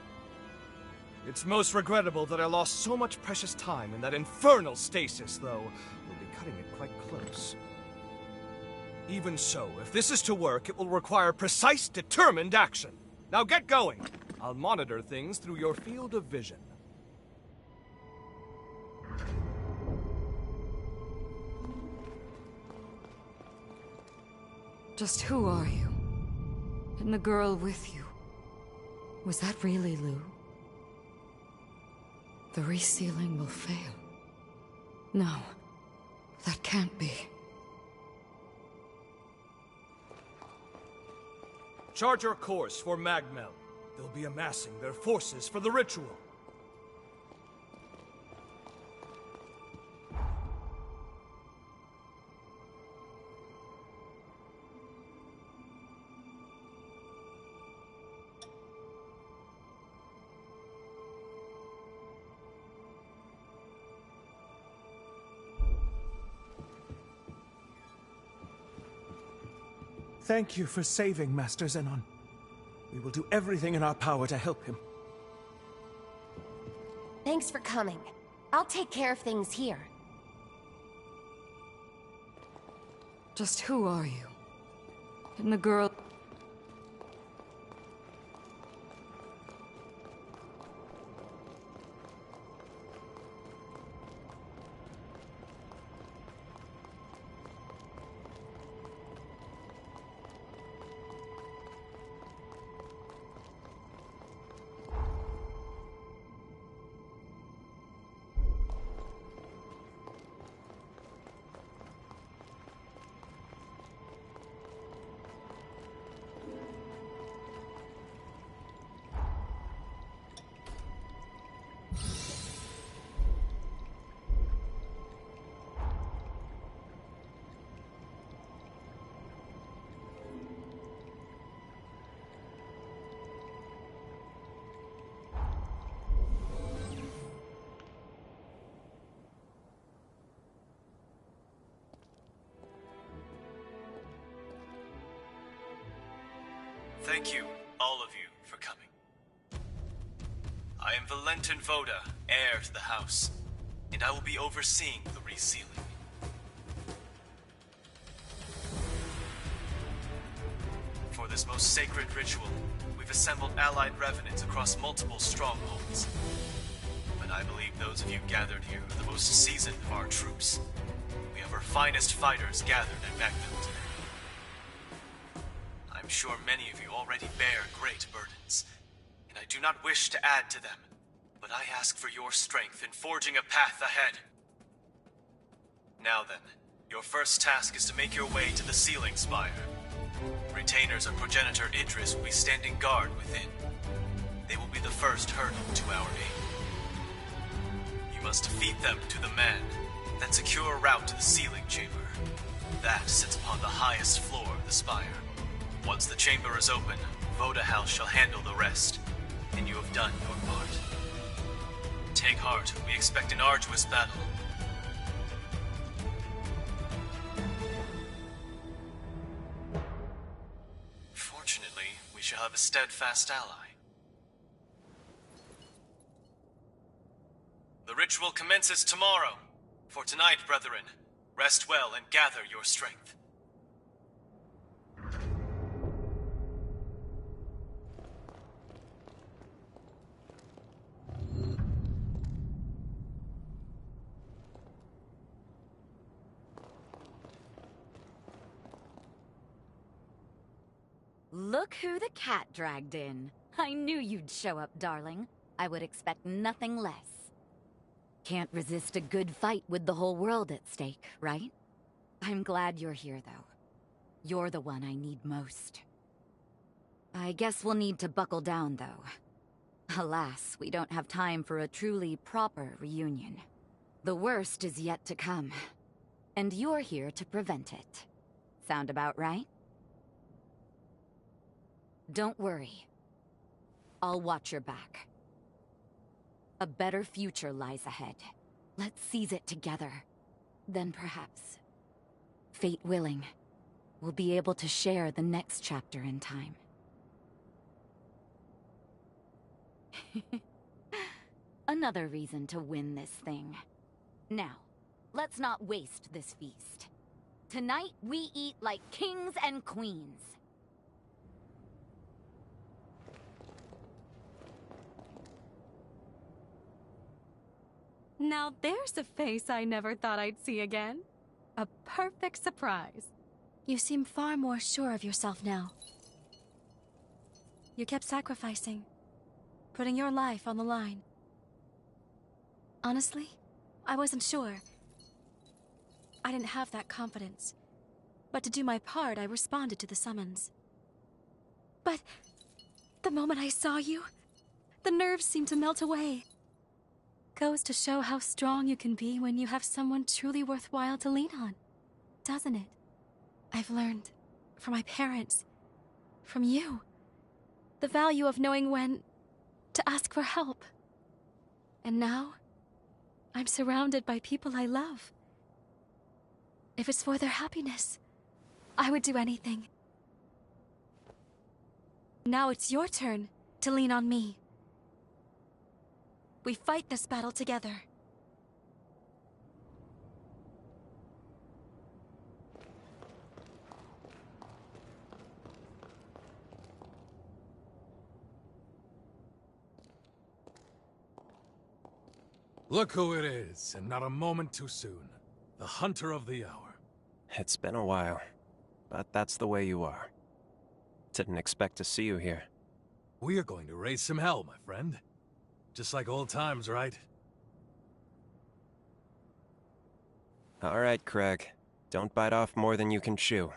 S5: It's most regrettable that I lost so much precious time in that infernal stasis, though. We'll be cutting it quite close. Even so, if this is to work, it will require precise, determined action. Now get going. I'll monitor things through your field of vision.
S2: Just who are you? And the girl with you? Was that really Lou? The resealing will fail. No, that can't be.
S5: Chart your course for Magmel. They'll be amassing their forces for the ritual.
S17: Thank you for saving Master Zenon. We will do everything in our power to help him.
S16: Thanks for coming. I'll take care of things here.
S2: Just who are you? And the girl...
S7: Thank you, all of you, for coming. I am Valentin Voda, heir to the house, and I will be overseeing the resealing. For this most sacred ritual, we've assembled allied revenants across multiple strongholds. But I believe those of you gathered here are the most seasoned of our troops. We have our finest fighters gathered at Magdala today. I'm sure many of you already bear great burdens, and I do not wish to add to them, but I ask for your strength in forging a path ahead. Now then, your first task is to make your way to the Sealing Spire. Retainers of Progenitor Idris will be standing guard within. They will be the first hurdle to our aim. You must defeat them to the man, then secure a route to the sealing chamber. That sits upon the highest floor of the spire. Once the chamber is open, Voda House shall handle the rest, and you have done your part. Take heart, we expect an arduous battle. Fortunately, we shall have a steadfast ally. The ritual commences tomorrow. For tonight, brethren, rest well and gather your strength.
S12: Look who the cat dragged in. I knew you'd show up, darling. I would expect nothing less. Can't resist a good fight with the whole world at stake, right? I'm glad you're here, though. You're the one I need most. I guess we'll need to buckle down, though. Alas, we don't have time for a truly proper reunion. The worst is yet to come, and you're here to prevent it. Sound about right? Don't worry. I'll watch your back. A better future lies ahead. Let's seize it together. Then perhaps, fate willing, we'll be able to share the next chapter in time. Another reason to win this thing. Now, let's not waste this feast. Tonight, we eat like kings and queens.
S18: Now there's a face I never thought I'd see again. A perfect surprise.
S19: You seem far more sure of yourself now. You kept sacrificing, putting your life on the line. Honestly, I wasn't sure. I didn't have that confidence. But to do my part, I responded to the summons. But the moment I saw you, the nerves seemed to melt away. Goes to show how strong you can be when you have someone truly worthwhile to lean on, doesn't it? I've learned from my parents, from you, the value of knowing when to ask for help. And now, I'm surrounded by people I love. If it's for their happiness, I would do anything. Now it's your turn to lean on me. We fight this battle together.
S11: Look who it is, and not a moment too soon. The Hunter of the Hour.
S20: It's been a while, but that's the way you are. Didn't expect to see you here.
S11: We are going to raise some hell, my friend. Just like old times, right?
S20: All right, Craig. Don't bite off more than you can chew.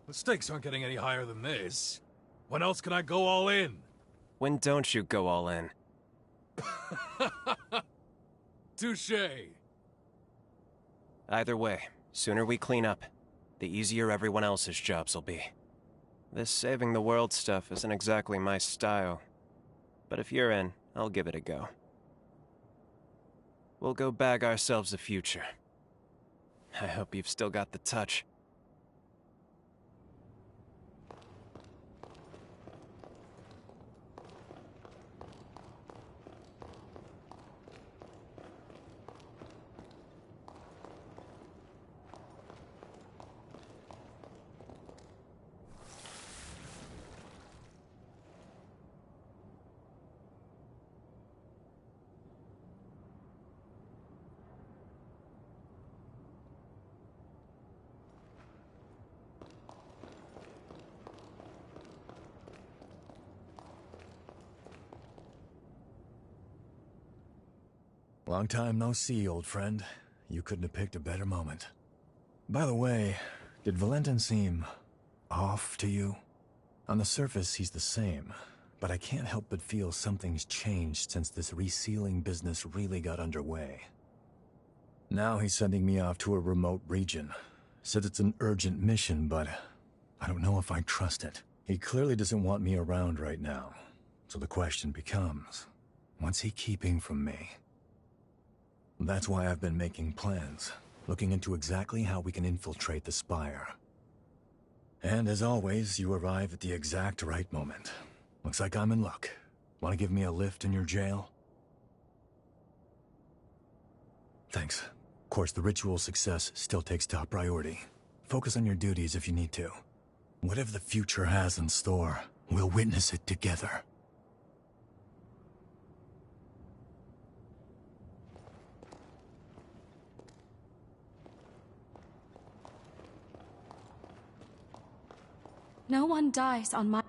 S11: The stakes aren't getting any higher than this. When else can I go all in?
S20: When don't you go all in?
S11: Touché.
S20: Either way, sooner we clean up, the easier everyone else's jobs will be. This saving the world stuff isn't exactly my style. But if you're in, I'll give it a go. We'll go bag ourselves a future. I hope you've still got the touch.
S6: Long time no see, old friend. You couldn't have picked a better moment. By the way, did Valentin seem off to you? On the surface, he's the same, but I can't help but feel something's changed since this resealing business really got underway. Now he's sending me off to a remote region. Said it's an urgent mission, but I don't know if I trust it. He clearly doesn't want me around right now, so the question becomes, what's he keeping from me? That's why I've been making plans, looking into exactly how we can infiltrate the Spire. And as always, you arrive at the exact right moment. Looks like I'm in luck. Want to give me a lift in your jail? Thanks. Of course, the ritual success still takes top priority. Focus on your duties if you need to. Whatever the future has in store, we'll witness it together.
S19: No one dies on my...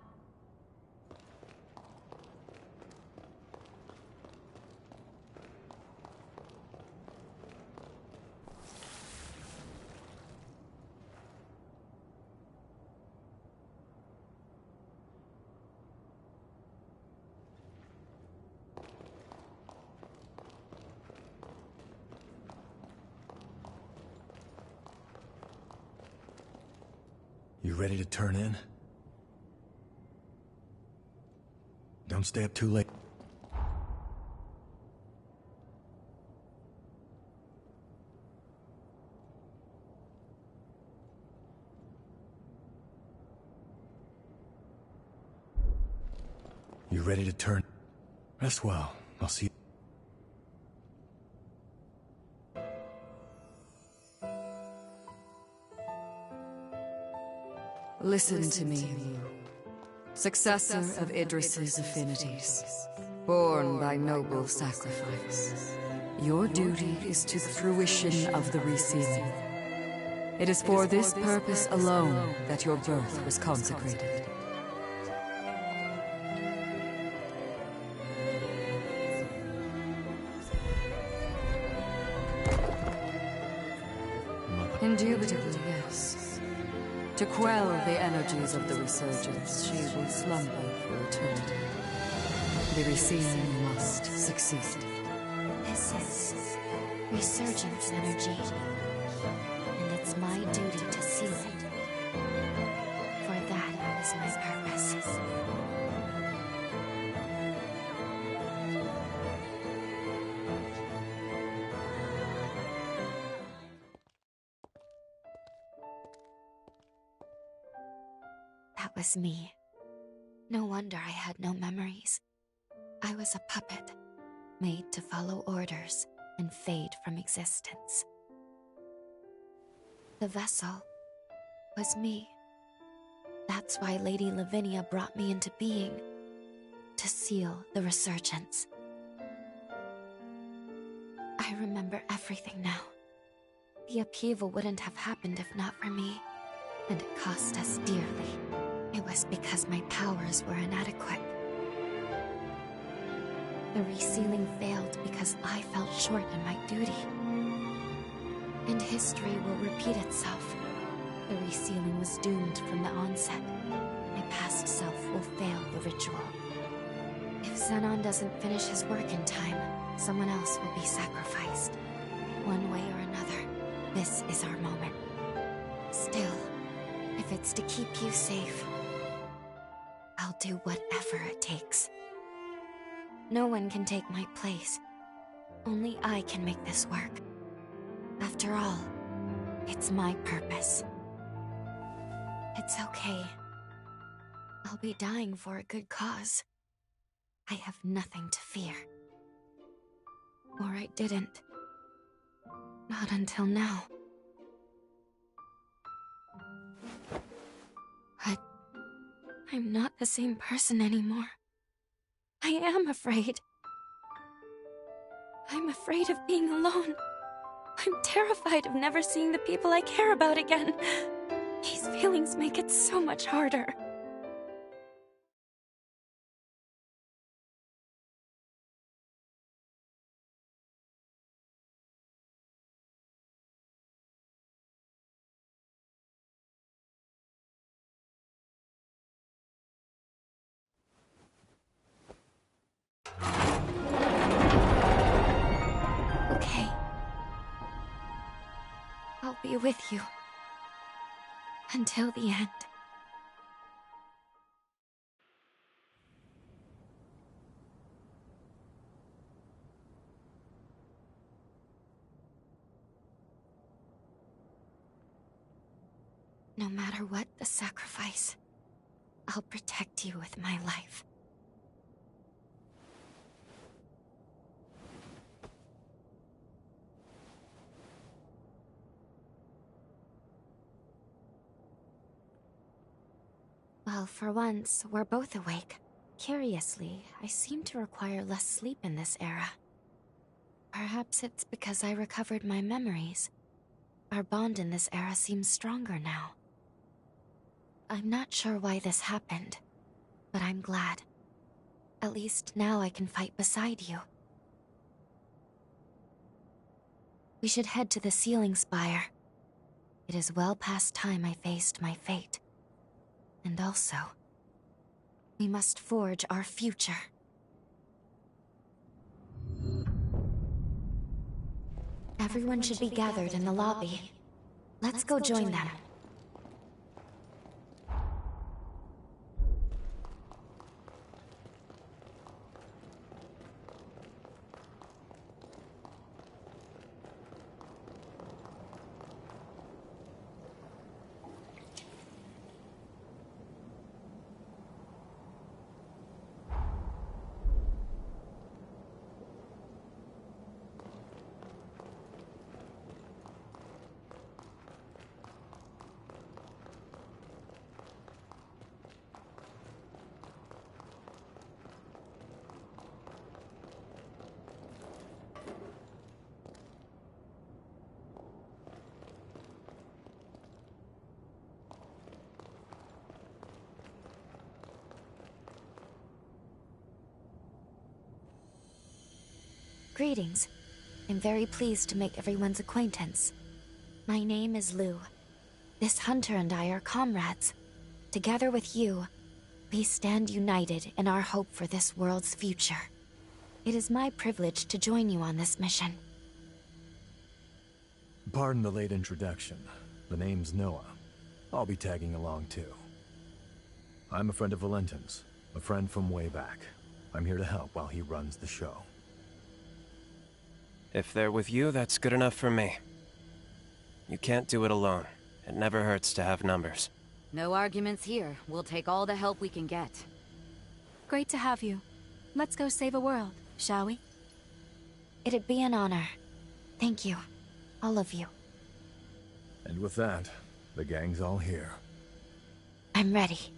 S6: You ready to turn in? Don't stay up too late. You ready to turn? Rest well. I'll see you.
S2: Listen to me, you. Successor of Idris's affinities, born by noble sacrifice. Your duty is to the fruition of the resealing. It is for this purpose alone that your birth was consecrated. Indubitably, yes. To quell the energies of the resurgence, she will slumber for eternity. The resealing must succeed.
S3: This is resurgence energy, and it's my duty to seal it. For that is my purpose. That was me. No wonder I had no memories. I was a puppet, made to follow orders and fade from existence. The vessel was me. That's why Lady Lavinia brought me into being, to seal the resurgence. I remember everything now. The upheaval wouldn't have happened if not for me, and it cost us dearly. It was because my powers were inadequate. The resealing failed because I fell short in my duty. And history will repeat itself. The resealing was doomed from the onset. My past self will fail the ritual. If Xenon doesn't finish his work in time, someone else will be sacrificed. One way or another, this is our moment. Still, if it's to keep you safe, I'll do whatever it takes. No one can take my place. Only I can make this work. After all, it's my purpose. It's okay. I'll be dying for a good cause. I have nothing to fear. Or I didn't. Not until now. But I'm not the same person anymore. I am afraid. I'm afraid of being alone. I'm terrified of never seeing the people I care about again. These feelings make it so much harder. be with you. Until the end. No matter what the sacrifice, I'll protect you with my life. Well, for once, we're both awake. Curiously, I seem to require less sleep in this era. Perhaps it's because I recovered my memories. Our bond in this era seems stronger now. I'm not sure why this happened, but I'm glad. At least now I can fight beside you. We should head to the ceiling spire. It is well past time I faced my fate. And also, we must forge our future. Everyone should be gathered in the lobby. Let's go join them. Greetings. I'm very pleased to make everyone's acquaintance. My name is Lou. This hunter and I are comrades. Together with you, we stand united in our hope for this world's future. It is my privilege to join you on this mission.
S6: Pardon the late introduction. The name's Noah. I'll be tagging along too. I'm a friend of Valentin's, a friend from way back. I'm here to help while he runs the show.
S20: If they're with you, that's good enough for me. You can't do it alone. It never hurts to have numbers.
S12: No arguments here. We'll take all the help we can get.
S19: Great to have you. Let's go save a world, shall we?
S3: It'd be an honor. Thank you. All of you.
S6: And with that, the gang's all here.
S3: I'm ready.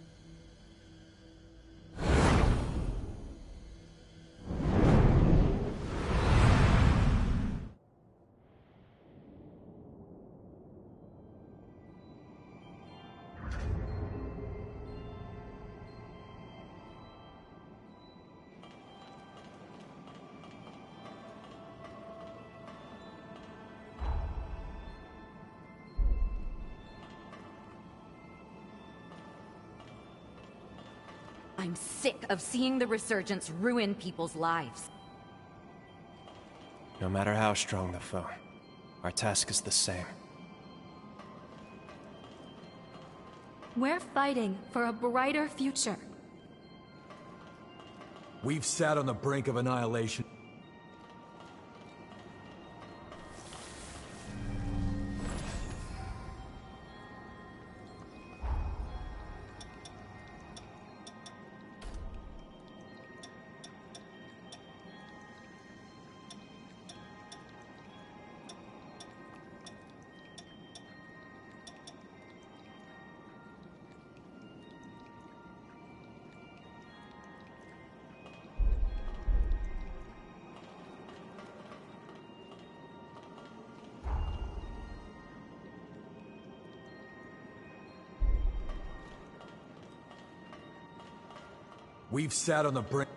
S12: I'm sick of seeing the Resurgence ruin people's lives.
S20: No matter how strong the foe, our task is the same.
S19: We're fighting for a brighter future.
S6: We've sat on the brink of annihilation. We've sat on the brink.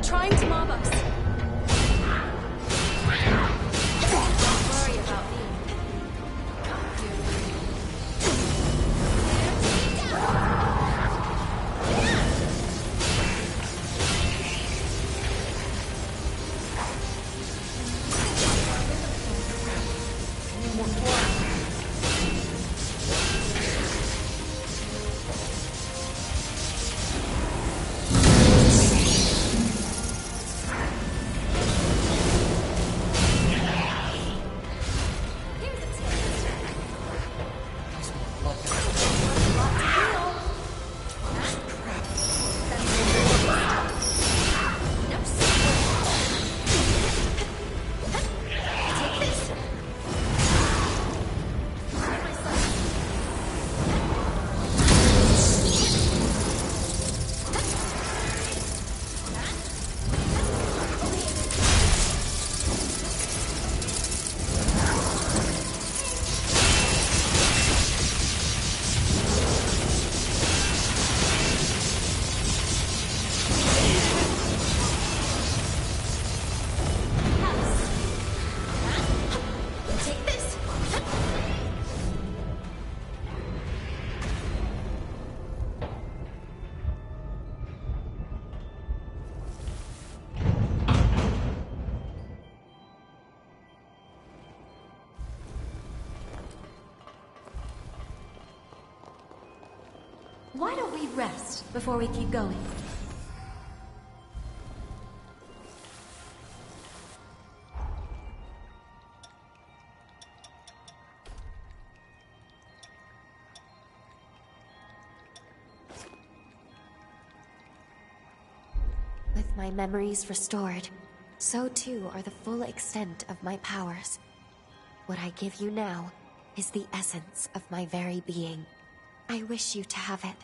S19: trying to mob us. Don't worry about me.
S9: Why don't we rest before we keep going?
S3: With my memories restored, so too are the full extent of my powers. What I give you now is the essence of my very being. I wish you to have it.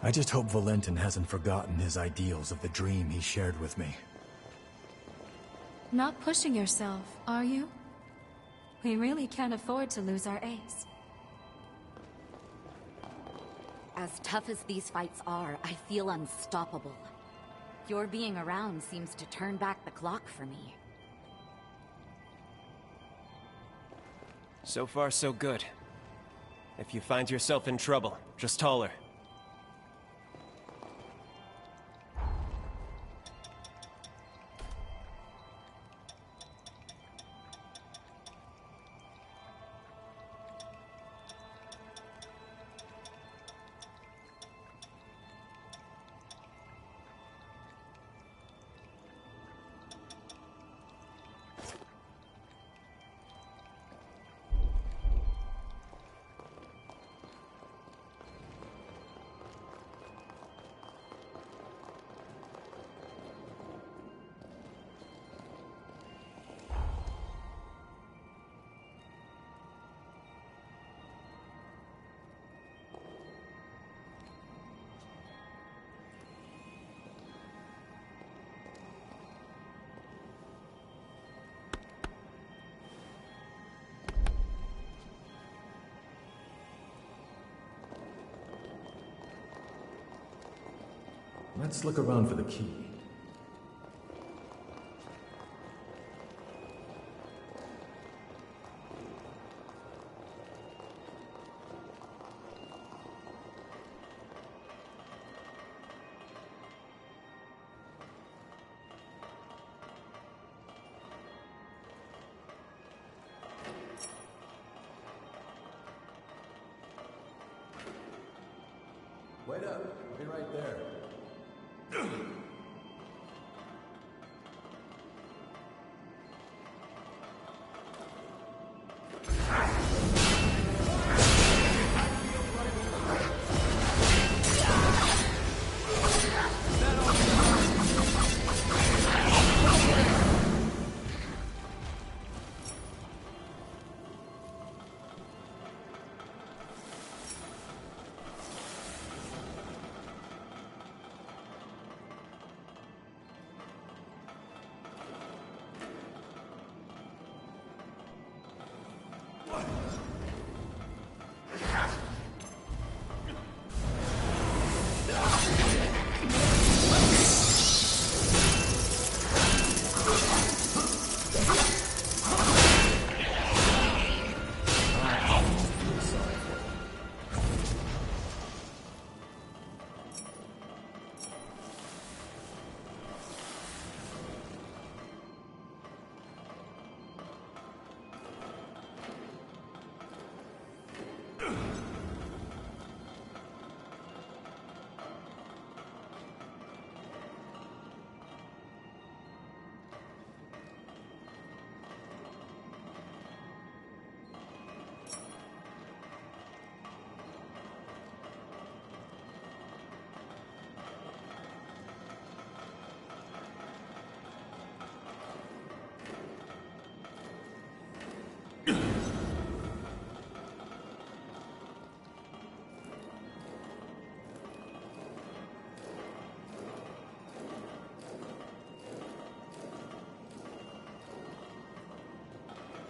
S6: I just hope Valentin hasn't forgotten his ideals of the dream he shared with me.
S19: Not pushing yourself, are you? We really can't afford to lose our ace.
S12: As tough as these fights are, I feel unstoppable. Your being around seems to turn back the clock for me.
S20: So far, so good. If you find yourself in trouble, just holler.
S6: Let's look around for the key. Wait up, I'll be right there.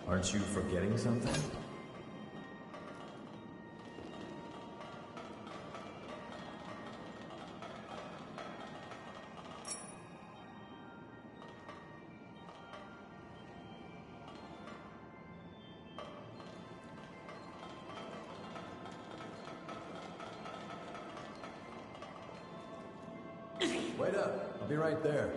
S6: Aren't you forgetting something? Wait up. I'll be right there.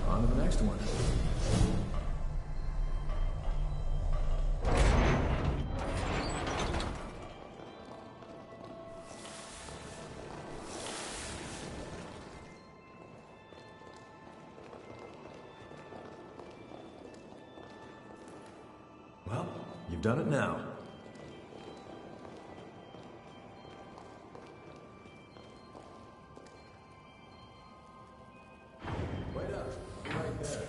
S6: On to the next one. Well, you've done it now. Wait up. Right there.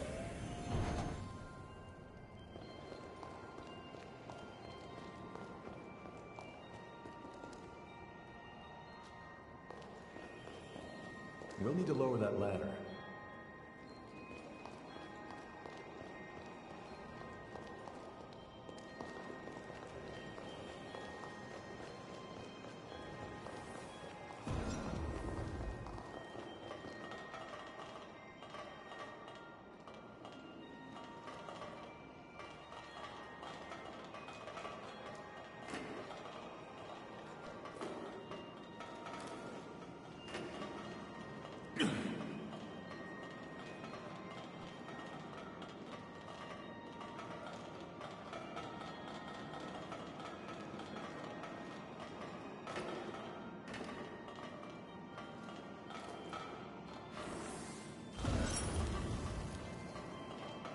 S6: We'll need to lower that ladder.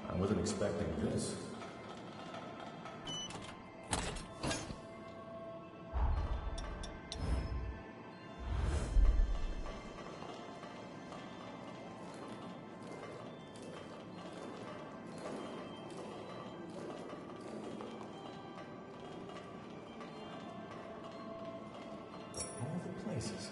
S6: I wasn't expecting this. Of all the places.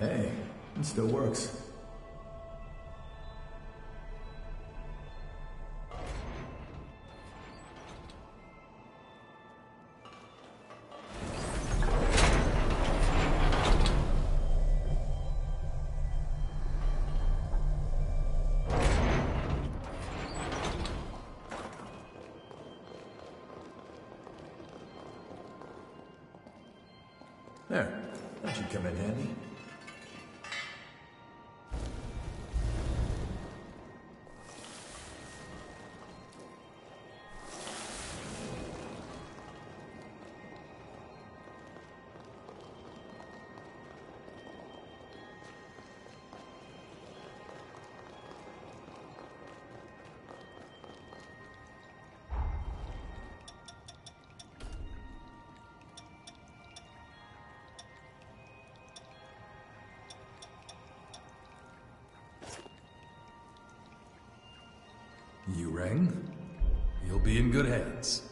S6: Hey, it still works. There, that should come in handy. You rang? You'll be in good hands.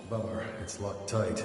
S6: Bummer, it's locked tight.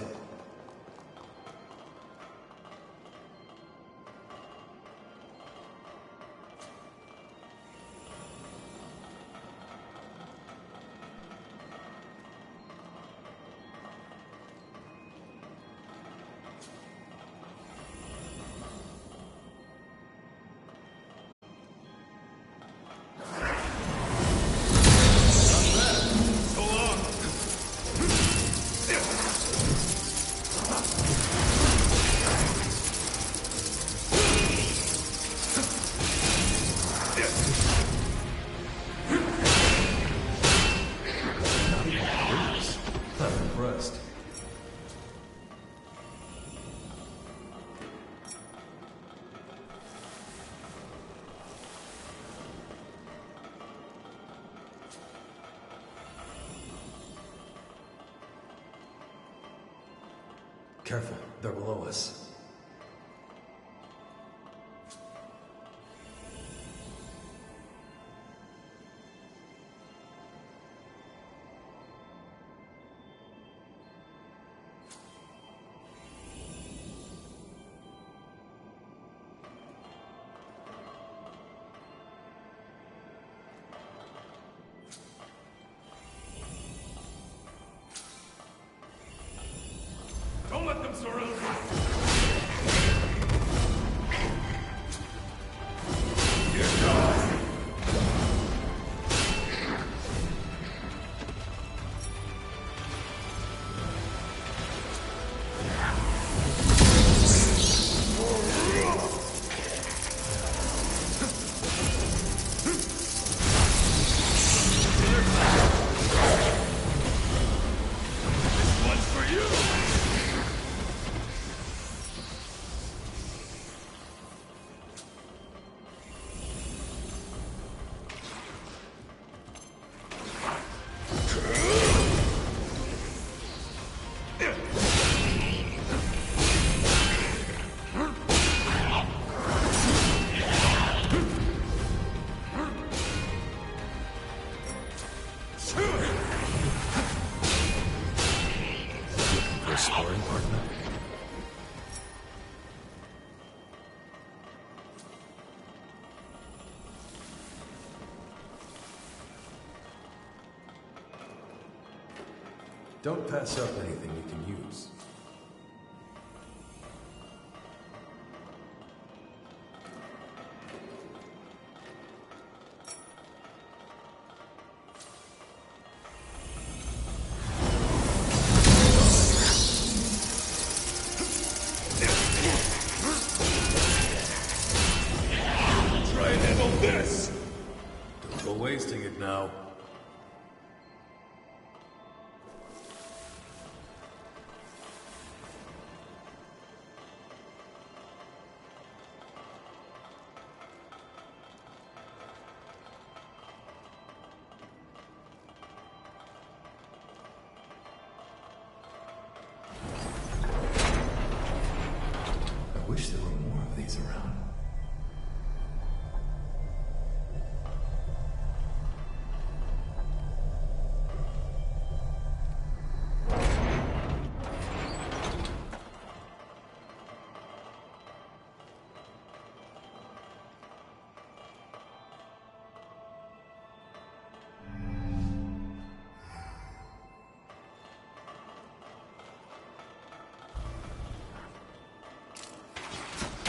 S6: I'm impressed. Careful, they're below us.
S11: Don't let them surround you! You're gone! This one's for you!
S6: sparring partner? Don't pass up anything you can use. Try and handle this! Don't go wasting it now. I wish there were more of these around.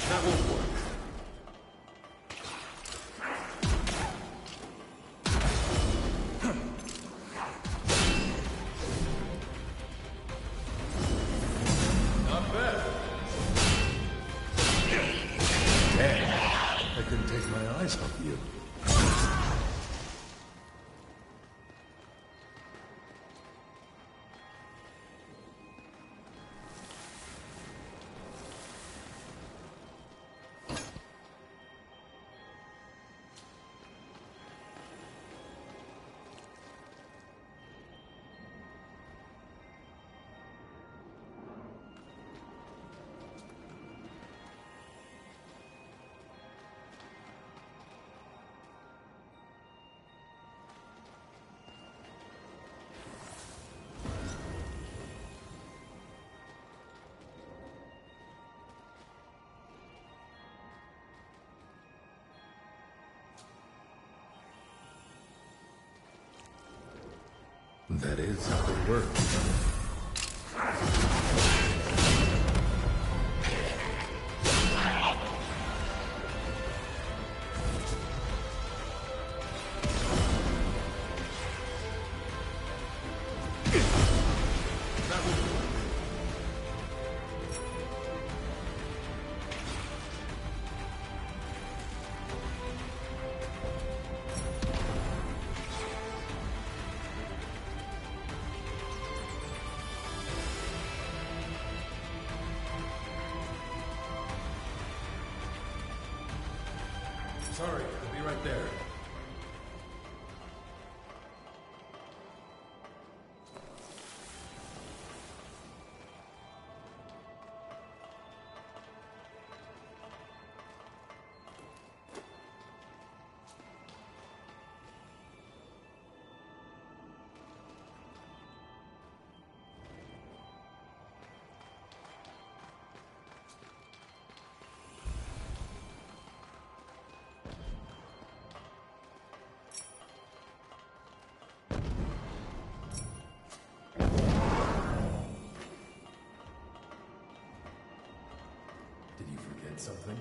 S6: That won't work. Not bad. Damn, I couldn't take my eyes off you. That is how it works. Sorry, I'll be right there. Did you forget something?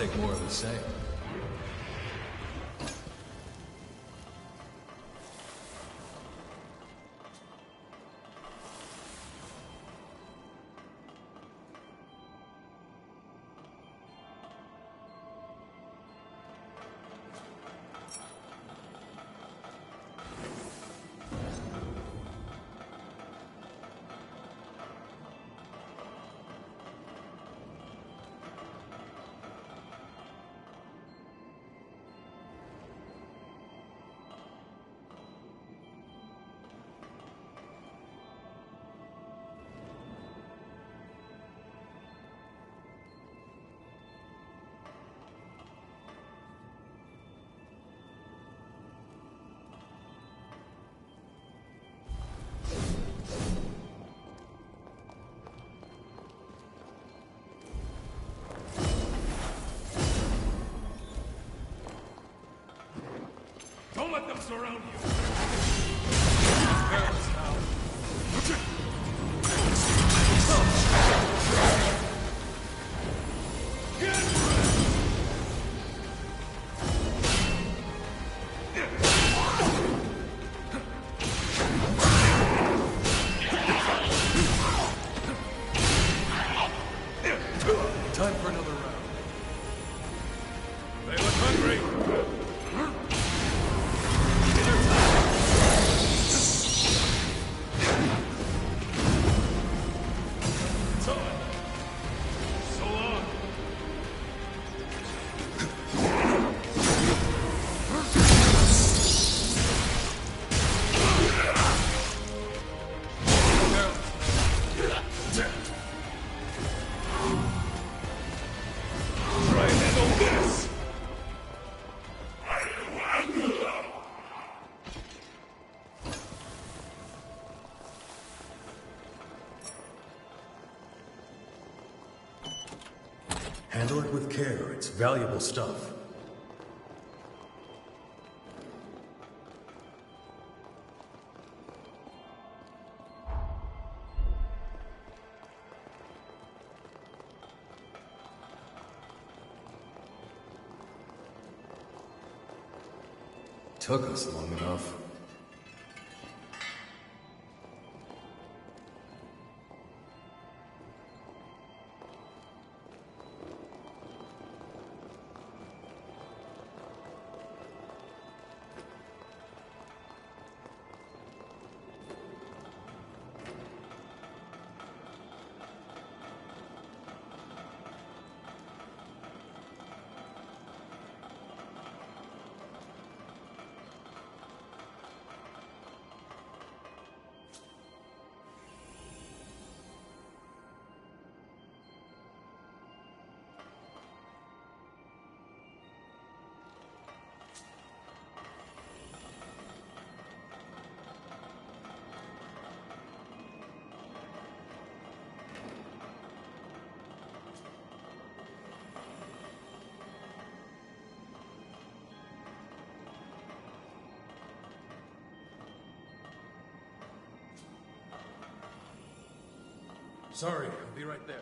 S11: take more of a sail.
S5: Don't let them surround you! Careless now.
S11: Time for another round.
S5: They look hungry!
S6: Handle it with care. It's valuable stuff. Took us long enough.
S11: Sorry, I'll be right there.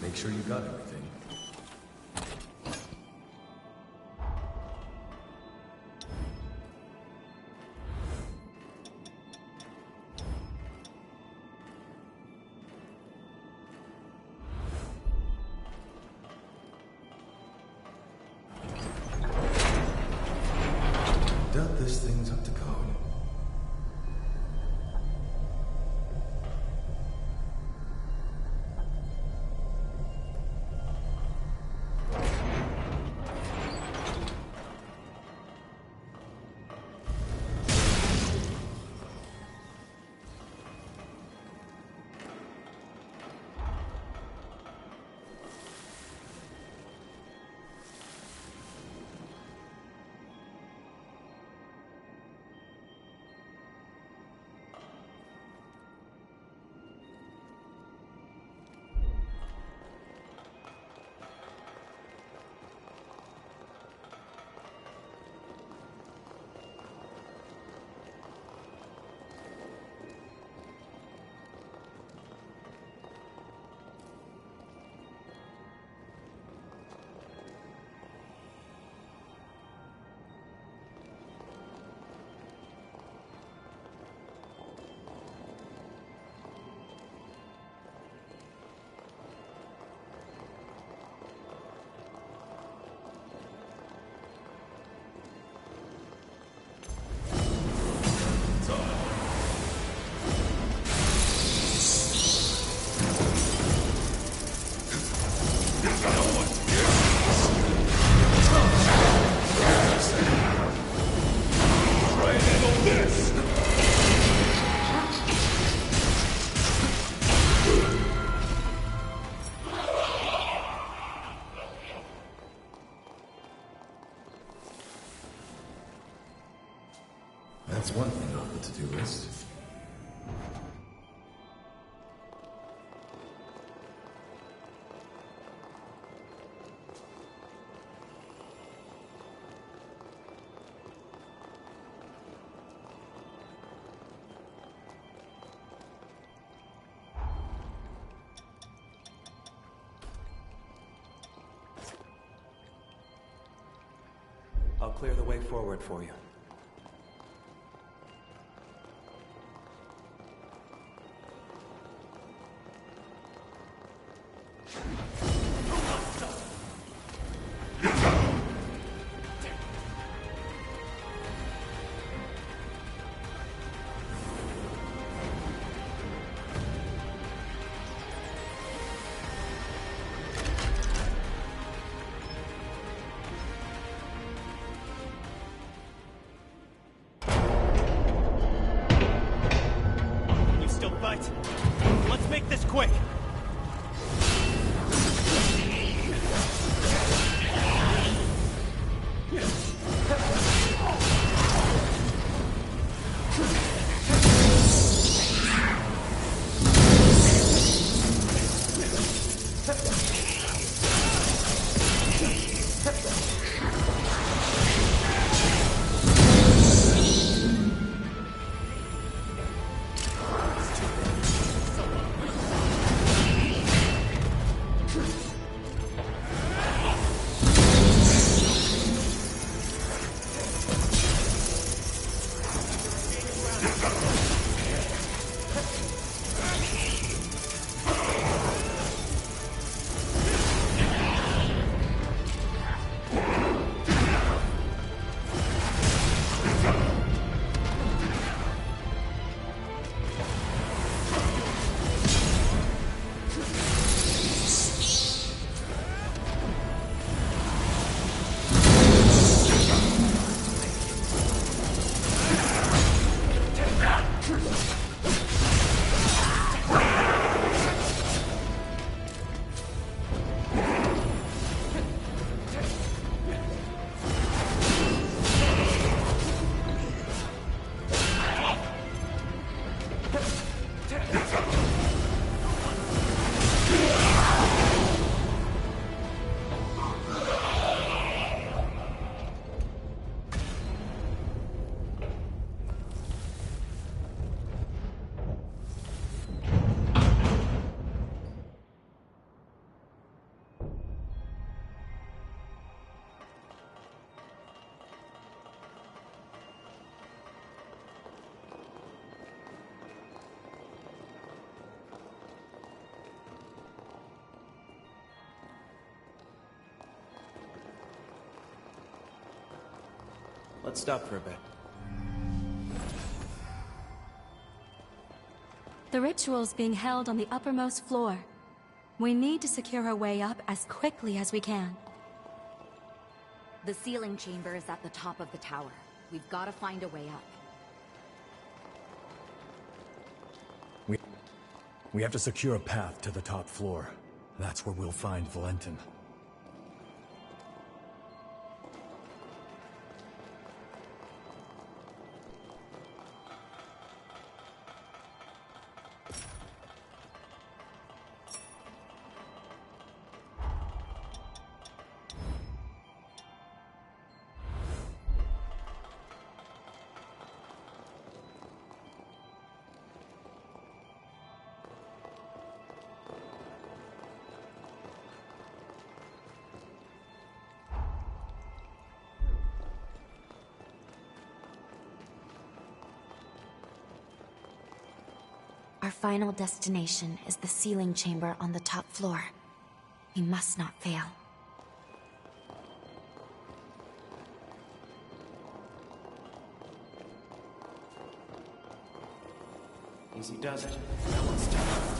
S6: Make sure you got everything. doubt this thing's up to code. That's one thing off the to-do list.
S20: I'll clear the way forward for you. Let's stop for a bit.
S19: The ritual's being held on the uppermost floor. We need to secure our way up as quickly as we can.
S12: The sealing chamber is at the top of the tower. We've got to find a way up.
S6: We have to secure a path to the top floor. That's where we'll find Valentin.
S3: Our final destination is the sealing chamber on the top floor. We must not fail.
S20: Easy does it. That one's done.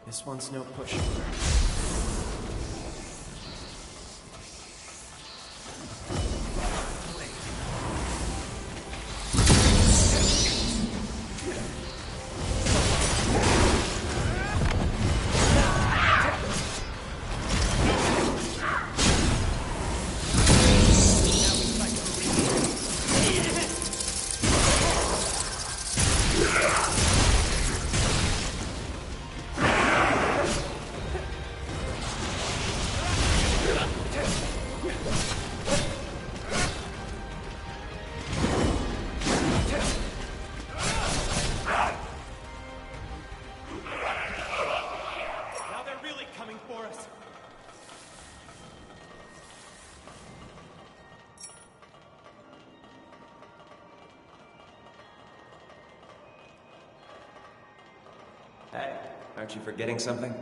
S20: This one's no pushover. Hey, aren't you forgetting something?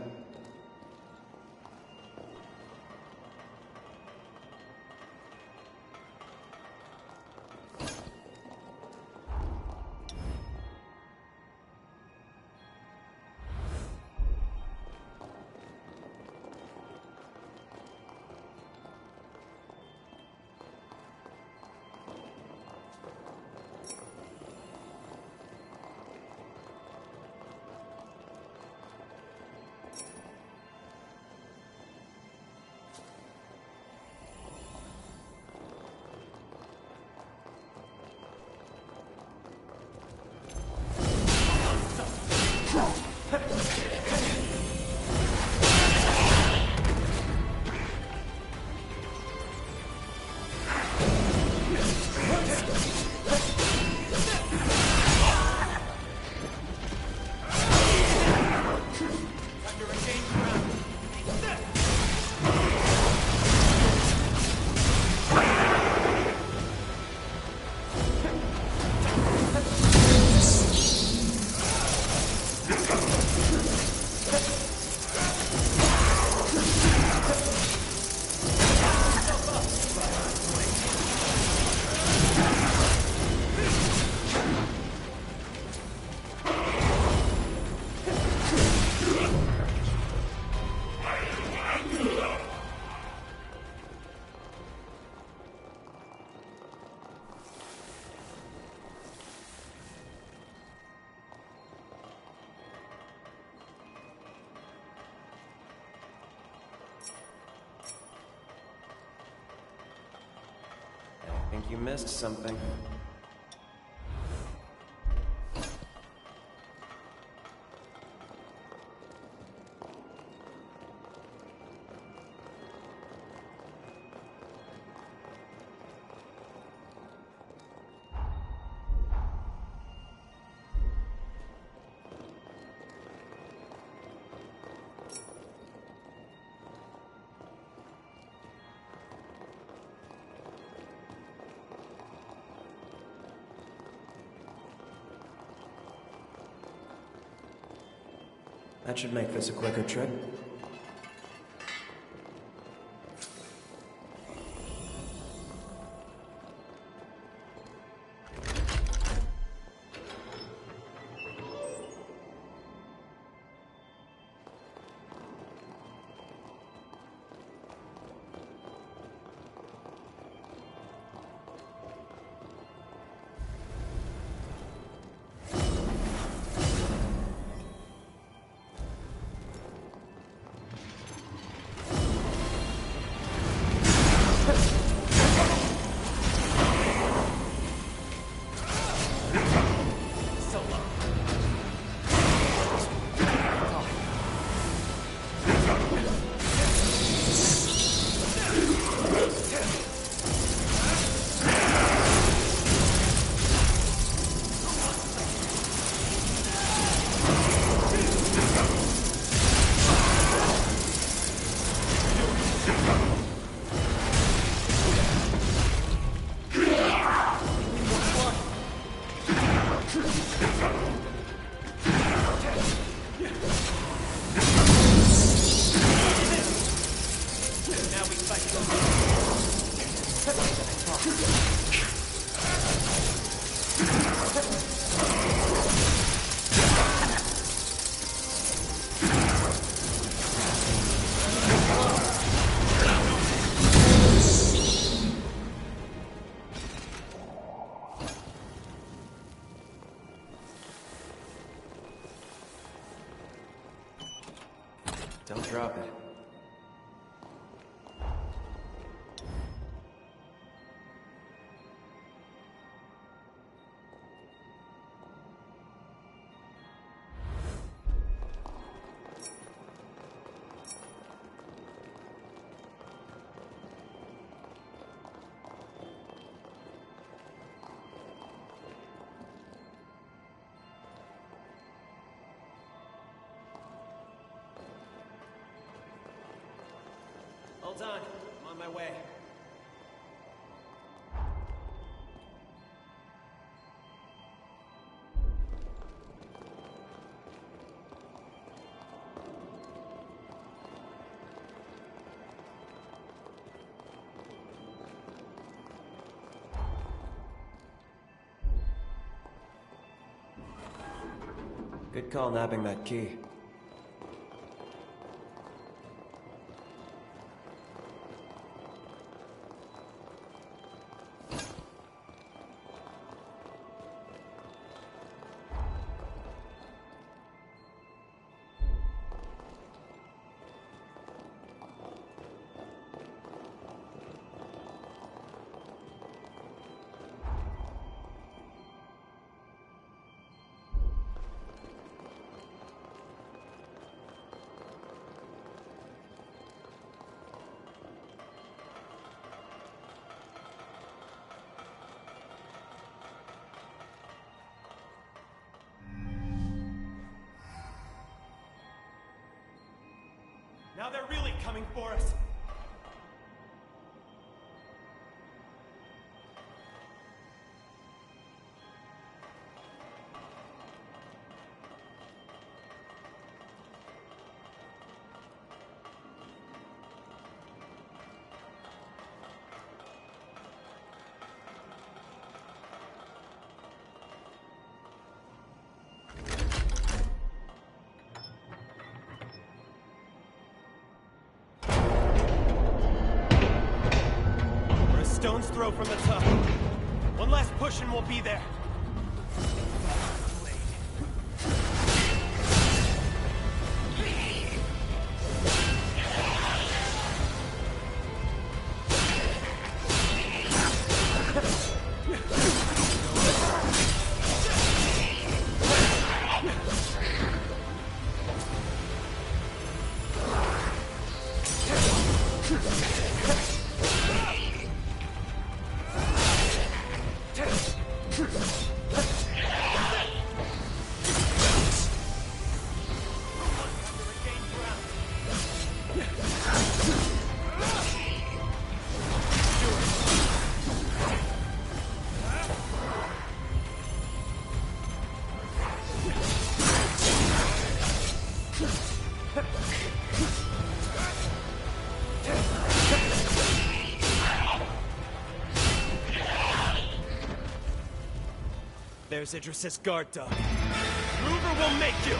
S20: think you missed something. That should make this a quicker trip. Don't drop it. Hold on, I'm on my way. Good call nabbing that key.
S7: Now they're really coming for us! Stone's throw from the top. One last push and we'll be there.
S5: There's Idris's guard dog. Ruver will make you!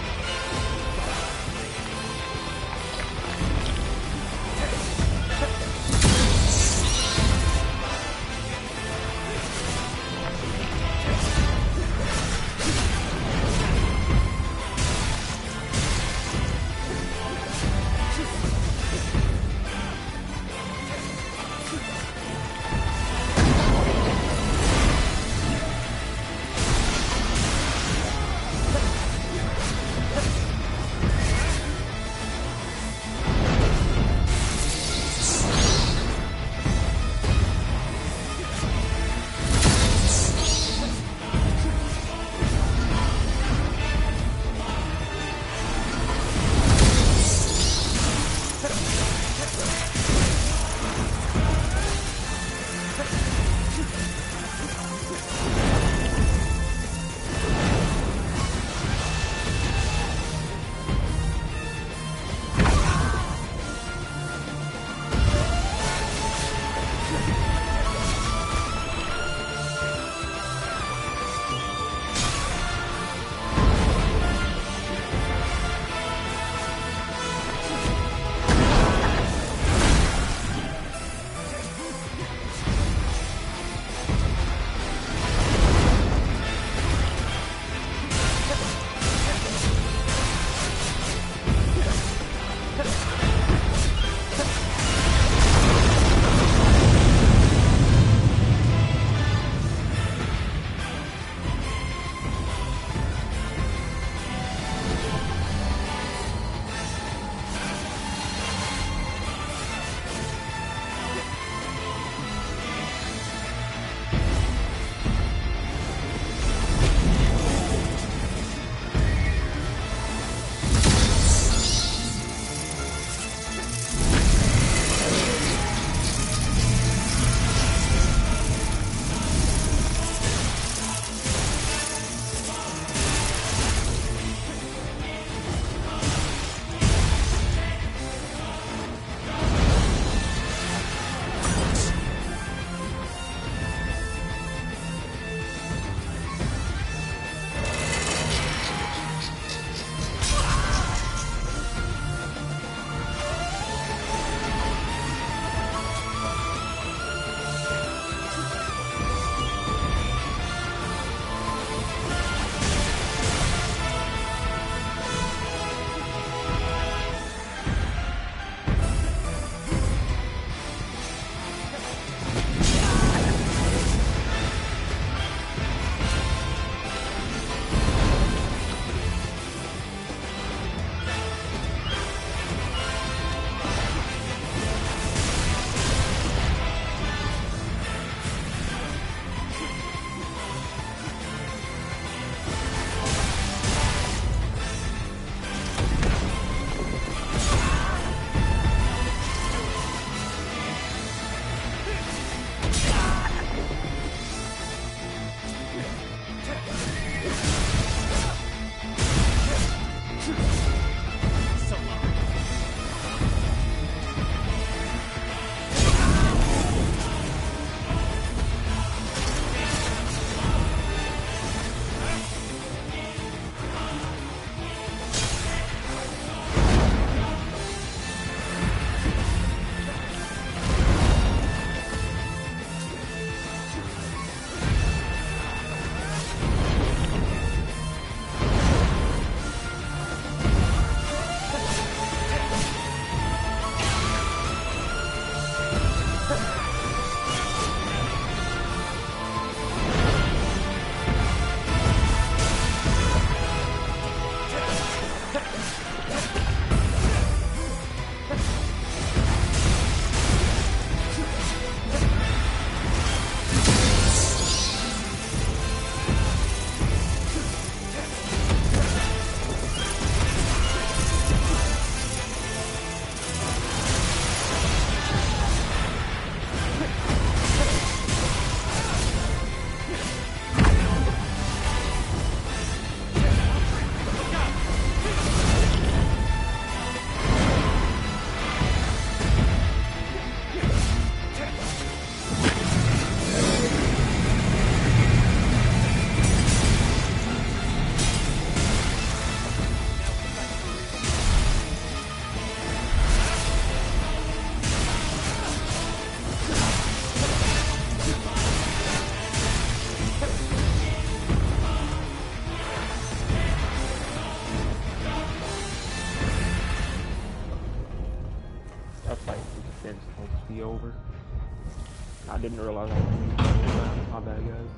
S1: didn't realize I was using that. My bad, guys.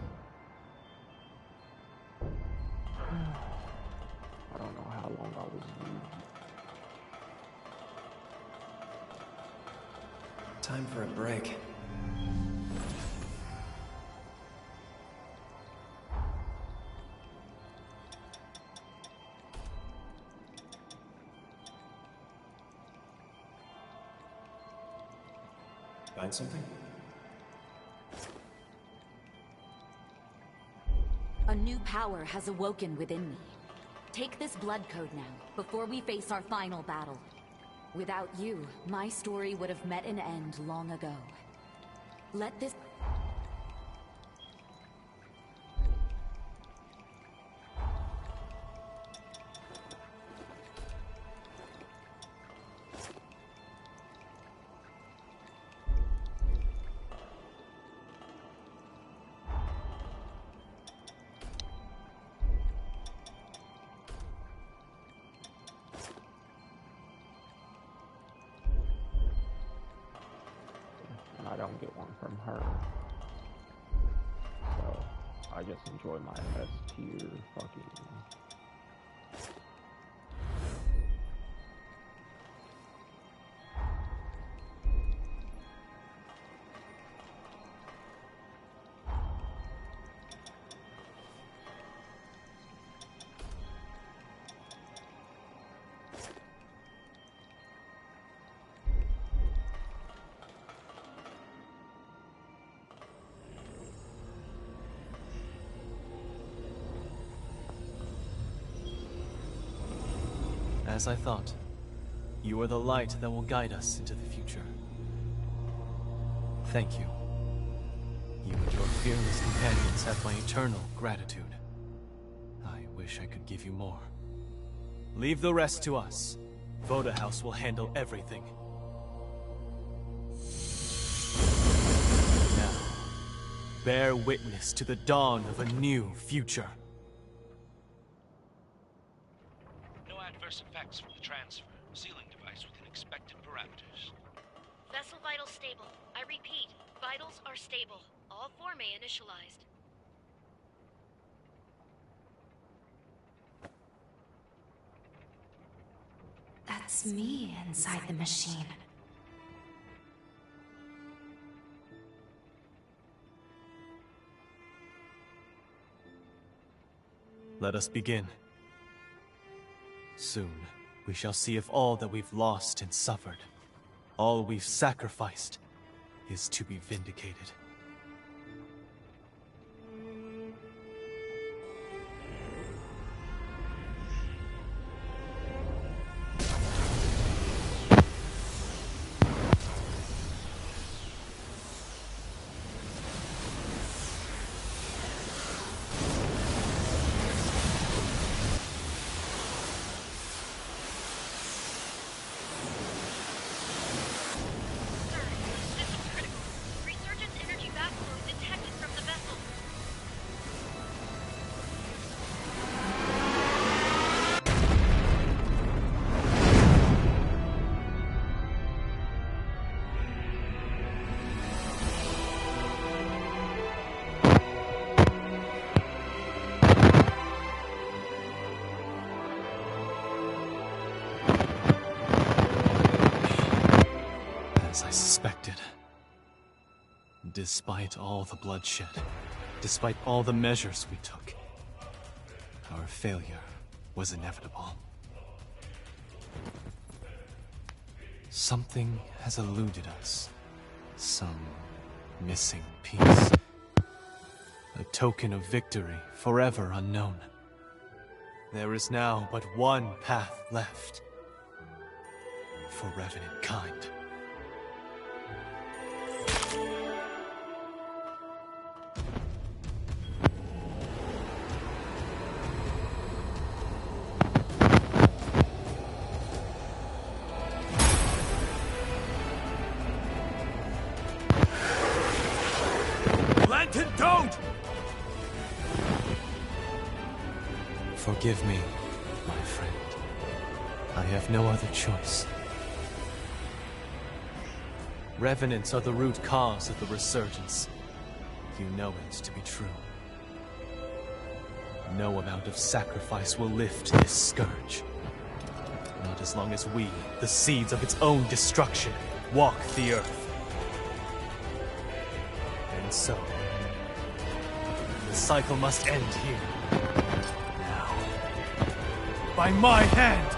S1: I don't know how long I was using.
S20: Time for a break. Find something?
S12: A new power has awoken within me. Take this blood code now, before we face our final battle. Without you, my story would have met an end long ago. Let this...
S1: I don't get one from her. So, I just enjoy my S tier fucking...
S7: As I thought, you are the light that will guide us into the future. Thank you. You and your fearless companions have my eternal gratitude. I wish I could give you more. Leave the rest to us. Voda House will handle everything. Now, bear witness to the dawn of a new future.
S21: No adverse effects from the transfer. Sealing device within expected parameters.
S22: Vessel vitals stable. I repeat, vitals are stable. All 4 may initialized.
S3: That's me inside the machine.
S7: Let us begin. Soon, we shall see if all that we've lost and suffered, all we've sacrificed, is to be vindicated. As I suspected. Despite all the bloodshed, despite all the measures we took, our failure was inevitable. Something has eluded us. Some missing piece. A token of victory forever unknown. There is now but one path left. For revenant kind.
S11: Don't!
S7: Forgive me, my friend. I have no other choice. Revenants are the root cause of the resurgence. You know it to be true. No amount of sacrifice will lift this scourge. Not as long as we, the seeds of its own destruction, walk the earth. And so, the cycle must end here. Now. By my hand!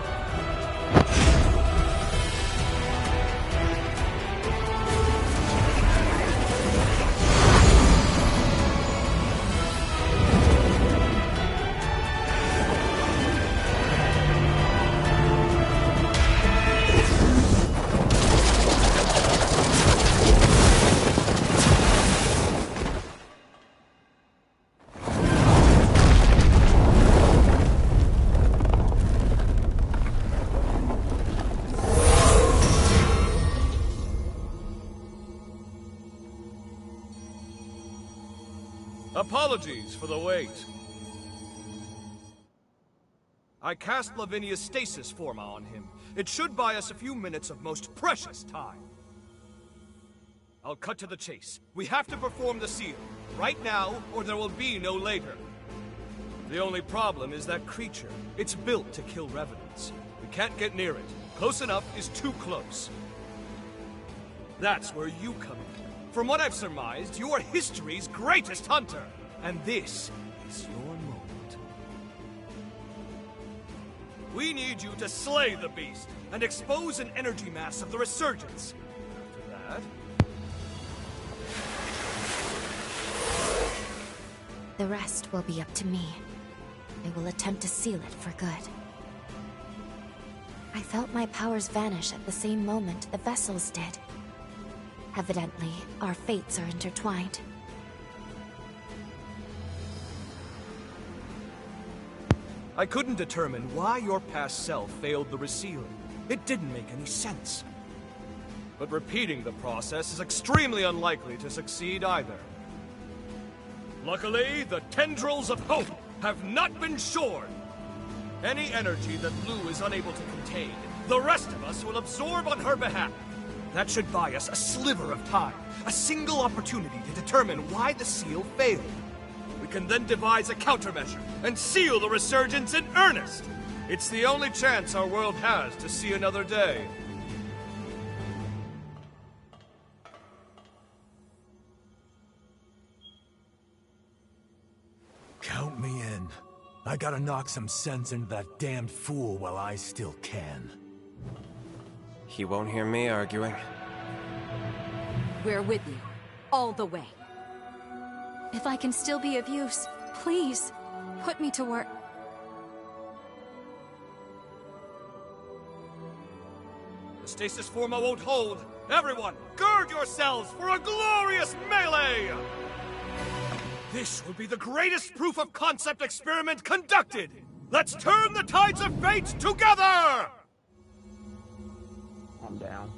S5: Apologies for the wait. I cast Lavinia's stasis forma on him. It should buy us a few minutes of most precious time. I'll cut to the chase. We have to perform the seal, right now, or there will be no later. The only problem is that creature. It's built to kill revenants. We can't get near it. Close enough is too close. That's where you come in. From what I've surmised, you are history's greatest hunter. And this is your moment. We need you to slay the beast and expose an energy mass of the resurgence. After that...
S3: The rest will be up to me. I will attempt to seal it for good. I felt my powers vanish at the same moment the vessels did. Evidently, our fates are intertwined.
S5: I couldn't determine why your past self failed the resealing. It didn't make any sense. But repeating the process is extremely unlikely to succeed either. Luckily, the tendrils of hope have not been shorn. Any energy that Lou is unable to contain, the rest of us will absorb on her behalf. That should buy us a sliver of time, a single opportunity to determine why the seal failed. We can then devise a countermeasure and seal the resurgence in earnest. It's the only chance our world has to see another day.
S6: Count me in. I gotta knock some sense into that damned fool while I still can.
S20: He won't hear me arguing.
S18: We're with you, all the way. If I can still be of use, please, put me to work.
S5: The stasis forma won't hold. Everyone, gird yourselves for a glorious melee! This will be the greatest proof of concept experiment conducted! Let's turn the tides of fate together!
S1: I'm down.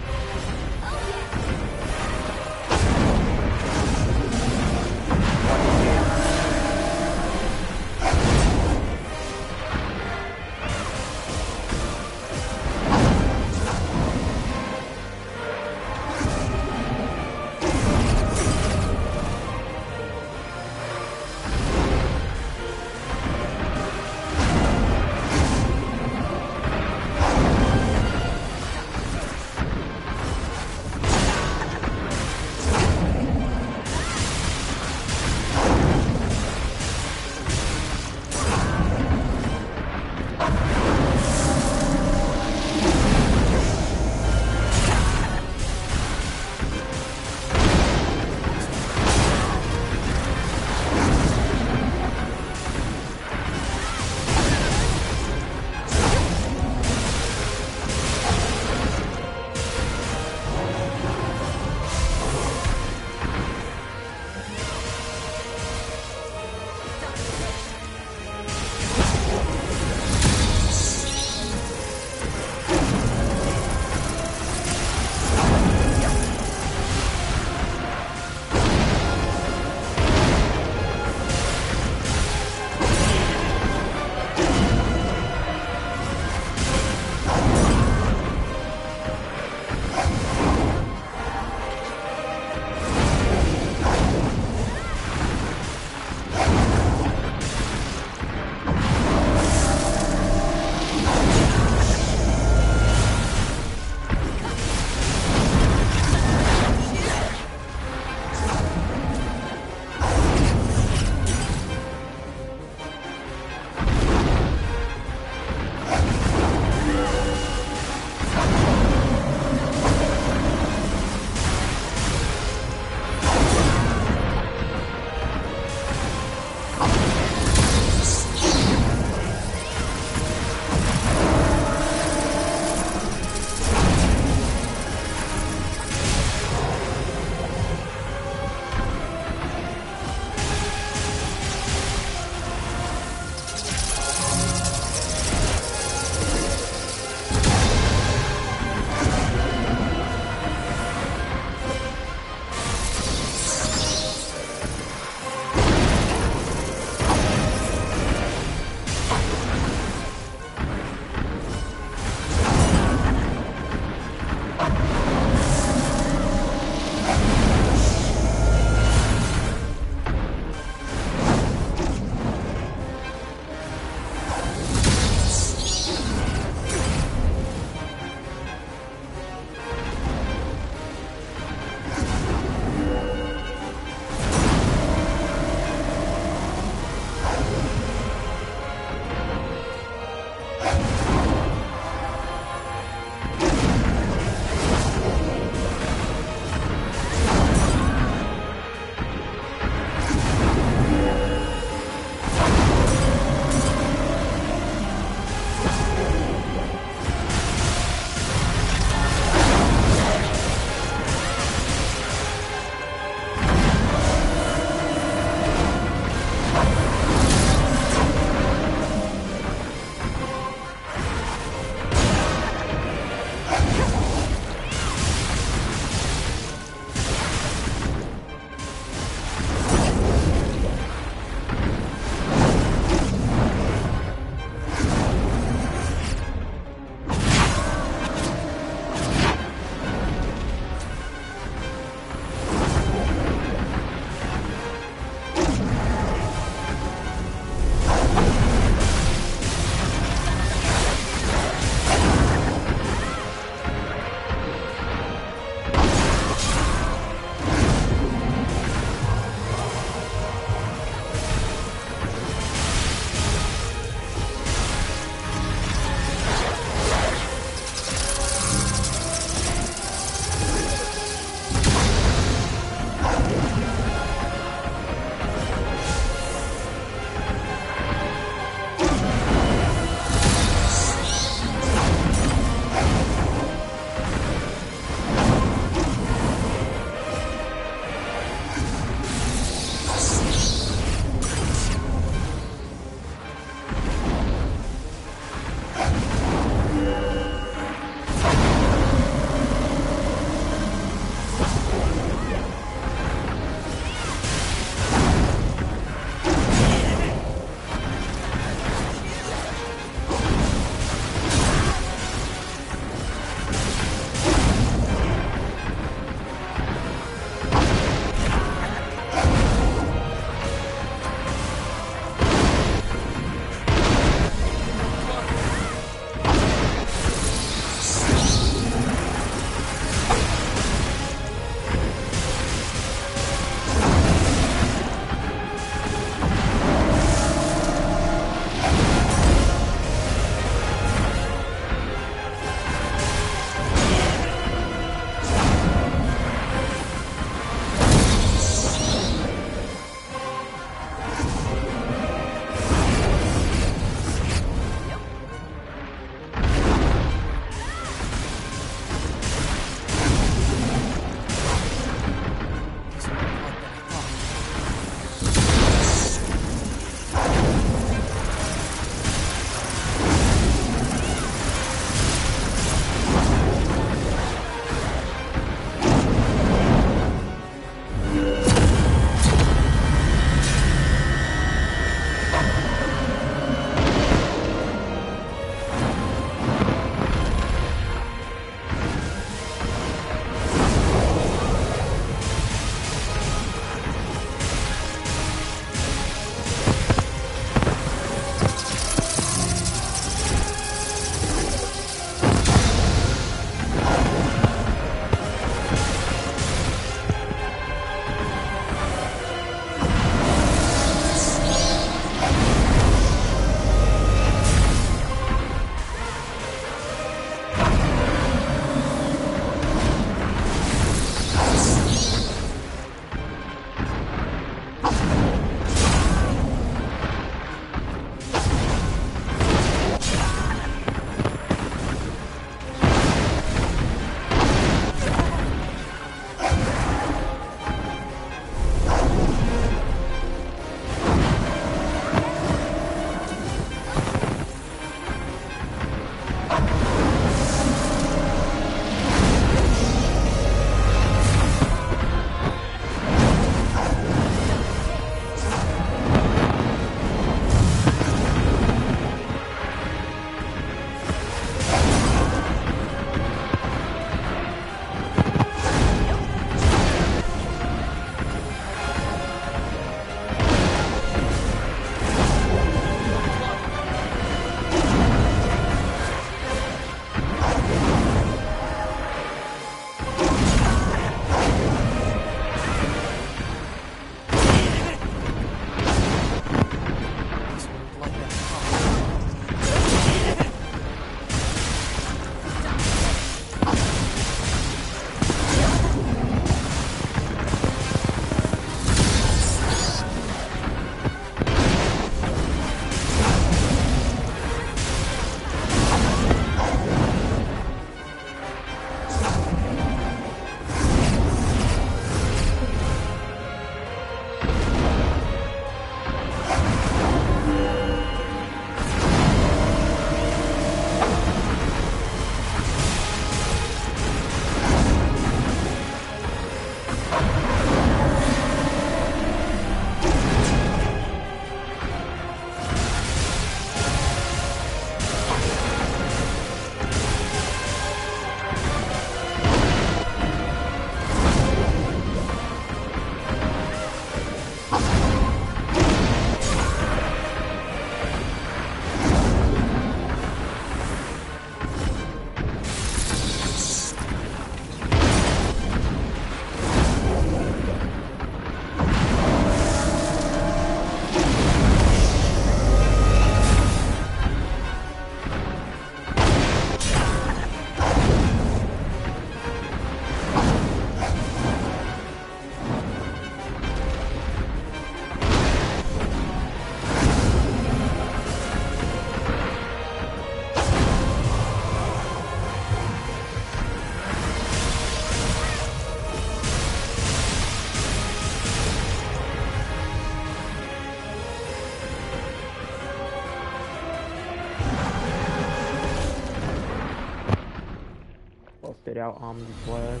S1: spit out Omni Flash.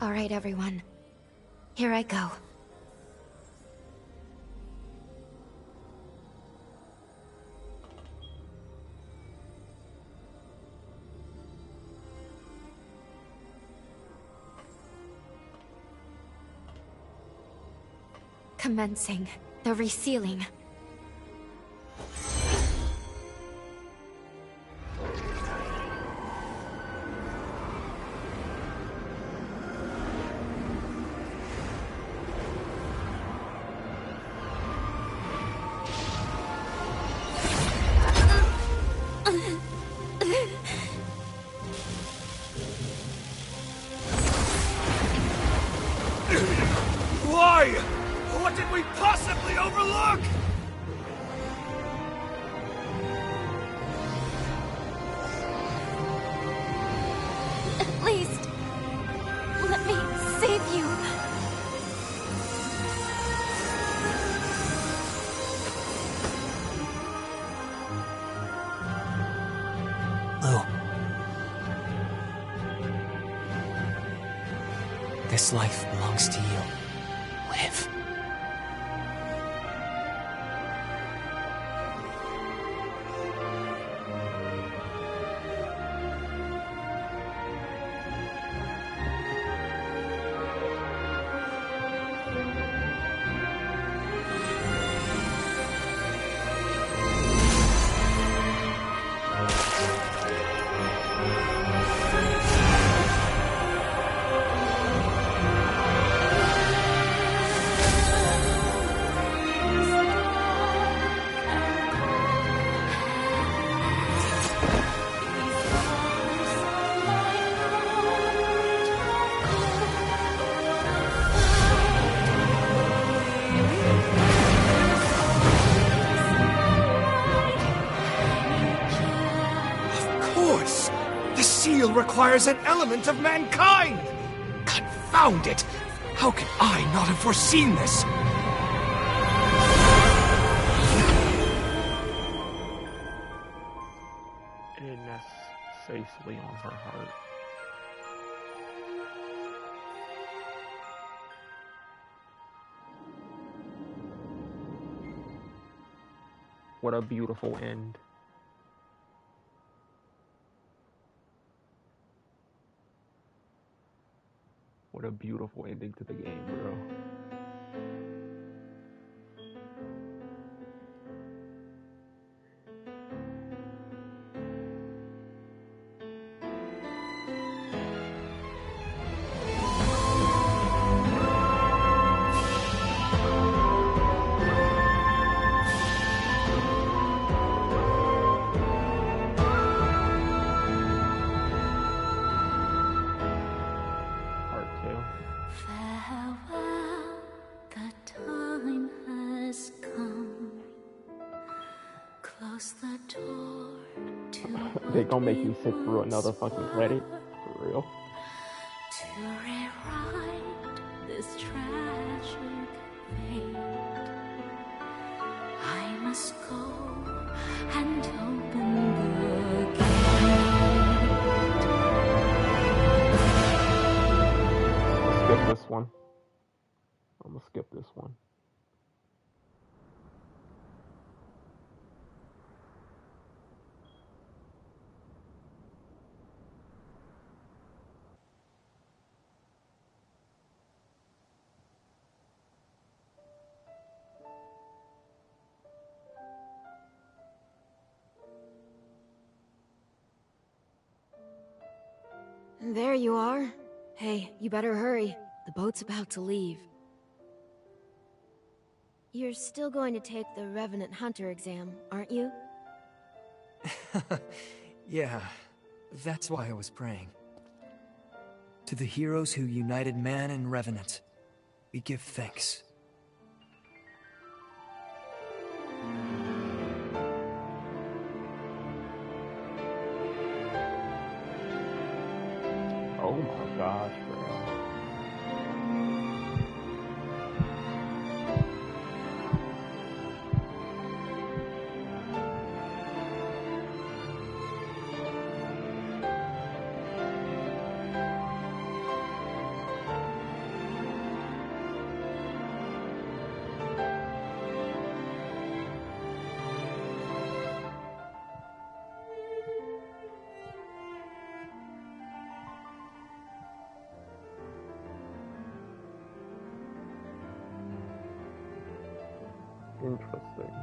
S3: All right, everyone. Here I go. Commencing the resealing.
S5: Why? What did we possibly overlook?
S19: At least, let me save you.
S4: Lou. This life belongs to you. Live.
S5: Requires an element of mankind! Confound it! How could I not have foreseen this?
S1: And that's safely on her heart. What a beautiful end. What a beautiful ending to the game, bro. They gonna make me sit through another fucking credit? For real?
S8: To rewrite this tragic fate, I must go and open the gate.
S1: Skip this one. I'm gonna skip this one.
S15: There you are. Hey, you better hurry. The boat's about to leave. You're still going to take the Revenant Hunter exam, aren't you?
S4: Yeah, that's why I was praying. To the heroes who united man and Revenant, we give thanks.
S1: Oh my gosh, bro. Interesting.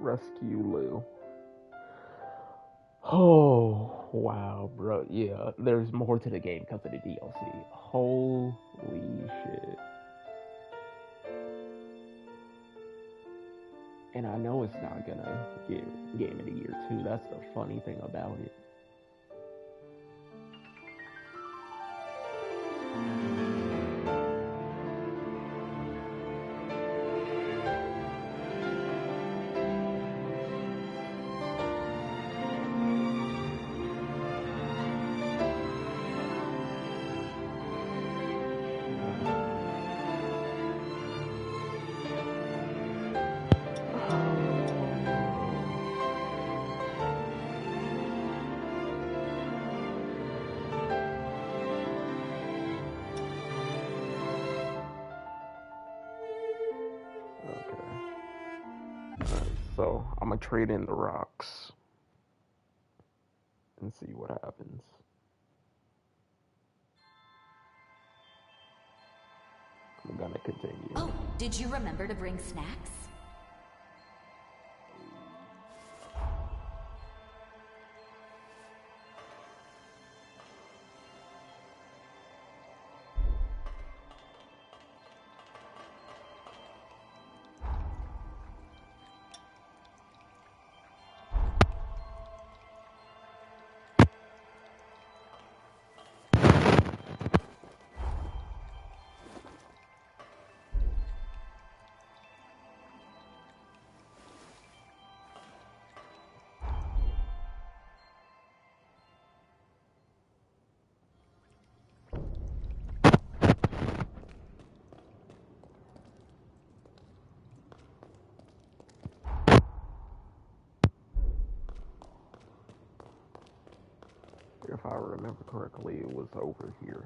S1: Rescue Lou. Oh, wow, bro. Yeah, there's more to the game because of the DLC. Holy shit. And I know it's not gonna get Game of the Year too. That's the funny thing about it. So I'm gonna trade in the rocks and see what happens. I'm gonna continue.
S12: Oh, did you remember to bring snacks?
S1: If I remember correctly, it was over here.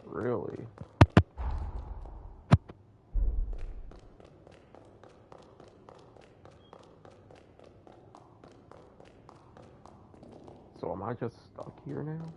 S1: Really? So am I just stuck here now?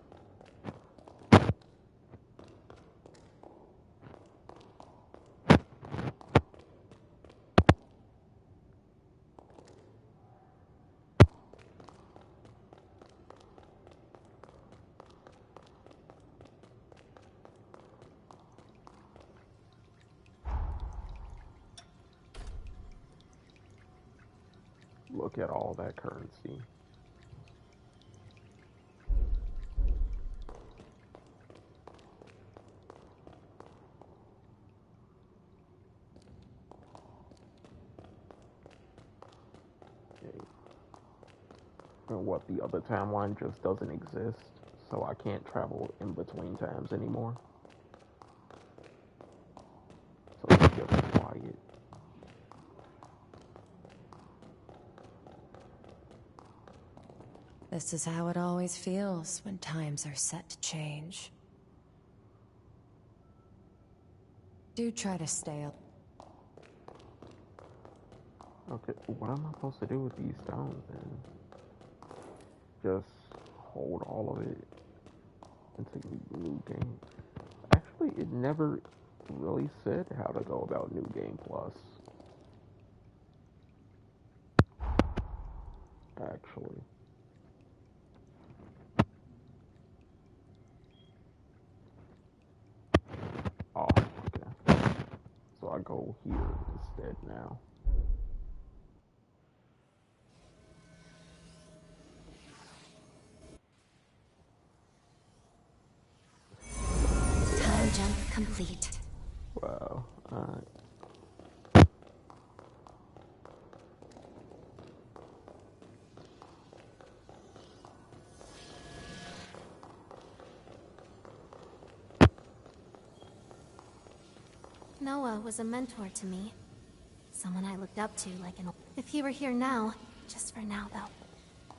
S1: Look at all that currency. Okay. And what, the other timeline just doesn't exist, so I can't travel in between times anymore? So it's just quiet.
S2: This is how it always feels when times are set to change. Do try to stay up.
S1: Okay, what am I supposed to do with these stones then? Just hold all of it until new game. Actually, it never really said how to go about New Game Plus. actually. Oh, okay. So I go here instead now.
S3: Time jump complete.
S1: Wow. Alright.
S9: Noah was a mentor to me. Someone I looked up to like an old... If he were here now, just for now though.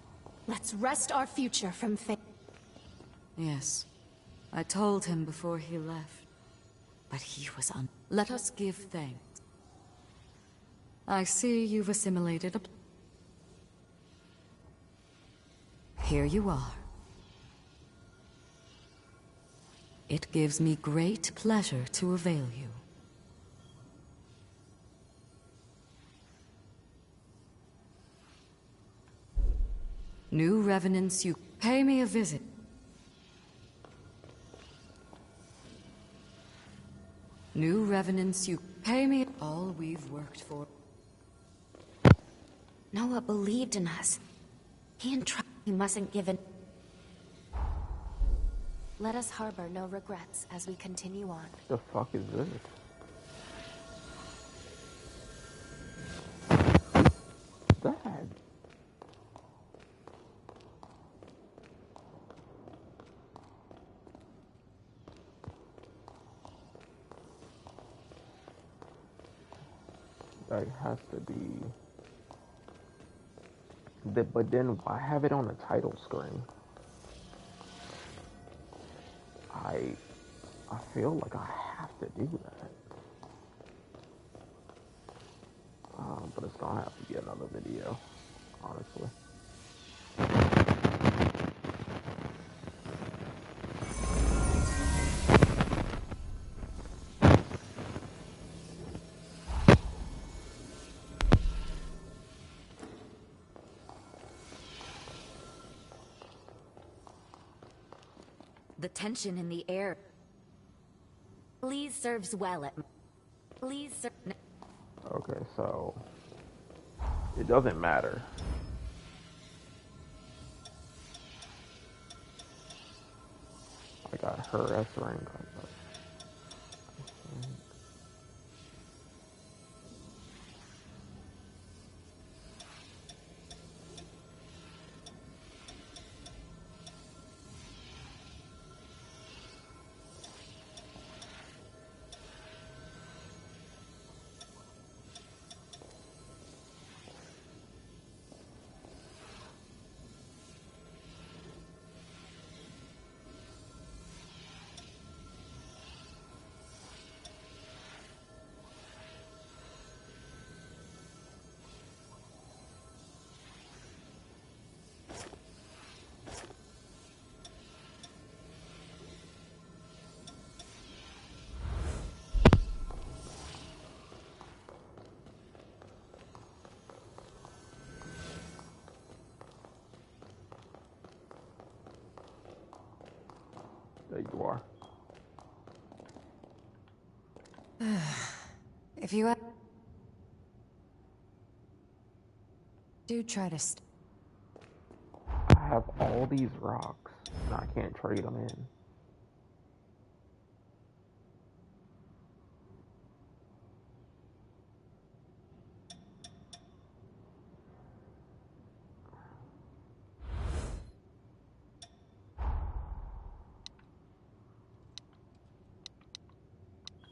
S18: Let's wrest our future from fate.
S2: Yes. I told him before he left. But he was Let us give thanks. I see you've assimilated a... Here you are. It gives me great pleasure to avail you. New revenants, you pay me a visit. New revenants, you pay me all we've worked for.
S3: Noah believed in us. He mustn't give in. Let us harbor no regrets as we continue on.
S1: The fuck is this? Dad. That has to be... But then why have it on the title screen? I feel like I have to do that. But it's gonna have to be another video, honestly.
S12: The tension in the air. Please serves well at... Please serve...
S1: Okay, so... It doesn't matter. I got her S rank. There you are.
S2: If you do try to
S1: I have all these rocks, and I can't trade them in.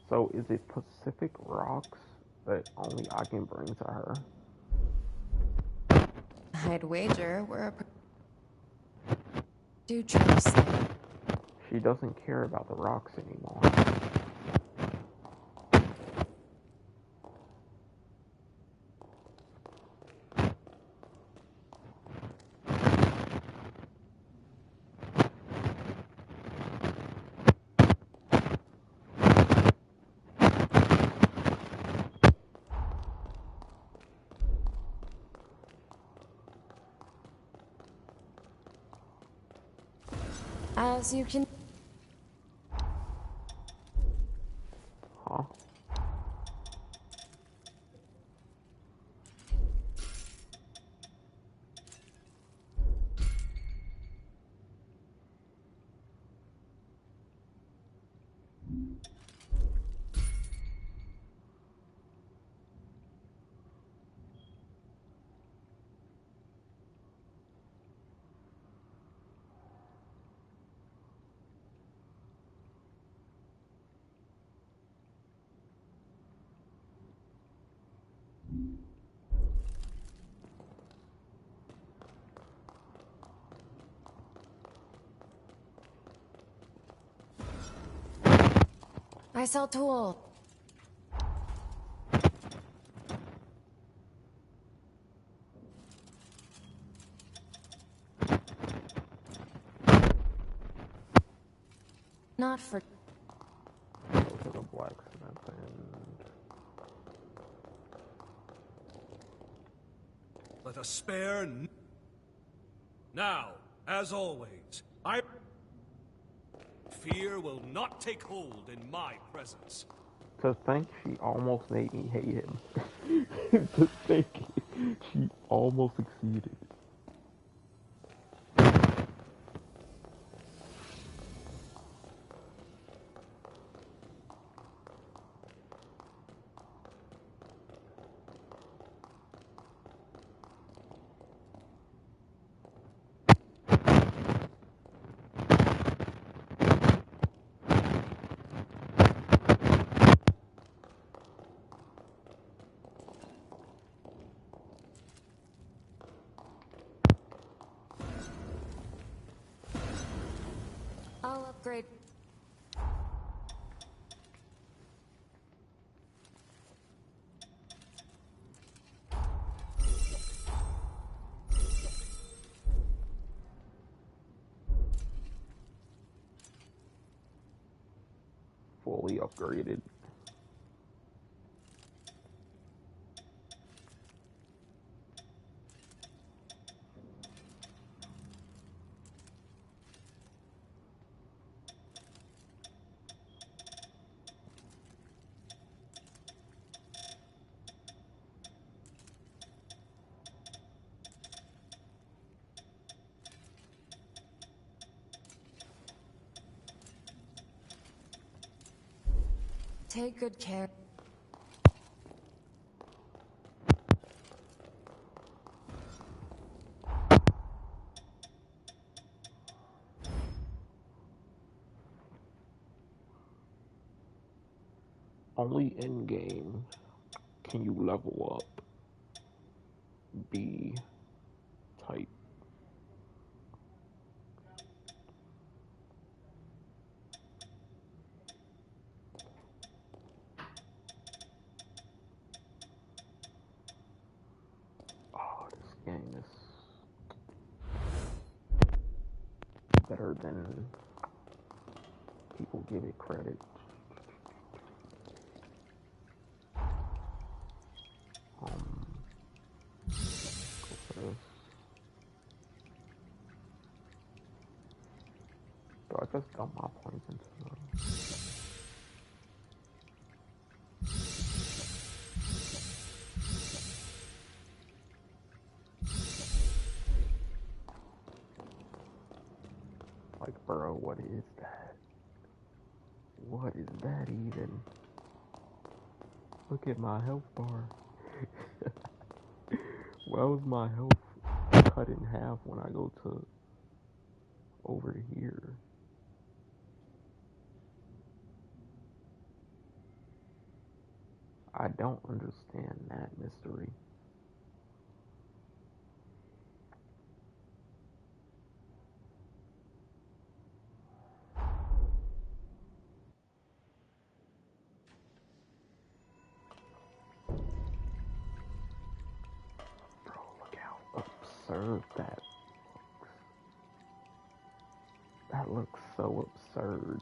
S1: So is it Pacific rocks that only I can bring to her?
S2: I'd wager we're a... Do try to stay.
S1: She doesn't care about the rocks anymore.
S2: As you can...
S1: Huh?
S2: I sell tools. Not for...
S1: Go to the blacksmith and...
S5: Let us spare now, as always, fear will not take hold in my presence.
S1: To think she almost made me hate him. To think she almost succeeded.
S2: I'll upgrade.
S1: Fully upgraded.
S2: Take good care.
S1: Only in game can you level up B type. Oh, this game is better than people give it credit. Go for this. Do I just dump my points into the... Like, bro, what is that? What is that even? Look at my health bar. Why was my health cut in half when I go to over here? I don't understand that mystery. Bro, look how absurd that looks. That looks so absurd.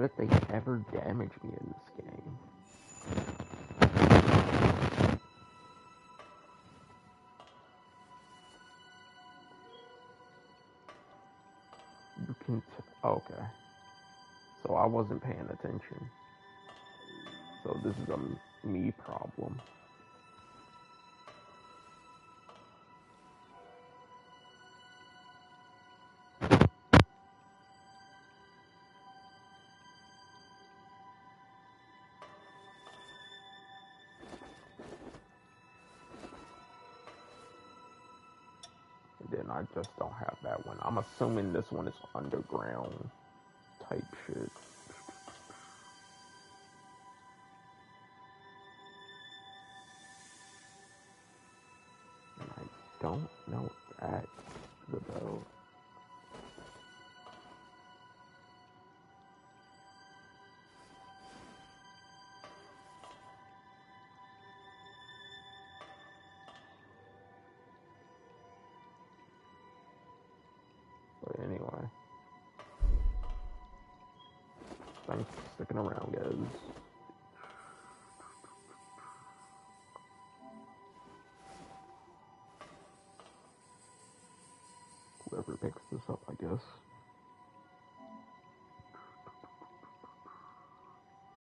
S1: did they ever damage me in this game? You can okay. So I wasn't paying attention. So this is a me problem. Then I just don't have that one. I'm assuming this one is underground type shit. And I don't know what that's about. But anyway. Thanks for sticking around, guys. Whoever picks this up, I guess.